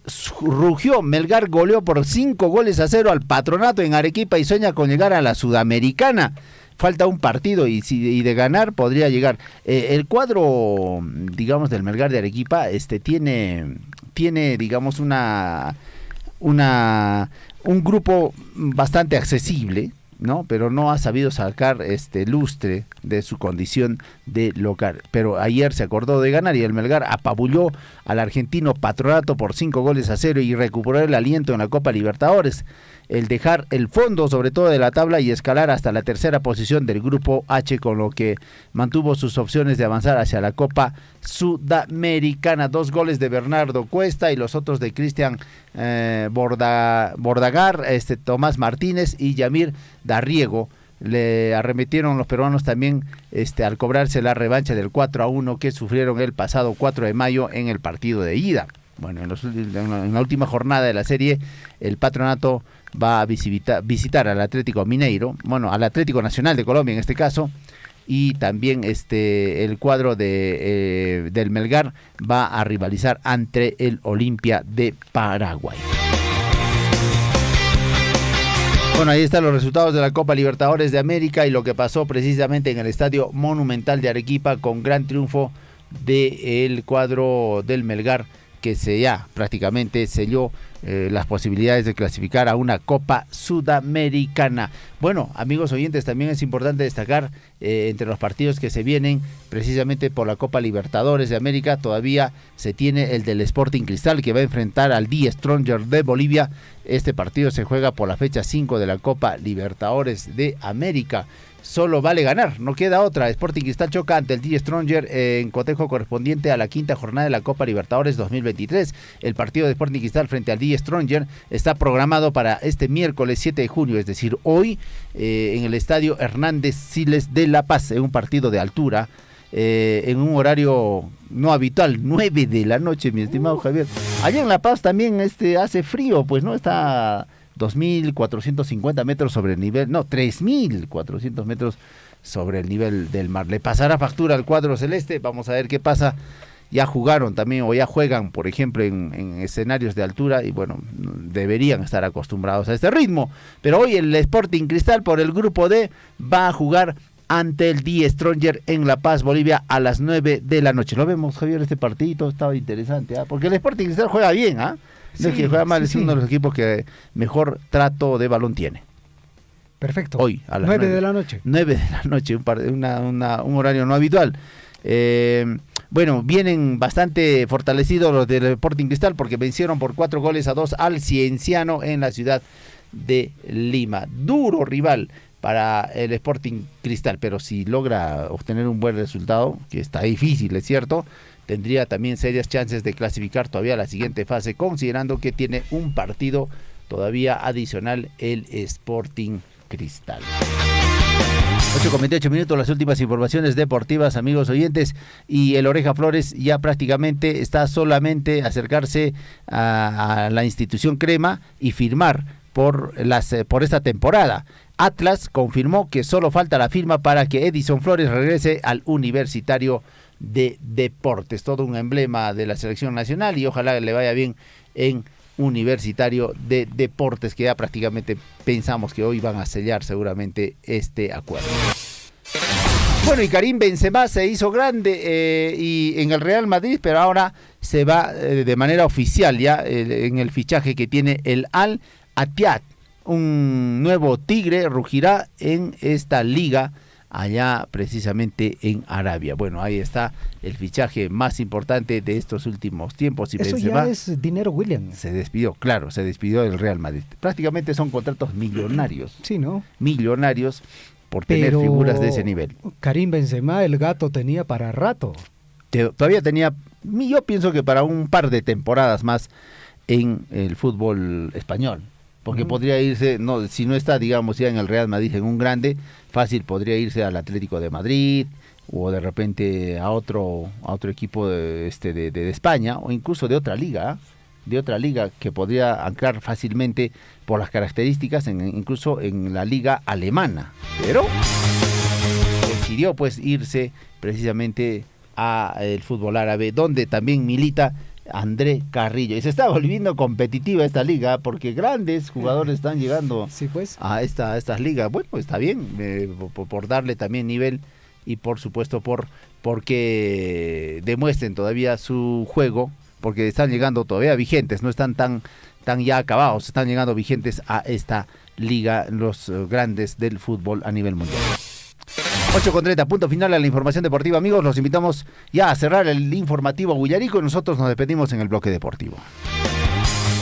rugió. Melgar goleó por 5-0 al Patronato en Arequipa y sueña con llegar a la Sudamericana. Falta un partido y de ganar podría llegar. El cuadro, digamos, del Melgar de Arequipa tiene digamos, un grupo bastante accesible, ¿no? Pero no ha sabido sacar lustre de su condición de local. Pero ayer se acordó de ganar y el Melgar apabulló al argentino Patronato por 5-0 y recuperó el aliento en la Copa Libertadores. El dejar el fondo sobre todo de la tabla y escalar hasta la tercera posición del grupo H, con lo que mantuvo sus opciones de avanzar hacia la Copa Sudamericana. 2 goles de Bernardo Cuesta y los otros de Cristian Bordagar, Tomás Martínez y Yamir Darriego. Le arremetieron los peruanos también al cobrarse la revancha del 4-1 que sufrieron el pasado 4 de mayo en el partido de ida. Bueno, en la última jornada de la serie, el Patronato va a visitar al Atlético Mineiro, bueno, al Atlético Nacional de Colombia en este caso, y también el cuadro del Melgar va a rivalizar ante el Olimpia de Paraguay. Bueno, ahí están los resultados de la Copa Libertadores de América y lo que pasó precisamente en el Estadio Monumental de Arequipa con gran triunfo del cuadro del Melgar, que ya prácticamente selló las posibilidades de clasificar a una Copa Sudamericana. Bueno, amigos oyentes, también es importante destacar entre los partidos que se vienen precisamente por la Copa Libertadores de América, todavía se tiene el del Sporting Cristal que va a enfrentar al Die Stronger de Bolivia. Este partido se juega por la fecha 5 de la Copa Libertadores de América. Solo vale ganar, no queda otra. Sporting Cristal choca ante el Die Stronger en cotejo correspondiente a la quinta jornada de la Copa Libertadores 2023. El partido de Sporting Cristal frente al Die Stronger está programado para este miércoles 7 de junio, es decir, hoy, en el Estadio Hernández Siles de La Paz, en un partido de altura, en un horario no habitual, 9 de la noche, mi estimado Javier. Allá en La Paz también hace frío, pues no está 2.450 metros sobre el nivel, no, 3.400 metros sobre el nivel del mar. Le pasará factura al cuadro celeste, vamos a ver qué pasa. Ya jugaron también, o ya juegan, por ejemplo, en escenarios de altura, y bueno, deberían estar acostumbrados a este ritmo. Pero hoy el Sporting Cristal, por el grupo D, va a jugar ante el Die Stronger en La Paz, Bolivia, a las 9 de la noche. Lo vemos, Javier, este partidito estaba interesante, porque el Sporting Cristal juega bien, no es que juega mal, es uno de los equipos que mejor trato de balón tiene. Perfecto. Hoy, a las 9 de la noche. 9 de la noche, un horario no habitual. Bueno, vienen bastante fortalecidos los del Sporting Cristal porque vencieron por 4-2 al Cienciano en la ciudad de Lima. Duro rival para el Sporting Cristal, pero si logra obtener un buen resultado, que está difícil, es cierto, tendría también serias chances de clasificar todavía a la siguiente fase, considerando que tiene un partido todavía adicional el Sporting Cristal. 8:28 minutos, las últimas informaciones deportivas, amigos oyentes, y el Oreja Flores ya prácticamente está solamente acercarse a la institución Crema y firmar por esta temporada. Atlas confirmó que solo falta la firma para que Edison Flores regrese al Universitario de Deportes, todo un emblema de la selección nacional, y ojalá le vaya bien en Universitario de Deportes, que ya prácticamente pensamos que hoy van a sellar seguramente este acuerdo. Bueno, y Karim Benzema se hizo grande y en el Real Madrid, pero ahora se va de manera oficial ya en el fichaje que tiene el Al Ittihad. Un nuevo tigre rugirá en esta liga allá precisamente en Arabia. Bueno, ahí está el fichaje más importante de estos últimos tiempos. Y eso Benzema, ya es dinero, William. se despidió del Real Madrid. Prácticamente son contratos millonarios. Sí, ¿no? Millonarios por tener figuras de ese nivel. Karim Benzema, el gato tenía para rato. Todavía tenía, yo pienso que para un par de temporadas más en el fútbol español. Porque podría irse, si no está, digamos, ya en el Real Madrid, en un grande, fácil podría irse al Atlético de Madrid o de repente a otro equipo de España, o incluso de otra liga que podría anclar fácilmente por las características, incluso en la liga alemana. Pero decidió pues irse precisamente a el fútbol árabe, donde también milita André Carrillo. Y se está volviendo competitiva esta liga porque grandes jugadores están llegando a estas ligas. Bueno, está bien, por darle también nivel y por supuesto porque demuestren todavía su juego, porque están llegando todavía vigentes, no están tan ya acabados, están llegando vigentes a esta liga los grandes del fútbol a nivel mundial. 8:30, punto final a la información deportiva, amigos. Los invitamos ya a cerrar el informativo Huillarico y nosotros nos despedimos en el bloque deportivo.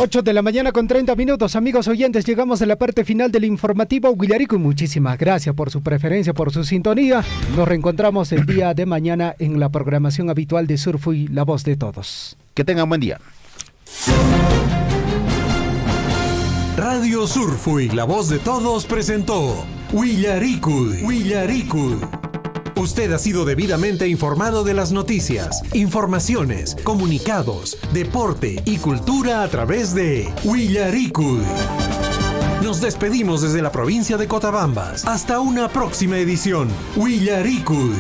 8 de la mañana con 30 minutos, amigos oyentes, llegamos a la parte final del informativo Huillarico y muchísimas gracias por su preferencia, por su sintonía. Nos reencontramos el día de mañana en la programación habitual de Surfui, la voz de todos. Que tengan buen día. Radio Surfui, la voz de todos, presentó Huillaricuy. Usted ha sido debidamente informado de las noticias, informaciones, comunicados, deporte y cultura a través de Huillaricuy. Nos despedimos desde la provincia de Cotabambas. Hasta una próxima edición. Huillaricuy.